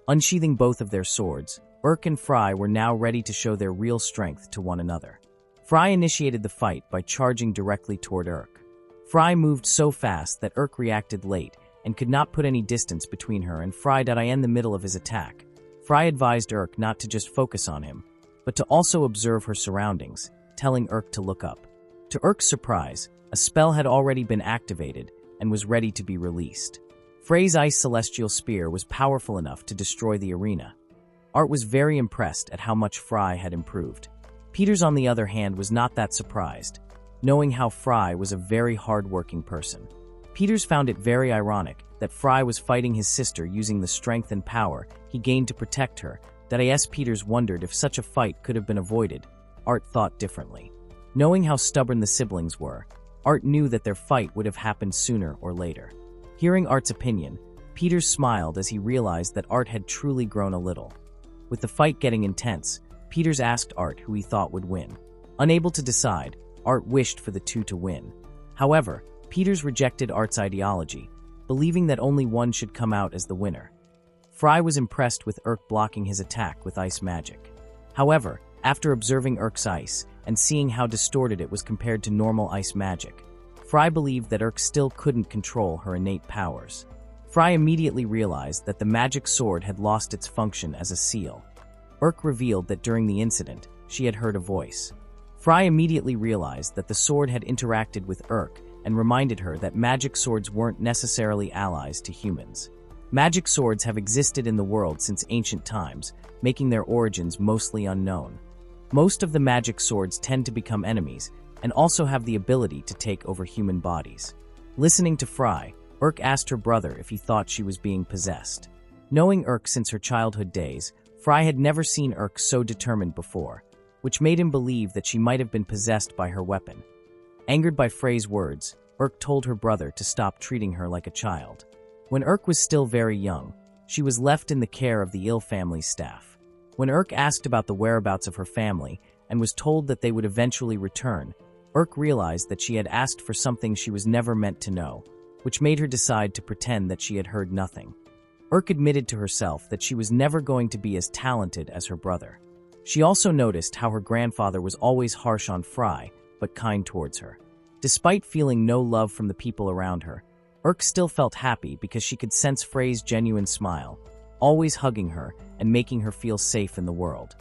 Unsheathing both of their swords, Urk and Fry were now ready to show their real strength to one another. Fry initiated the fight by charging directly toward Urk. Fry moved so fast that Urk reacted late and could not put any distance between her and Fry in the middle of his attack. Fry advised Urk not to just focus on him, but to also observe her surroundings, telling Urk to look up. To Urk's surprise, a spell had already been activated and was ready to be released. Frey's ice celestial spear was powerful enough to destroy the arena. Art was very impressed at how much Fry had improved. Peters, on the other hand, was not that surprised, knowing how Fry was a very hard-working person. Peters found it very ironic that Fry was fighting his sister using the strength and power he gained to protect her. Peters wondered if such a fight could have been avoided. Art thought differently. Knowing how stubborn the siblings were, Art knew that their fight would have happened sooner or later. Hearing Art's opinion, Peters smiled as he realized that Art had truly grown a little. With the fight getting intense, Peters asked Art who he thought would win. Unable to decide, Art wished for the two to win. However, Peters rejected Art's ideology, believing that only one should come out as the winner. Fry was impressed with Urk blocking his attack with ice magic. However, after observing Urk's ice and seeing how distorted it was compared to normal ice magic, Fry believed that Urk still couldn't control her innate powers. Fry immediately realized that the magic sword had lost its function as a seal. Urk revealed that during the incident, she had heard a voice. Fry immediately realized that the sword had interacted with Urk and reminded her that magic swords weren't necessarily allies to humans. Magic swords have existed in the world since ancient times, making their origins mostly unknown. Most of the magic swords tend to become enemies and also have the ability to take over human bodies. Listening to Fry, Urk asked her brother if he thought she was being possessed. Knowing Urk since her childhood days, Fry had never seen Urk so determined before, which made him believe that she might have been possessed by her weapon. Angered by Frey's words, Urk told her brother to stop treating her like a child. When Urk was still very young, she was left in the care of the ill family's staff. When Urk asked about the whereabouts of her family and was told that they would eventually return, Urk realized that she had asked for something she was never meant to know, which made her decide to pretend that she had heard nothing. Urk admitted to herself that she was never going to be as talented as her brother. She also noticed how her grandfather was always harsh on Fry, but kind towards her. Despite feeling no love from the people around her, Urk still felt happy because she could sense Frey's genuine smile, always hugging her and making her feel safe in the world.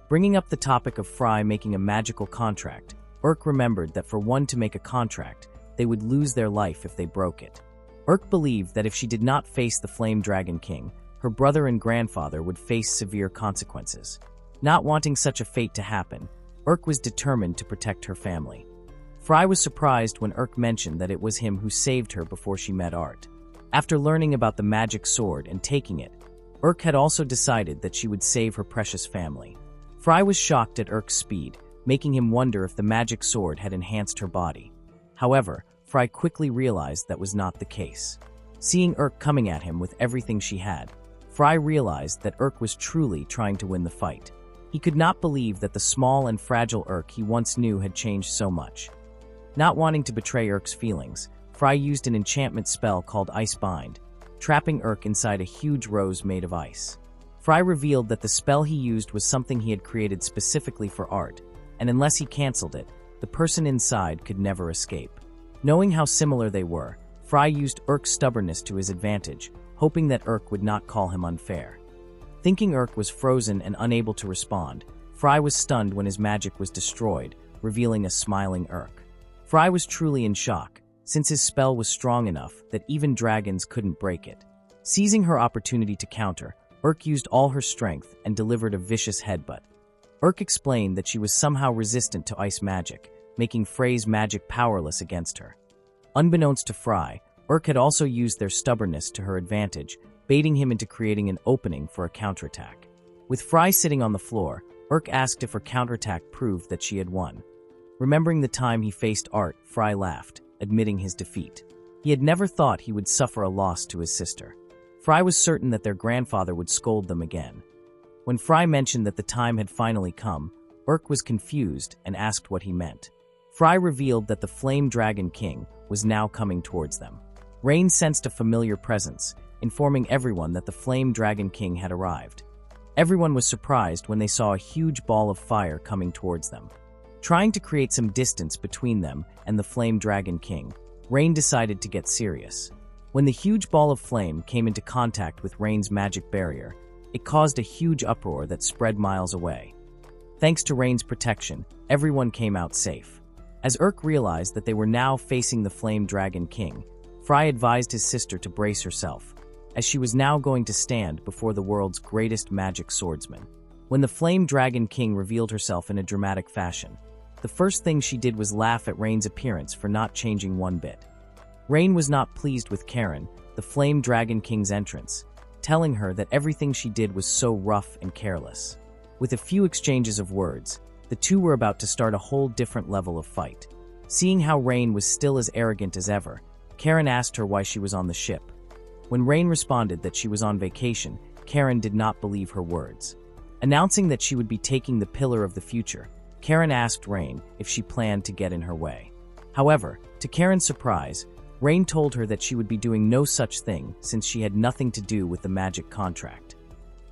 Bringing up the topic of Fry making a magical contract, Urk remembered that for one to make a contract, they would lose their life if they broke it. Urk believed that if she did not face the Flame Dragon King, her brother and grandfather would face severe consequences. Not wanting such a fate to happen, Urk was determined to protect her family. Fry was surprised when Urk mentioned that it was him who saved her before she met Art. After learning about the magic sword and taking it, Urk had also decided that she would save her precious family. Fry was shocked at Urk's speed, making him wonder if the magic sword had enhanced her body. However, Fry quickly realized that was not the case. Seeing Urk coming at him with everything she had, Fry realized that Urk was truly trying to win the fight. He could not believe that the small and fragile Urk he once knew had changed so much. Not wanting to betray Urk's feelings, Fry used an enchantment spell called Ice Bind, trapping Urk inside a huge rose made of ice. Fry revealed that the spell he used was something he had created specifically for Art, and unless he cancelled it, the person inside could never escape. Knowing how similar they were, Fry used Urk's stubbornness to his advantage, hoping that Urk would not call him unfair. Thinking Urk was frozen and unable to respond, Fry was stunned when his magic was destroyed, revealing a smiling Urk. Fry was truly in shock, since his spell was strong enough that even dragons couldn't break it. Seizing her opportunity to counter, Urk used all her strength and delivered a vicious headbutt. Urk explained that she was somehow resistant to ice magic, making Frey's magic powerless against her. Unbeknownst to Fry, Urk had also used their stubbornness to her advantage, baiting him into creating an opening for a counterattack. With Fry sitting on the floor, Urk asked if her counterattack proved that she had won. Remembering the time he faced Art, Fry laughed, admitting his defeat. He had never thought he would suffer a loss to his sister. Fry was certain that their grandfather would scold them again. When Fry mentioned that the time had finally come, Urk was confused and asked what he meant. Fry revealed that the Flame Dragon King was now coming towards them. Rain sensed a familiar presence, informing everyone that the Flame Dragon King had arrived. Everyone was surprised when they saw a huge ball of fire coming towards them. Trying to create some distance between them and the Flame Dragon King, Rain decided to get serious. When the huge ball of flame came into contact with Rain's magic barrier, it caused a huge uproar that spread miles away. Thanks to Rain's protection, everyone came out safe. As Urk realized that they were now facing the Flame Dragon King, Fry advised his sister to brace herself, as she was now going to stand before the world's greatest magic swordsman. When the Flame Dragon King revealed herself in a dramatic fashion, the first thing she did was laugh at Rain's appearance for not changing one bit. Rain was not pleased with Karen, the Flame Dragon King's entrance, telling her that everything she did was so rough and careless. With a few exchanges of words, the two were about to start a whole different level of fight. Seeing how Rain was still as arrogant as ever, Karen asked her why she was on the ship. When Rain responded that she was on vacation, Karen did not believe her words. Announcing that she would be taking the Pillar of the Future, Karen asked Rain if she planned to get in her way. However, to Karen's surprise, Rain told her that she would be doing no such thing since she had nothing to do with the magic contract.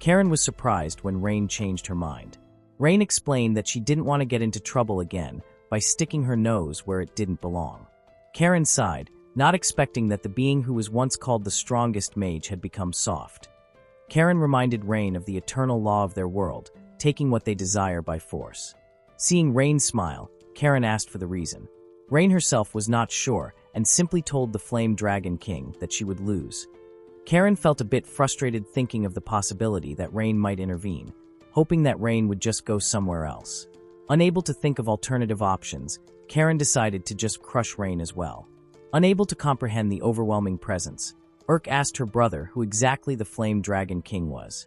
Karen was surprised when Rain changed her mind. Rain explained that she didn't want to get into trouble again by sticking her nose where it didn't belong. Karen sighed, not expecting that the being who was once called the strongest mage had become soft. Karen reminded Rain of the eternal law of their world, taking what they desire by force. Seeing Rain smile, Karen asked for the reason. Rain herself was not sure and simply told the Flame Dragon King that she would lose. Karen felt a bit frustrated thinking of the possibility that Rain might intervene, hoping that Rain would just go somewhere else. Unable to think of alternative options, Karen decided to just crush Rain as well. Unable to comprehend the overwhelming presence, Urk asked her brother who exactly the Flame Dragon King was.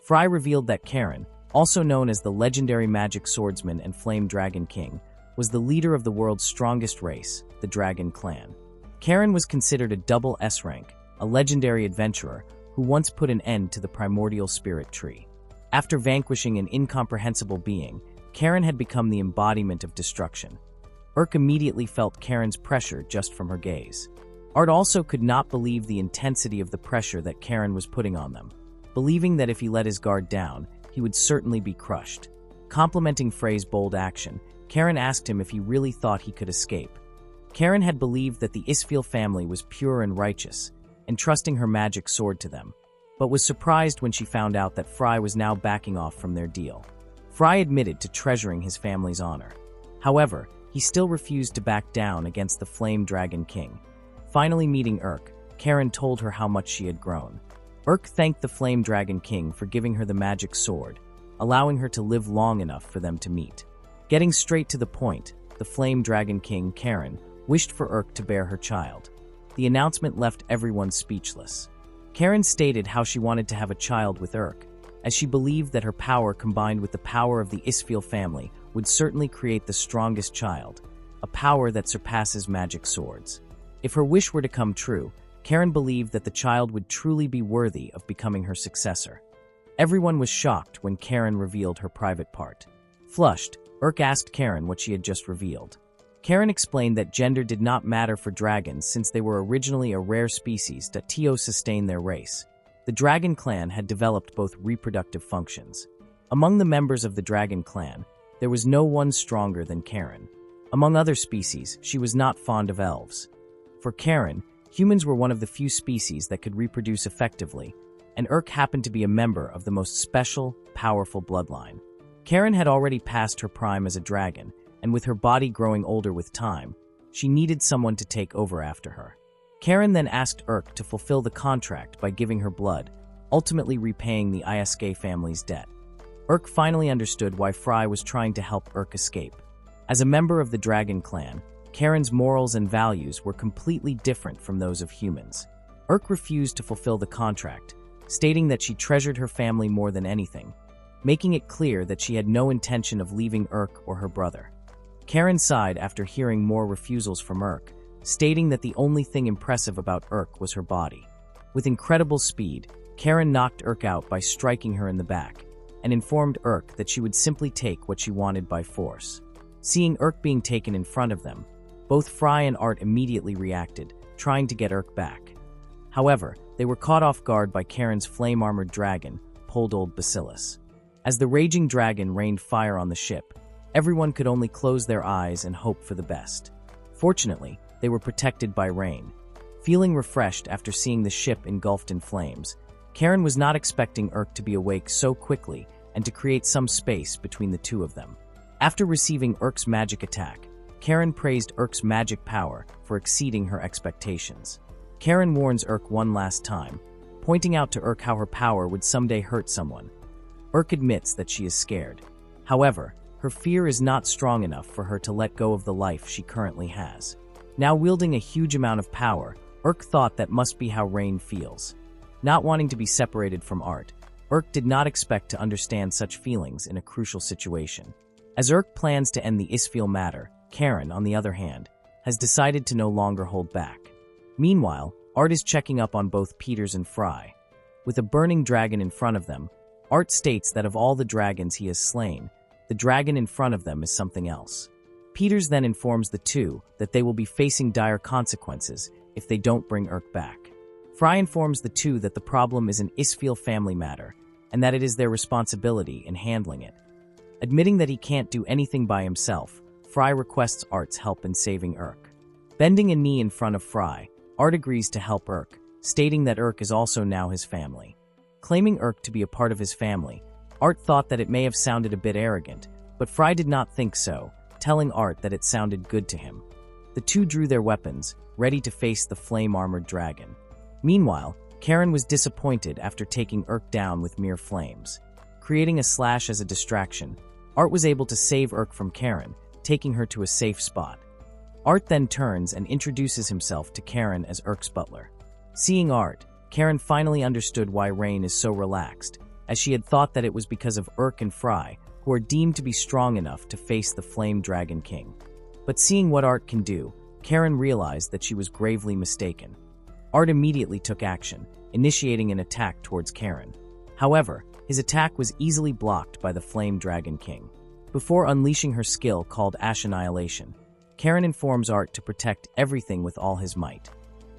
Fry revealed that Karen, also known as the legendary magic swordsman and Flame Dragon King, was the leader of the world's strongest race, the Dragon Clan. Karen was considered a double S rank, a legendary adventurer who once put an end to the primordial spirit tree. After vanquishing an incomprehensible being, Karen had become the embodiment of destruction. Urk immediately felt Karen's pressure just from her gaze. Art also could not believe the intensity of the pressure that Karen was putting on them, believing that if he let his guard down, he would certainly be crushed. Complimenting Frey's bold action, Karen asked him if he really thought he could escape. Karen had believed that the Isfeel family was pure and righteous, entrusting her magic sword to them, but was surprised when she found out that Fry was now backing off from their deal. Fry admitted to treasuring his family's honor. However, he still refused to back down against the Flame Dragon King. Finally meeting Urk, Karen told her how much she had grown. Urk thanked the Flame Dragon King for giving her the magic sword, allowing her to live long enough for them to meet. Getting straight to the point, the Flame Dragon King, Karen, wished for Urk to bear her child. The announcement left everyone speechless. Karen stated how she wanted to have a child with Urk, as she believed that her power combined with the power of the Isfeel family would certainly create the strongest child, a power that surpasses magic swords. If her wish were to come true, Karen believed that the child would truly be worthy of becoming her successor. Everyone was shocked when Karen revealed her private part. Flushed, Urk asked Karen what she had just revealed. Karen explained that gender did not matter for dragons since they were originally a rare species that sustained their race. The Dragon Clan had developed both reproductive functions. Among the members of the Dragon Clan, there was no one stronger than Karen. Among other species, she was not fond of elves. For Karen, humans were one of the few species that could reproduce effectively, and Urk happened to be a member of the most special, powerful bloodline. Karen had already passed her prime as a dragon, and with her body growing older with time, she needed someone to take over after her. Karen then asked Urk to fulfill the contract by giving her blood, ultimately repaying the Isk family's debt. Urk finally understood why Fry was trying to help Urk escape. As a member of the Dragon Clan, Karen's morals and values were completely different from those of humans. Urk refused to fulfill the contract, stating that she treasured her family more than anything, making it clear that she had no intention of leaving Urk or her brother. Karen sighed after hearing more refusals from Urk, stating that the only thing impressive about Urk was her body. With incredible speed, Karen knocked Urk out by striking her in the back, and informed Urk that she would simply take what she wanted by force. Seeing Urk being taken in front of them, both Fry and Art immediately reacted, trying to get Urk back. However, they were caught off guard by Karen's flame-armored dragon, Poldold Bacillus. As the raging dragon rained fire on the ship, everyone could only close their eyes and hope for the best. Fortunately, they were protected by rain. Feeling refreshed after seeing the ship engulfed in flames, Karen was not expecting Urk to be awake so quickly and to create some space between the two of them. After receiving Urk's magic attack, Karen praised Urk's magic power for exceeding her expectations. Karen warns Urk one last time, pointing out to Urk how her power would someday hurt someone. Urk admits that she is scared. However, her fear is not strong enough for her to let go of the life she currently has. Now wielding a huge amount of power, Urk thought that must be how Rain feels. Not wanting to be separated from Art, Urk did not expect to understand such feelings in a crucial situation. As Urk plans to end the Isfeel matter, Karen, on the other hand, has decided to no longer hold back. Meanwhile, Art is checking up on both Peters and Fry. With a burning dragon in front of them, Art states that of all the dragons he has slain, the dragon in front of them is something else. Peters then informs the two that they will be facing dire consequences if they don't bring Urk back. Fry informs the two that the problem is an Isfeel family matter, and that it is their responsibility in handling it. Admitting that he can't do anything by himself, Fry requests Art's help in saving Urk. Bending a knee in front of Fry, Art agrees to help Urk, stating that Urk is also now his family. Claiming Urk to be a part of his family, Art thought that it may have sounded a bit arrogant, but Fry did not think so, telling Art that it sounded good to him. The two drew their weapons, ready to face the flame-armored dragon. Meanwhile, Karen was disappointed after taking Urk down with mere flames. Creating a slash as a distraction, Art was able to save Urk from Karen, taking her to a safe spot. Art then turns and introduces himself to Karen as Urk's butler. Seeing Art, Karen finally understood why Rain is so relaxed, as she had thought that it was because of Urk and Fry, who are deemed to be strong enough to face the Flame Dragon King. But seeing what Art can do, Karen realized that she was gravely mistaken. Art immediately took action, initiating an attack towards Karen. However, his attack was easily blocked by the Flame Dragon King. Before unleashing her skill called Ash Annihilation, Karen informs Art to protect everything with all his might.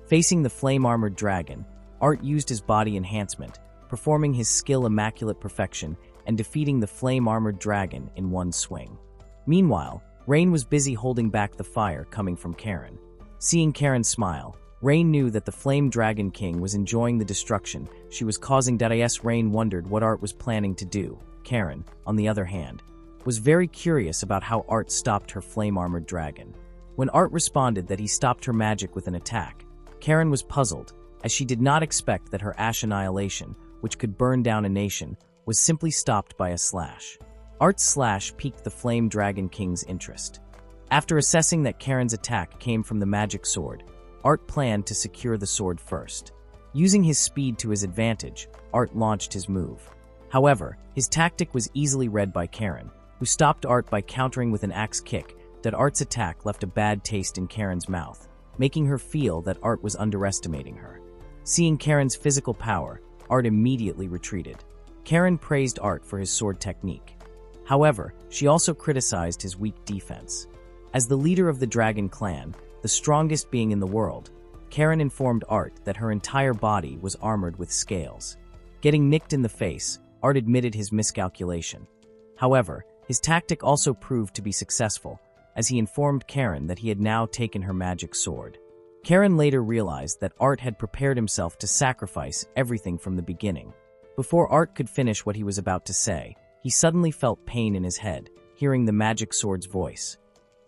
Facing the flame-armored dragon, Art used his body enhancement, performing his skill Immaculate Perfection and defeating the flame-armored dragon in one swing. Meanwhile, Rain was busy holding back the fire coming from Karen. Seeing Karen smile, Rain knew that the Flame Dragon King was enjoying the destruction she was causing. Rain wondered what Art was planning to do. Karen, on the other hand, was very curious about how Art stopped her flame-armored dragon. When Art responded that he stopped her magic with an attack, Karen was puzzled, as she did not expect that her Ash Annihilation, which could burn down a nation, was simply stopped by a slash. Art's slash piqued the Flame Dragon King's interest. After assessing that Karen's attack came from the magic sword, Art planned to secure the sword first. Using his speed to his advantage, Art launched his move. However, his tactic was easily read by Karen, who stopped Art by countering with an axe kick. That Art's attack left a bad taste in Karen's mouth, making her feel that Art was underestimating her. Seeing Karen's physical power, Art immediately retreated. Karen praised Art for his sword technique. However, she also criticized his weak defense. As the leader of the Dragon Clan, the strongest being in the world, Karen informed Art that her entire body was armored with scales. Getting nicked in the face, Art admitted his miscalculation. However, his tactic also proved to be successful, as he informed Karen that he had now taken her magic sword. Karen later realized that Art had prepared himself to sacrifice everything from the beginning. Before Art could finish what he was about to say, he suddenly felt pain in his head, hearing the magic sword's voice.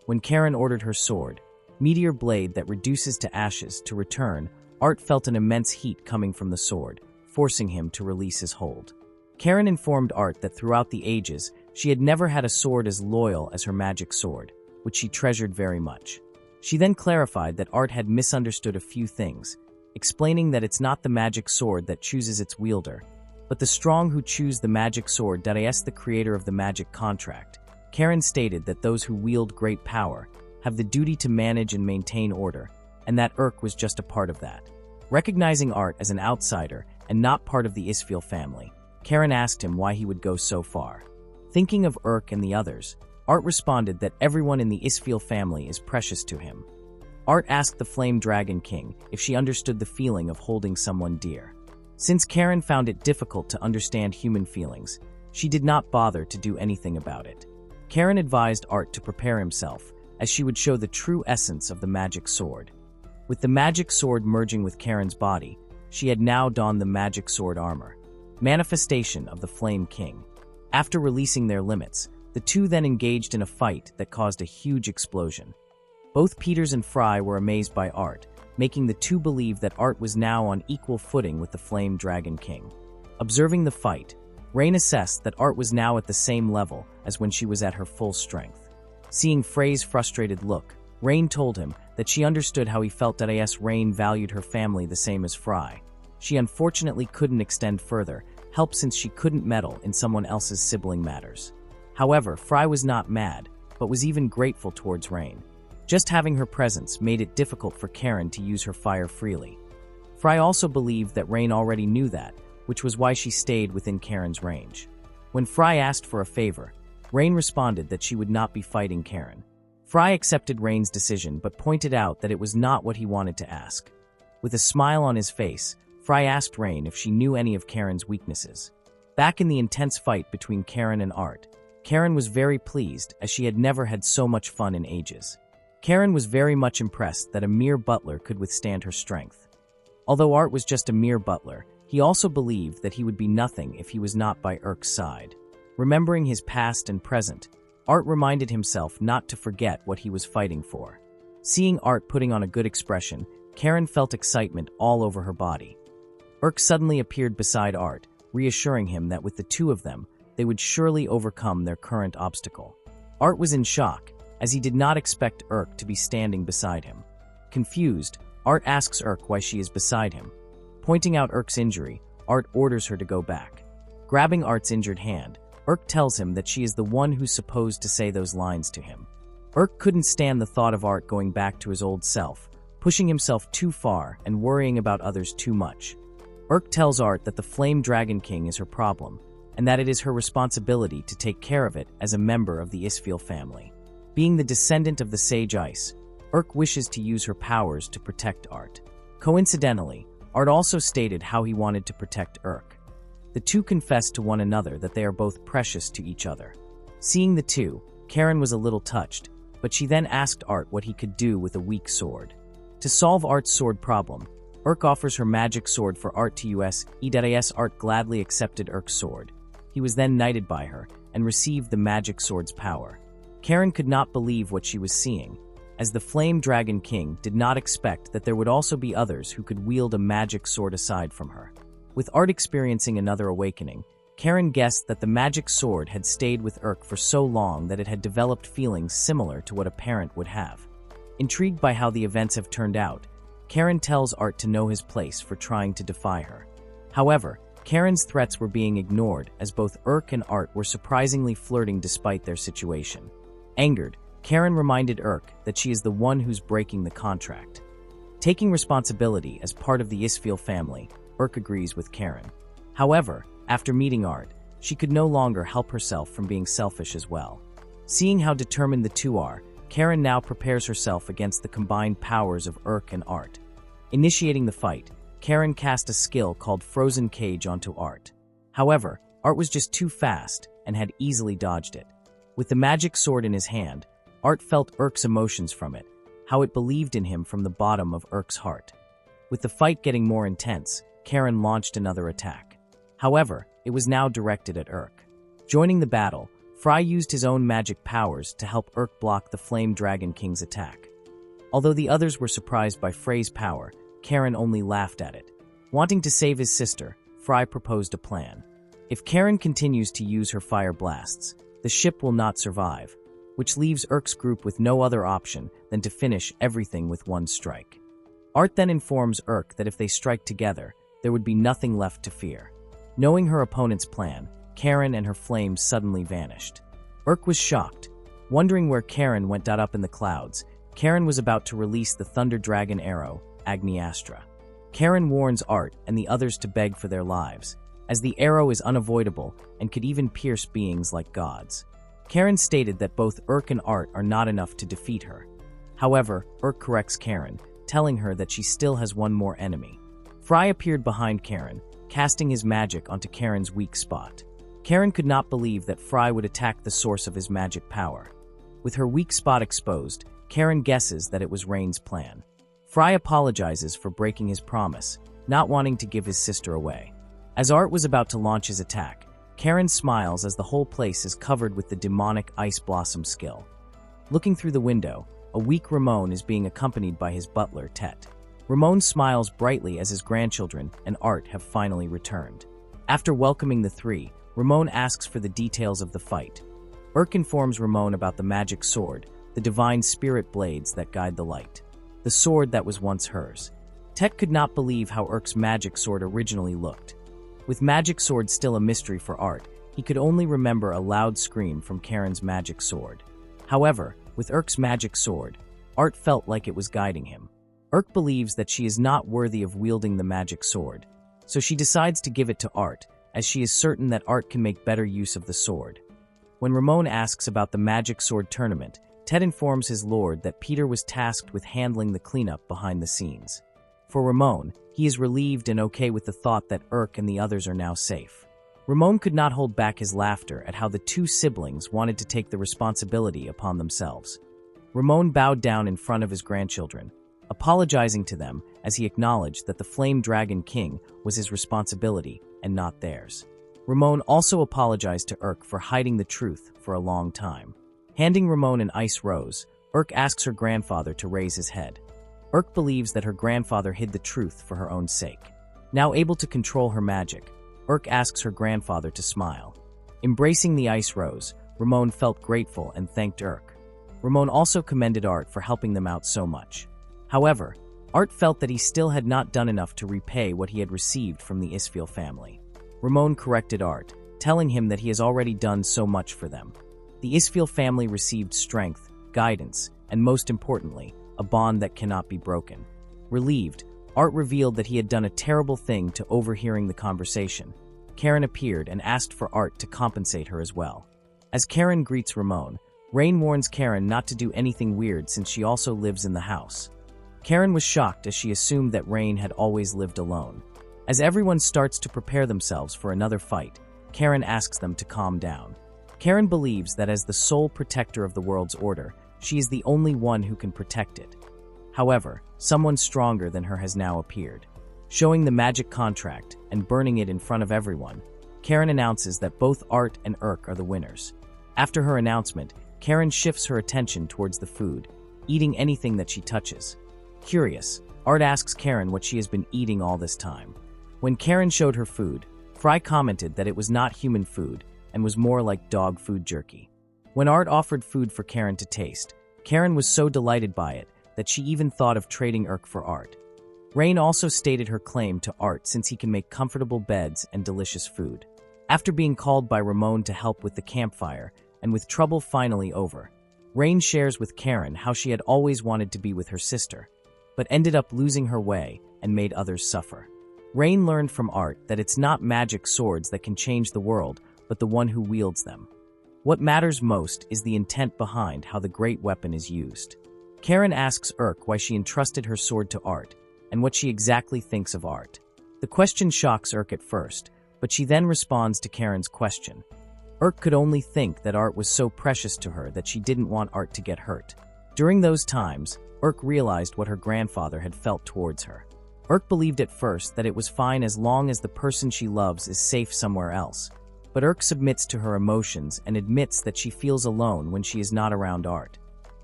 When Karen ordered her sword, Meteor Blade that reduces to ashes, to return, Art felt an immense heat coming from the sword, forcing him to release his hold. Karen informed Art that throughout the ages, she had never had a sword as loyal as her magic sword, which she treasured very much. She then clarified that Art had misunderstood a few things, explaining that it's not the magic sword that chooses its wielder, but the strong who choose the magic sword. The creator of the magic contract, Karen stated that those who wield great power have the duty to manage and maintain order, and that Urk was just a part of that. Recognizing Art as an outsider and not part of the Isfeel family, Karen asked him why he would go so far. Thinking of Urk and the others, Art responded that everyone in the Isfeel family is precious to him. Art asked the Flame Dragon King if she understood the feeling of holding someone dear. Since Karen found it difficult to understand human feelings, she did not bother to do anything about it. Karen advised Art to prepare himself, as she would show the true essence of the magic sword. With the magic sword merging with Karen's body, she had now donned the magic sword armor, manifestation of the Flame King. After releasing their limits, the two then engaged in a fight that caused a huge explosion. Both Peters and Fry were amazed by Art, making the two believe that Art was now on equal footing with the Flame Dragon King. Observing the fight, Rain assessed that Art was now at the same level as when she was at her full strength. Seeing Frey's frustrated look, Rain told him that she understood how he felt. Rain valued her family the same as Fry. She unfortunately couldn't extend further help since she couldn't meddle in someone else's sibling matters. However, Fry was not mad, but was even grateful towards Rain. Just having her presence made it difficult for Karen to use her fire freely. Fry also believed that Rain already knew that, which was why she stayed within Karen's range. When Fry asked for a favor, Rain responded that she would not be fighting Karen. Fry accepted Rain's decision but pointed out that it was not what he wanted to ask. With a smile on his face, Fry asked Rain if she knew any of Karen's weaknesses. Back in the intense fight between Karen and Art, Karen was very pleased as she had never had so much fun in ages. Karen was very much impressed that a mere butler could withstand her strength. Although Art was just a mere butler, he also believed that he would be nothing if he was not by Urk's side. Remembering his past and present, Art reminded himself not to forget what he was fighting for. Seeing Art putting on a good expression, Karen felt excitement all over her body. Urk suddenly appeared beside Art, reassuring him that with the two of them, they would surely overcome their current obstacle. Art was in shock, as he did not expect Urk to be standing beside him. Confused, Art asks Urk why she is beside him. Pointing out Urk's injury, Art orders her to go back. Grabbing Art's injured hand, Urk tells him that she is the one who's supposed to say those lines to him. Urk couldn't stand the thought of Art going back to his old self, pushing himself too far and worrying about others too much. Urk tells Art that the Flame Dragon King is her problem, and that it is her responsibility to take care of it as a member of the Isfeel family. Being the descendant of the Sage Ice, Urk wishes to use her powers to protect Art. Coincidentally, Art also stated how he wanted to protect Urk. The two confessed to one another that they are both precious to each other. Seeing the two, Karen was a little touched, but she then asked Art what he could do with a weak sword. To solve Art's sword problem, Urk offers her magic sword for Art to use. Art gladly accepted Urk's sword. He was then knighted by her and received the magic sword's power. Karen could not believe what she was seeing, as the Flame Dragon King did not expect that there would also be others who could wield a magic sword aside from her. With Art experiencing another awakening, Karen guessed that the magic sword had stayed with Urk for so long that it had developed feelings similar to what a parent would have. Intrigued by how the events have turned out, Karen tells Art to know his place for trying to defy her. However, Karen's threats were being ignored as both Urk and Art were surprisingly flirting despite their situation. Angered, Karen reminded Urk that she is the one who's breaking the contract. Taking responsibility as part of the Isfeel family, Urk agrees with Karen. However, after meeting Art, she could no longer help herself from being selfish as well. Seeing how determined the two are, Karen now prepares herself against the combined powers of Urk and Art. Initiating the fight, Karen cast a skill called Frozen Cage onto Art. However, Art was just too fast and had easily dodged it. With the magic sword in his hand, Art felt Urk's emotions from it, how it believed in him from the bottom of Urk's heart. With the fight getting more intense, Karen launched another attack. However, it was now directed at Urk. Joining the battle, Fry used his own magic powers to help Urk block the Flame Dragon King's attack. Although the others were surprised by Frey's power, Karen only laughed at it. Wanting to save his sister, Fry proposed a plan. If Karen continues to use her fire blasts, the ship will not survive, which leaves Urk's group with no other option than to finish everything with one strike. Art then informs Urk that if they strike together, there would be nothing left to fear. Knowing her opponent's plan, Karen and her flames suddenly vanished. Urk was shocked. Wondering where Karen went up in the clouds, Karen was about to release the Thunder Dragon arrow, Agniastra. Karen warns Art and the others to beg for their lives, as the arrow is unavoidable and could even pierce beings like gods. Karen stated that both Urk and Art are not enough to defeat her. However, Urk corrects Karen, telling her that she still has one more enemy. Fry appeared behind Karen, casting his magic onto Karen's weak spot. Karen could not believe that Fry would attack the source of his magic power. With her weak spot exposed, Karen guesses that it was Rain's plan. Fry apologizes for breaking his promise, not wanting to give his sister away. As Art was about to launch his attack, Karen smiles as the whole place is covered with the demonic Ice Blossom skill. Looking through the window, a weak Ramon is being accompanied by his butler, Tet. Ramon smiles brightly as his grandchildren and Art have finally returned. After welcoming the three, Ramon asks for the details of the fight. Urk informs Ramon about the magic sword, the divine spirit blades that guide the light. The sword that was once hers. Tet could not believe how Urk's magic sword originally looked. With magic sword still a mystery for Art, he could only remember a loud scream from Karen's magic sword. However, with Urk's magic sword, Art felt like it was guiding him. Urk believes that she is not worthy of wielding the magic sword, so she decides to give it to Art, as she is certain that Art can make better use of the sword. When Ramon asks about the magic sword tournament, Ted informs his lord that Peter was tasked with handling the cleanup behind the scenes. For Ramon, he is relieved and okay with the thought that Urk and the others are now safe. Ramon could not hold back his laughter at how the two siblings wanted to take the responsibility upon themselves. Ramon bowed down in front of his grandchildren, apologizing to them as he acknowledged that the Flame Dragon King was his responsibility and not theirs. Ramon also apologized to Urk for hiding the truth for a long time. Handing Ramon an ice rose, Urk asks her grandfather to raise his head. Urk believes that her grandfather hid the truth for her own sake. Now able to control her magic, Urk asks her grandfather to smile. Embracing the ice rose, Ramon felt grateful and thanked Urk. Ramon also commended Art for helping them out so much. However, Art felt that he still had not done enough to repay what he had received from the Isfeel family. Ramon corrected Art, telling him that he has already done so much for them. The Isfeel family received strength, guidance, and most importantly, a bond that cannot be broken. Relieved, Art revealed that he had done a terrible thing to overhearing the conversation. Karen appeared and asked for Art to compensate her as well. As Karen greets Ramon, Rain warns Karen not to do anything weird since she also lives in the house. Karen was shocked as she assumed that Rain had always lived alone. As everyone starts to prepare themselves for another fight, Karen asks them to calm down. Karen believes that as the sole protector of the world's order, she is the only one who can protect it. However, someone stronger than her has now appeared. Showing the magic contract and burning it in front of everyone, Karen announces that both Art and Urk are the winners. After her announcement, Karen shifts her attention towards the food, eating anything that she touches. Curious, Art asks Karen what she has been eating all this time. When Karen showed her food, Fry commented that it was not human food and was more like dog food jerky. When Art offered food for Karen to taste, Karen was so delighted by it that she even thought of trading Urk for Art. Rain also stated her claim to Art since he can make comfortable beds and delicious food. After being called by Ramon to help with the campfire, and with trouble finally over, Rain shares with Karen how she had always wanted to be with her sister, but ended up losing her way and made others suffer. Rain learned from Art that it's not magic swords that can change the world, but the one who wields them. What matters most is the intent behind how the great weapon is used. Karen asks Urk why she entrusted her sword to Art, and what she exactly thinks of Art. The question shocks Urk at first, but she then responds to Karen's question. Urk could only think that Art was so precious to her that she didn't want Art to get hurt. During those times, Urk realized what her grandfather had felt towards her. Urk believed at first that it was fine as long as the person she loves is safe somewhere else. But Urk submits to her emotions and admits that she feels alone when she is not around Art.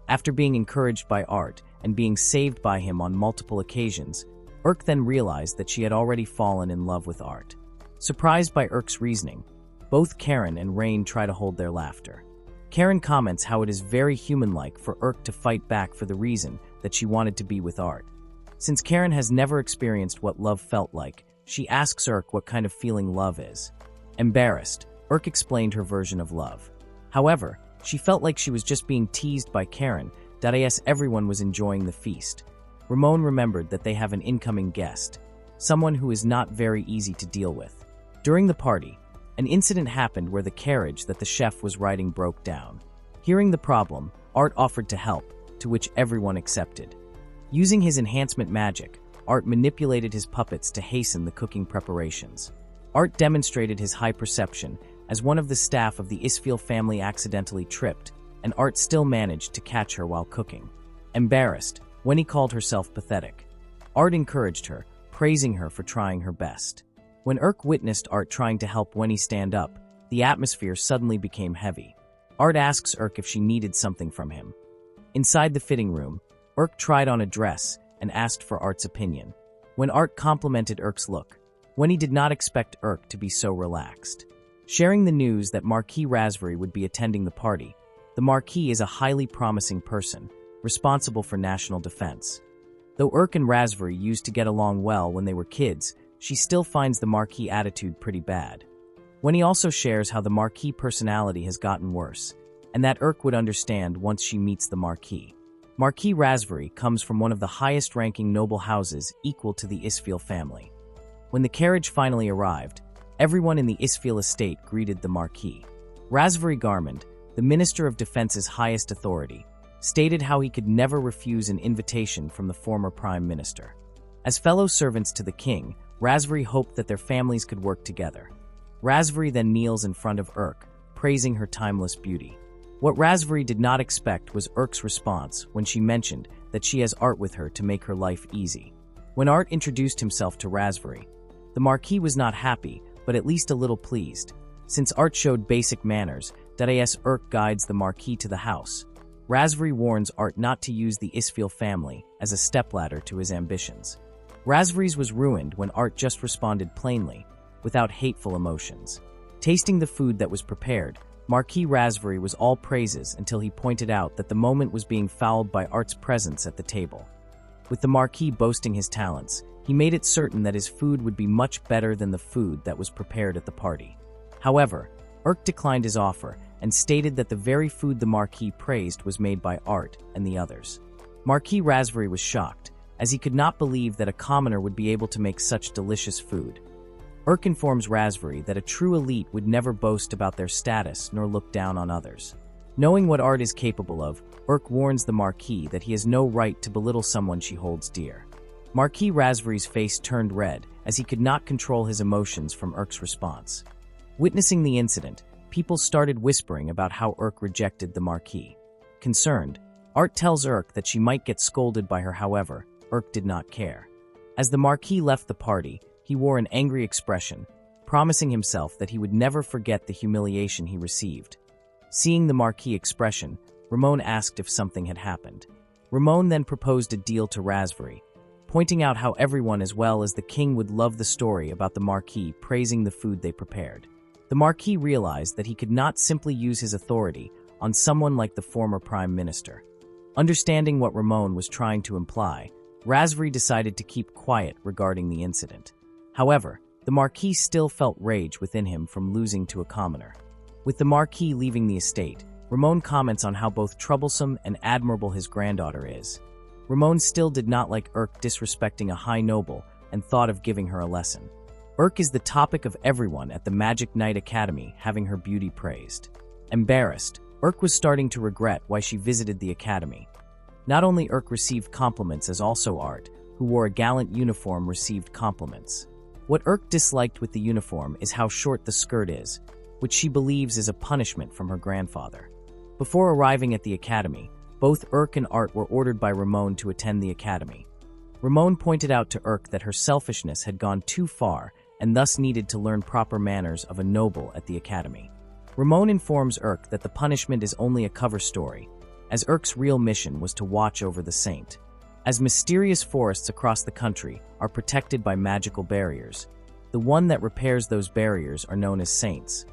After being encouraged by Art and being saved by him on multiple occasions, Urk then realized that she had already fallen in love with Art. Surprised by Urk's reasoning, both Karen and Rain try to hold their laughter. Karen comments how it is very human-like for Urk to fight back for the reason that she wanted to be with Art. Since Karen has never experienced what love felt like, she asks Urk what kind of feeling love is. Embarrassed, Urk explained her version of love. However, she felt like she was just being teased by Karen, as everyone was enjoying the feast. Ramon remembered that they have an incoming guest, someone who is not very easy to deal with. During the party, an incident happened where the carriage that the chef was riding broke down. Hearing the problem, Art offered to help, to which everyone accepted. Using his enhancement magic, Art manipulated his puppets to hasten the cooking preparations. Art demonstrated his high perception, as one of the staff of the Isfeel family accidentally tripped, and Art still managed to catch her while cooking. Embarrassed, Wenny called herself pathetic. Art encouraged her, praising her for trying her best. When Urk witnessed Art trying to help Wenny stand up, the atmosphere suddenly became heavy. Art asks Urk if she needed something from him. Inside the fitting room, Urk tried on a dress and asked for Art's opinion. When Art complimented Urk's look, Wenny did not expect Urk to be so relaxed. Sharing the news that Marquis Raspberry would be attending the party, the Marquis is a highly promising person, responsible for national defense. Though Urk and Raspberry used to get along well when they were kids, she still finds the Marquis attitude pretty bad. Wenny also shares how the Marquis personality has gotten worse, and that Urk would understand once she meets the Marquis. Marquis Raspberry comes from one of the highest-ranking noble houses equal to the Isfeel family. When the carriage finally arrived, everyone in the Isfeel estate greeted the Marquis. Raspberry Garmond, the Minister of Defense's highest authority, stated how he could never refuse an invitation from the former Prime Minister. As fellow servants to the king, Raspberry hoped that their families could work together. Raspberry then kneels in front of Urk, praising her timeless beauty. What Raspberry did not expect was Urk's response when she mentioned that she has Art with her to make her life easy. When Art introduced himself to Raspberry, the Marquis was not happy, but at least a little pleased. Since Art showed basic manners, Darius Urk guides the Marquis to the house. Raspberry warns Art not to use the Isfil family as a stepladder to his ambitions. Raspberry's was ruined when Art just responded plainly, without hateful emotions. Tasting the food that was prepared, Marquis Raspberry was all praises until he pointed out that the moment was being fouled by Art's presence at the table. With the Marquis boasting his talents, he made it certain that his food would be much better than the food that was prepared at the party. However, Urk declined his offer and stated that the very food the Marquis praised was made by Art and the others. Marquis Raspberry was shocked, as he could not believe that a commoner would be able to make such delicious food. Urk informs Raspberry that a true elite would never boast about their status nor look down on others. Knowing what Art is capable of, Urk warns the Marquis that he has no right to belittle someone she holds dear. Marquis Raspberry's face turned red as he could not control his emotions from Urk's response. Witnessing the incident, people started whispering about how Urk rejected the Marquis. Concerned, Art tells Urk that she might get scolded by her. However, Urk did not care. As the Marquis left the party, he wore an angry expression, promising himself that he would never forget the humiliation he received. Seeing the Marquis' expression, Ramon asked if something had happened. Ramon then proposed a deal to Raspberry, pointing out how everyone as well as the king would love the story about the Marquis praising the food they prepared. The Marquis realized that he could not simply use his authority on someone like the former Prime Minister. Understanding what Ramon was trying to imply, Raspberry decided to keep quiet regarding the incident. However, the Marquis still felt rage within him from losing to a commoner. With the Marquis leaving the estate, Ramon comments on how both troublesome and admirable his granddaughter is. Ramon still did not like Urk disrespecting a high noble and thought of giving her a lesson. Urk is the topic of everyone at the Magic Knight Academy having her beauty praised. Embarrassed, Urk was starting to regret why she visited the academy. Not only Urk received compliments as also Art, who wore a gallant uniform, received compliments. What Urk disliked with the uniform is how short the skirt is, which she believes is a punishment from her grandfather. Before arriving at the academy, both Urk and Art were ordered by Ramon to attend the academy. Ramon pointed out to Urk that her selfishness had gone too far and thus needed to learn proper manners of a noble at the academy. Ramon informs Urk that the punishment is only a cover story, as Urk's real mission was to watch over the saint. As mysterious forests across the country are protected by magical barriers, the one that repairs those barriers are known as saints.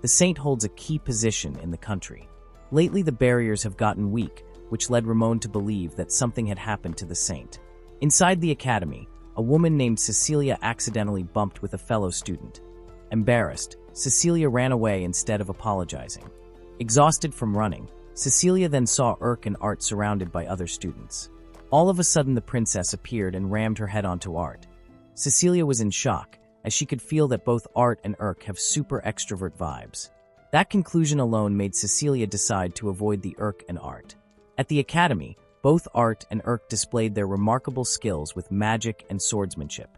The saint holds a key position in the country. Lately, the barriers have gotten weak, which led Ramon to believe that something had happened to the saint. Inside the academy, a woman named Cecilia accidentally bumped with a fellow student. Embarrassed, Cecilia ran away instead of apologizing. Exhausted from running, Cecilia then saw Urk and Art surrounded by other students. All of a sudden, the princess appeared and rammed her head onto Art. Cecilia was in shock, as she could feel that both Art and Urk have super extrovert vibes. That conclusion alone made Cecilia decide to avoid the Urk and Art. At the academy, both Art and Urk displayed their remarkable skills with magic and swordsmanship.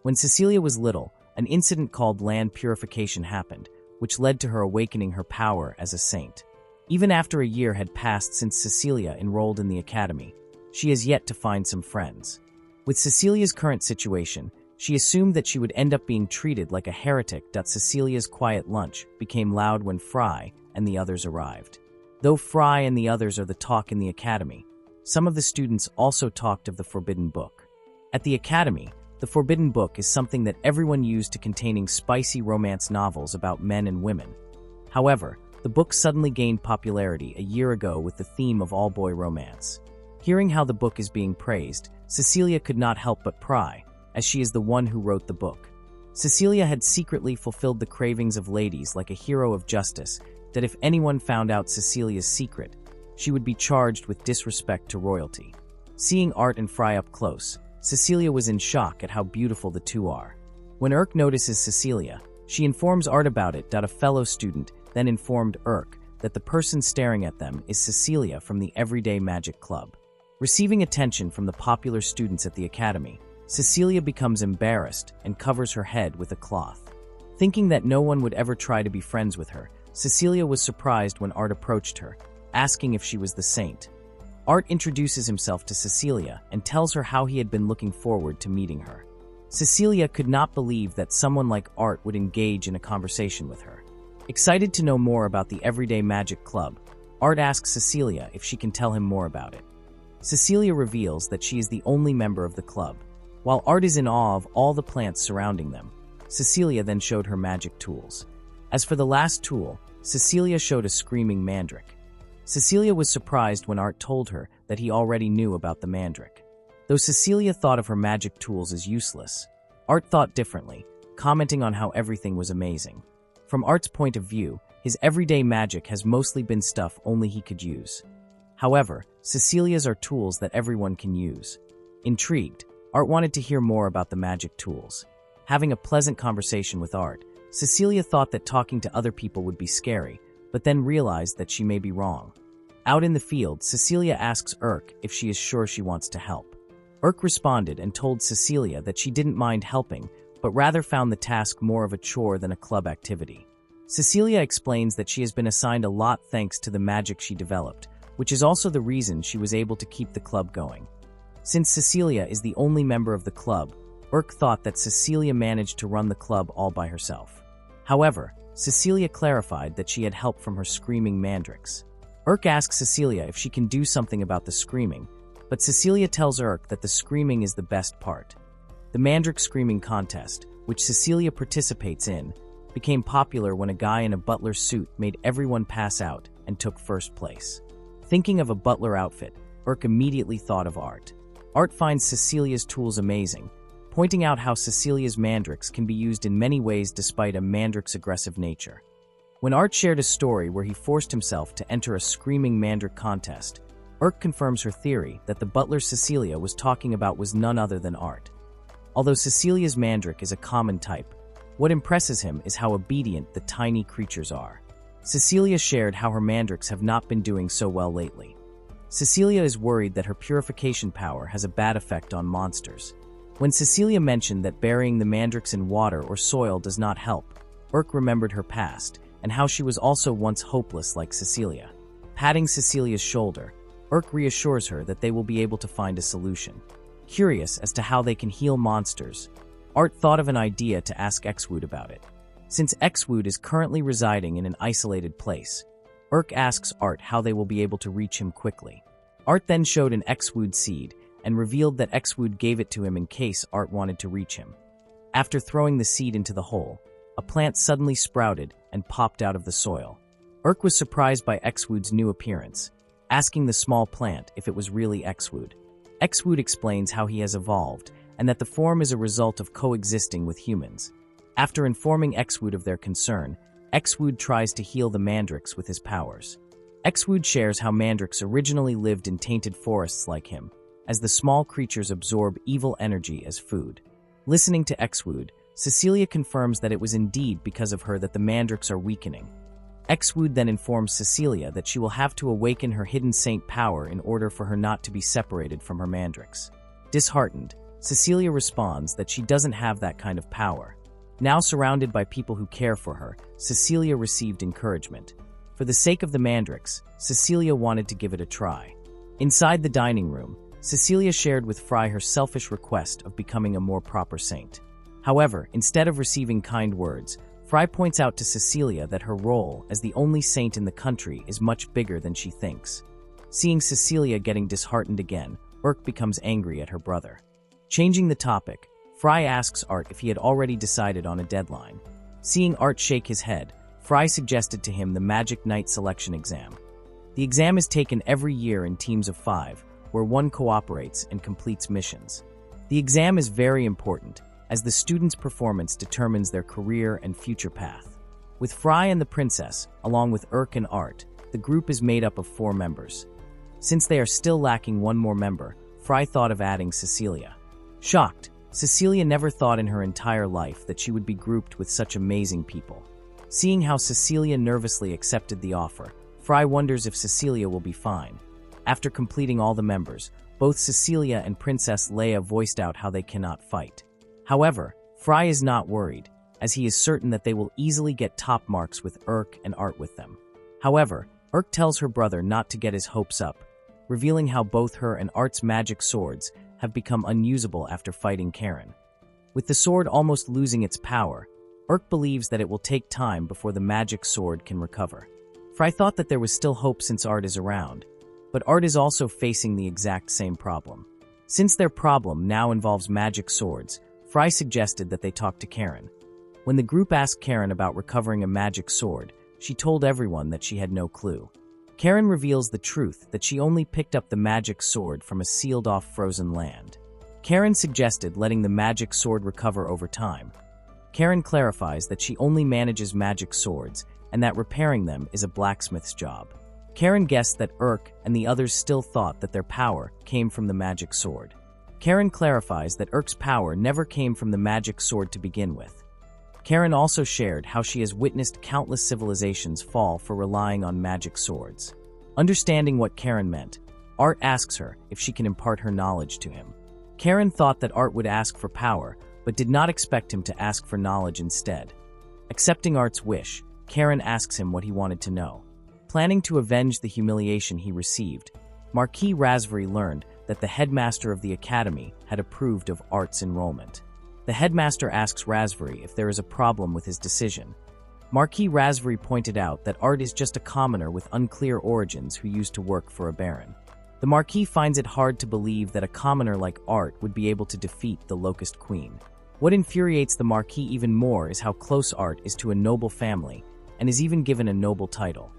When Cecilia was little, an incident called land purification happened, which led to her awakening her power as a saint. Even after a year had passed since Cecilia enrolled in the academy, she has yet to find some friends. With Cecilia's current situation, she assumed that she would end up being treated like a heretic. Cecilia's quiet lunch became loud when Fry and the others arrived. Though Fry and the others are the talk in the academy, some of the students also talked of the Forbidden Book. At the academy, the Forbidden Book is something that everyone used to containing spicy romance novels about men and women. However, the book suddenly gained popularity a year ago with the theme of all-boy romance. Hearing how the book is being praised, Cecilia could not help but pry, as she is the one who wrote the book. Cecilia had secretly fulfilled the cravings of ladies like a hero of justice, that if anyone found out Cecilia's secret, she would be charged with disrespect to royalty. Seeing Art and Fry up close, Cecilia was in shock at how beautiful the two are. When Urk notices Cecilia, she informs Art about it. A fellow student then informed Urk that the person staring at them is Cecilia from the Everyday Magic Club. Receiving attention from the popular students at the academy, Cecilia becomes embarrassed and covers her head with a cloth. Thinking that no one would ever try to be friends with her, Cecilia was surprised when Art approached her, asking if she was the saint. Art introduces himself to Cecilia and tells her how he had been looking forward to meeting her. Cecilia could not believe that someone like Art would engage in a conversation with her. Excited to know more about the Everyday Magic Club, Art asks Cecilia if she can tell him more about it. Cecilia reveals that she is the only member of the club. While Art is in awe of all the plants surrounding them, Cecilia then showed her magic tools. As for the last tool, Cecilia showed a screaming mandrake. Cecilia was surprised when Art told her that he already knew about the mandrake. Though Cecilia thought of her magic tools as useless, Art thought differently, commenting on how everything was amazing. From Art's point of view, his everyday magic has mostly been stuff only he could use. However, Cecilia's are tools that everyone can use. Intrigued, Art wanted to hear more about the magic tools. Having a pleasant conversation with Art, Cecilia thought that talking to other people would be scary, but then realized that she may be wrong. Out in the field, Cecilia asks Urk if she is sure she wants to help. Urk responded and told Cecilia that she didn't mind helping, but rather found the task more of a chore than a club activity. Cecilia explains that she has been assigned a lot thanks to the magic she developed, which is also the reason she was able to keep the club going. Since Cecilia is the only member of the club, Urk thought that Cecilia managed to run the club all by herself. However, Cecilia clarified that she had help from her screaming mandrakes. Urk asks Cecilia if she can do something about the screaming, but Cecilia tells Urk that the screaming is the best part. The mandrake screaming contest, which Cecilia participates in, became popular when a guy in a butler suit made everyone pass out and took first place. Thinking of a butler outfit, Urk immediately thought of Art. Art finds Cecilia's tools amazing, pointing out how Cecilia's mandrakes can be used in many ways despite a mandrake's aggressive nature. When Art shared a story where he forced himself to enter a screaming mandrake contest, Urk confirms her theory that the butler Cecilia was talking about was none other than Art. Although Cecilia's mandrake is a common type, what impresses him is how obedient the tiny creatures are. Cecilia shared how her mandrakes have not been doing so well lately. Cecilia is worried that her purification power has a bad effect on monsters. When Cecilia mentioned that burying the mandrakes in water or soil does not help, Urk remembered her past and how she was also once hopeless like Cecilia. Patting Cecilia's shoulder, Urk reassures her that they will be able to find a solution. Curious as to how they can heal monsters, Art thought of an idea to ask Xwood about it. Since Xwood is currently residing in an isolated place, Urk asks Art how they will be able to reach him quickly. Art then showed an Xwood seed and revealed that Xwood gave it to him in case Art wanted to reach him. After throwing the seed into the hole, a plant suddenly sprouted and popped out of the soil. Urk was surprised by Xwood's new appearance, asking the small plant if it was really Xwood. Xwood explains how he has evolved and that the form is a result of coexisting with humans. After informing Xwood of their concern, Xwood tries to heal the mandrakes with his powers. Xwood shares how mandrakes originally lived in tainted forests like him, as the small creatures absorb evil energy as food. Listening to Xwood, Cecilia confirms that it was indeed because of her that the mandrakes are weakening. Xwood then informs Cecilia that she will have to awaken her hidden saint power in order for her not to be separated from her mandrakes. Disheartened, Cecilia responds that she doesn't have that kind of power. Now surrounded by people who care for her, Cecilia received encouragement. For the sake of the mandrakes, Cecilia wanted to give it a try. Inside the dining room, Cecilia shared with Fry her selfish request of becoming a more proper saint. However, instead of receiving kind words, Fry points out to Cecilia that her role as the only saint in the country is much bigger than she thinks. Seeing Cecilia getting disheartened again, Urk becomes angry at her brother. Changing the topic, Fry asks Art if he had already decided on a deadline. Seeing Art shake his head, Fry suggested to him the Magic Knight selection exam. The exam is taken every year in teams of 5, where one cooperates and completes missions. The exam is very important, as the student's performance determines their career and future path. With Fry and the princess, along with Urk and Art, the group is made up of 4 members. Since they are still lacking one more member, Fry thought of adding Cecilia. Shocked, Cecilia never thought in her entire life that she would be grouped with such amazing people. Seeing how Cecilia nervously accepted the offer, Fry wonders if Cecilia will be fine. After completing all the members, both Cecilia and Princess Leia voiced out how they cannot fight. However, Fry is not worried. as he is certain that they will easily get top marks with Urk and Art with them. However, Urk tells her brother not to get his hopes up, revealing how both her and Art's magic swords have become unusable after fighting Karen. With the sword almost losing its power, Urk believes that it will take time before the magic sword can recover. Fry thought that there was still hope since Art is around, but Art is also facing the exact same problem. Since their problem now involves magic swords, Fry suggested that they talk to Karen. When the group asked Karen about recovering a magic sword, she told everyone that she had no clue. Karen reveals the truth that she only picked up the magic sword from a sealed-off frozen land. Karen suggested letting the magic sword recover over time. Karen clarifies that she only manages magic swords and that repairing them is a blacksmith's job. Karen guessed that Urk and the others still thought that their power came from the magic sword. Karen clarifies that Urk's power never came from the magic sword to begin with. Karen also shared how she has witnessed countless civilizations fall for relying on magic swords. Understanding what Karen meant, Art asks her if she can impart her knowledge to him. Karen thought that Art would ask for power, but did not expect him to ask for knowledge instead. Accepting Art's wish, Karen asks him what he wanted to know. Planning to avenge the humiliation he received, Marquis Raspberry learned that the headmaster of the academy had approved of Art's enrollment. The headmaster asks Raspberry if there is a problem with his decision. Marquis Raspberry pointed out that Art is just a commoner with unclear origins who used to work for a baron. The Marquis finds it hard to believe that a commoner like Art would be able to defeat the Locust Queen. What infuriates the Marquis even more is how close Art is to a noble family and is even given a noble title.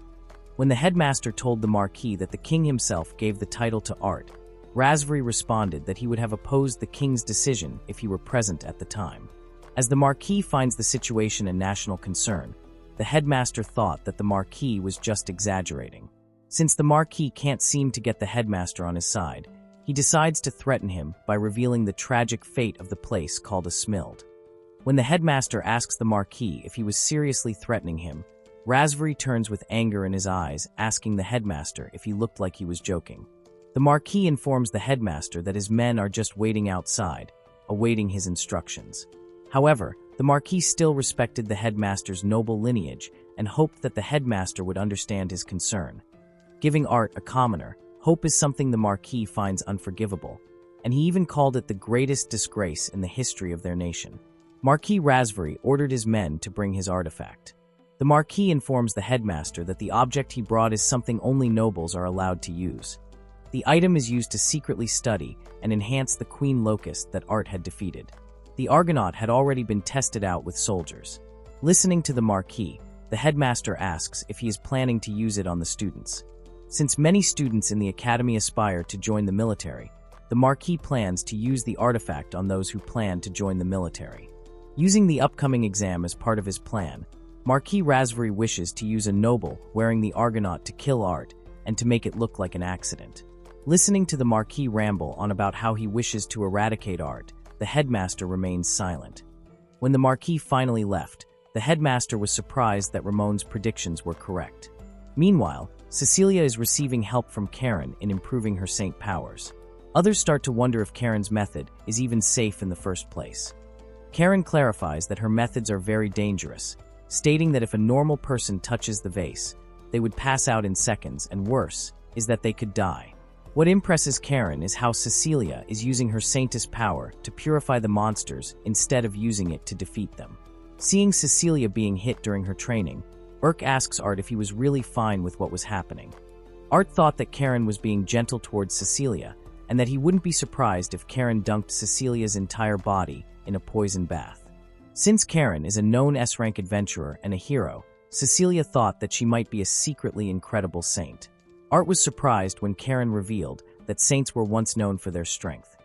When the headmaster told the Marquis that the king himself gave the title to Art, Raspberry responded that he would have opposed the king's decision if he were present at the time. As the Marquis finds the situation a national concern, the headmaster thought that the Marquis was just exaggerating. Since the Marquis can't seem to get the headmaster on his side, he decides to threaten him by revealing the tragic fate of the place called a Smild. When the headmaster asks the Marquis if he was seriously threatening him, Raspberry turns with anger in his eyes, asking the headmaster if he looked like he was joking. The Marquis informs the headmaster that his men are just waiting outside, awaiting his instructions. However, the Marquis still respected the headmaster's noble lineage and hoped that the headmaster would understand his concern. Giving Art a commoner, hope is something the Marquis finds unforgivable, and he even called it the greatest disgrace in the history of their nation. Marquis Raspberry ordered his men to bring his artifact. The Marquis informs the headmaster that the object he brought is something only nobles are allowed to use. The item is used to secretly study and enhance the Queen Locust that Art had defeated. The Argonaut had already been tested out with soldiers. Listening to the Marquis, the headmaster asks if he is planning to use it on the students. Since many students in the academy aspire to join the military, the Marquis plans to use the artifact on those who plan to join the military. Using the upcoming exam as part of his plan, Marquis Raspberry wishes to use a noble wearing the Argonaut to kill Art and to make it look like an accident. Listening to the Marquis ramble on about how he wishes to eradicate Art, the headmaster remains silent. When the Marquis finally left, the headmaster was surprised that Ramon's predictions were correct. Meanwhile, Cecilia is receiving help from Karen in improving her saint powers. Others start to wonder if Karen's method is even safe in the first place. Karen clarifies that her methods are very dangerous, stating that if a normal person touches the vase, they would pass out in seconds, and worse, is that they could die. What impresses Karen is how Cecilia is using her saintess power to purify the monsters instead of using it to defeat them. Seeing Cecilia being hit during her training, Urk asks Art if he was really fine with what was happening. Art thought that Karen was being gentle towards Cecilia, and that he wouldn't be surprised if Karen dunked Cecilia's entire body in a poison bath. Since Karen is a known S-rank adventurer and a hero, Cecilia thought that she might be a secretly incredible saint. Art was surprised when Karen revealed that saints were once known for their strength.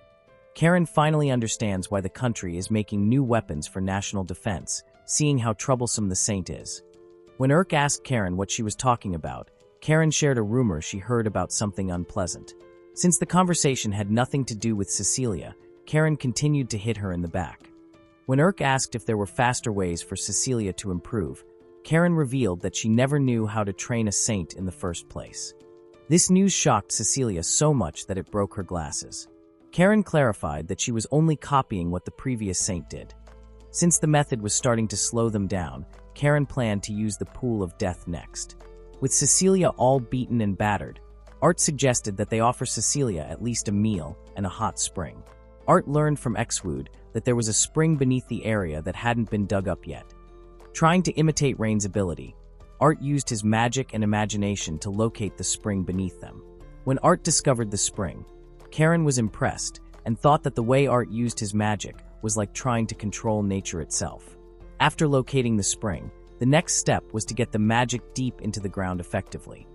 Karen finally understands why the country is making new weapons for national defense, seeing how troublesome the saint is. When Urk asked Karen what she was talking about, Karen shared a rumor she heard about something unpleasant. Since the conversation had nothing to do with Cecilia, Karen continued to hit her in the back. When Urk asked if there were faster ways for Cecilia to improve, Karen revealed that she never knew how to train a saint in the first place. This news shocked Cecilia so much that it broke her glasses. Karen clarified that she was only copying what the previous saint did. Since the method was starting to slow them down, Karen planned to use the pool of death next. With Cecilia all beaten and battered, Art suggested that they offer Cecilia at least a meal and a hot spring. Art learned from Exwood that there was a spring beneath the area that hadn't been dug up yet. Trying to imitate Rain's ability, Art used his magic and imagination to locate the spring beneath them. When Art discovered the spring, Karen was impressed and thought that the way Art used his magic was like trying to control nature itself. After locating the spring, the next step was to get the magic deep into the ground effectively.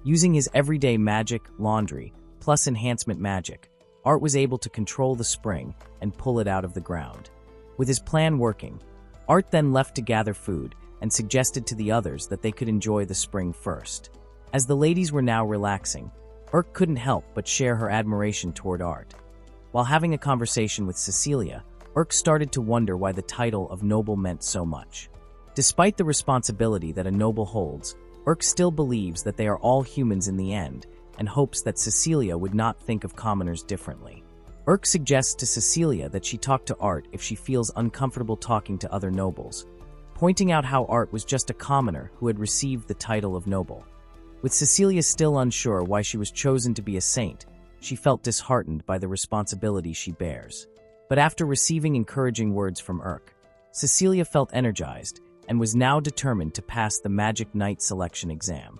Using his everyday magic, laundry, plus enhancement magic, Art was able to control the spring and pull it out of the ground. With his plan working, Art then left to gather food and suggested to the others that they could enjoy the spring first. As the ladies were now relaxing, Urk couldn't help but share her admiration toward Art. While having a conversation with Cecilia, Urk started to wonder why the title of noble meant so much. Despite the responsibility that a noble holds, Urk still believes that they are all humans in the end and hopes that Cecilia would not think of commoners differently. Urk suggests to Cecilia that she talk to Art if she feels uncomfortable talking to other nobles, pointing out how Art was just a commoner who had received the title of noble. With Cecilia still unsure why she was chosen to be a saint, she felt disheartened by the responsibility she bears. But after receiving encouraging words from Urk, Cecilia felt energized and was now determined to pass the Magic Knight selection exam.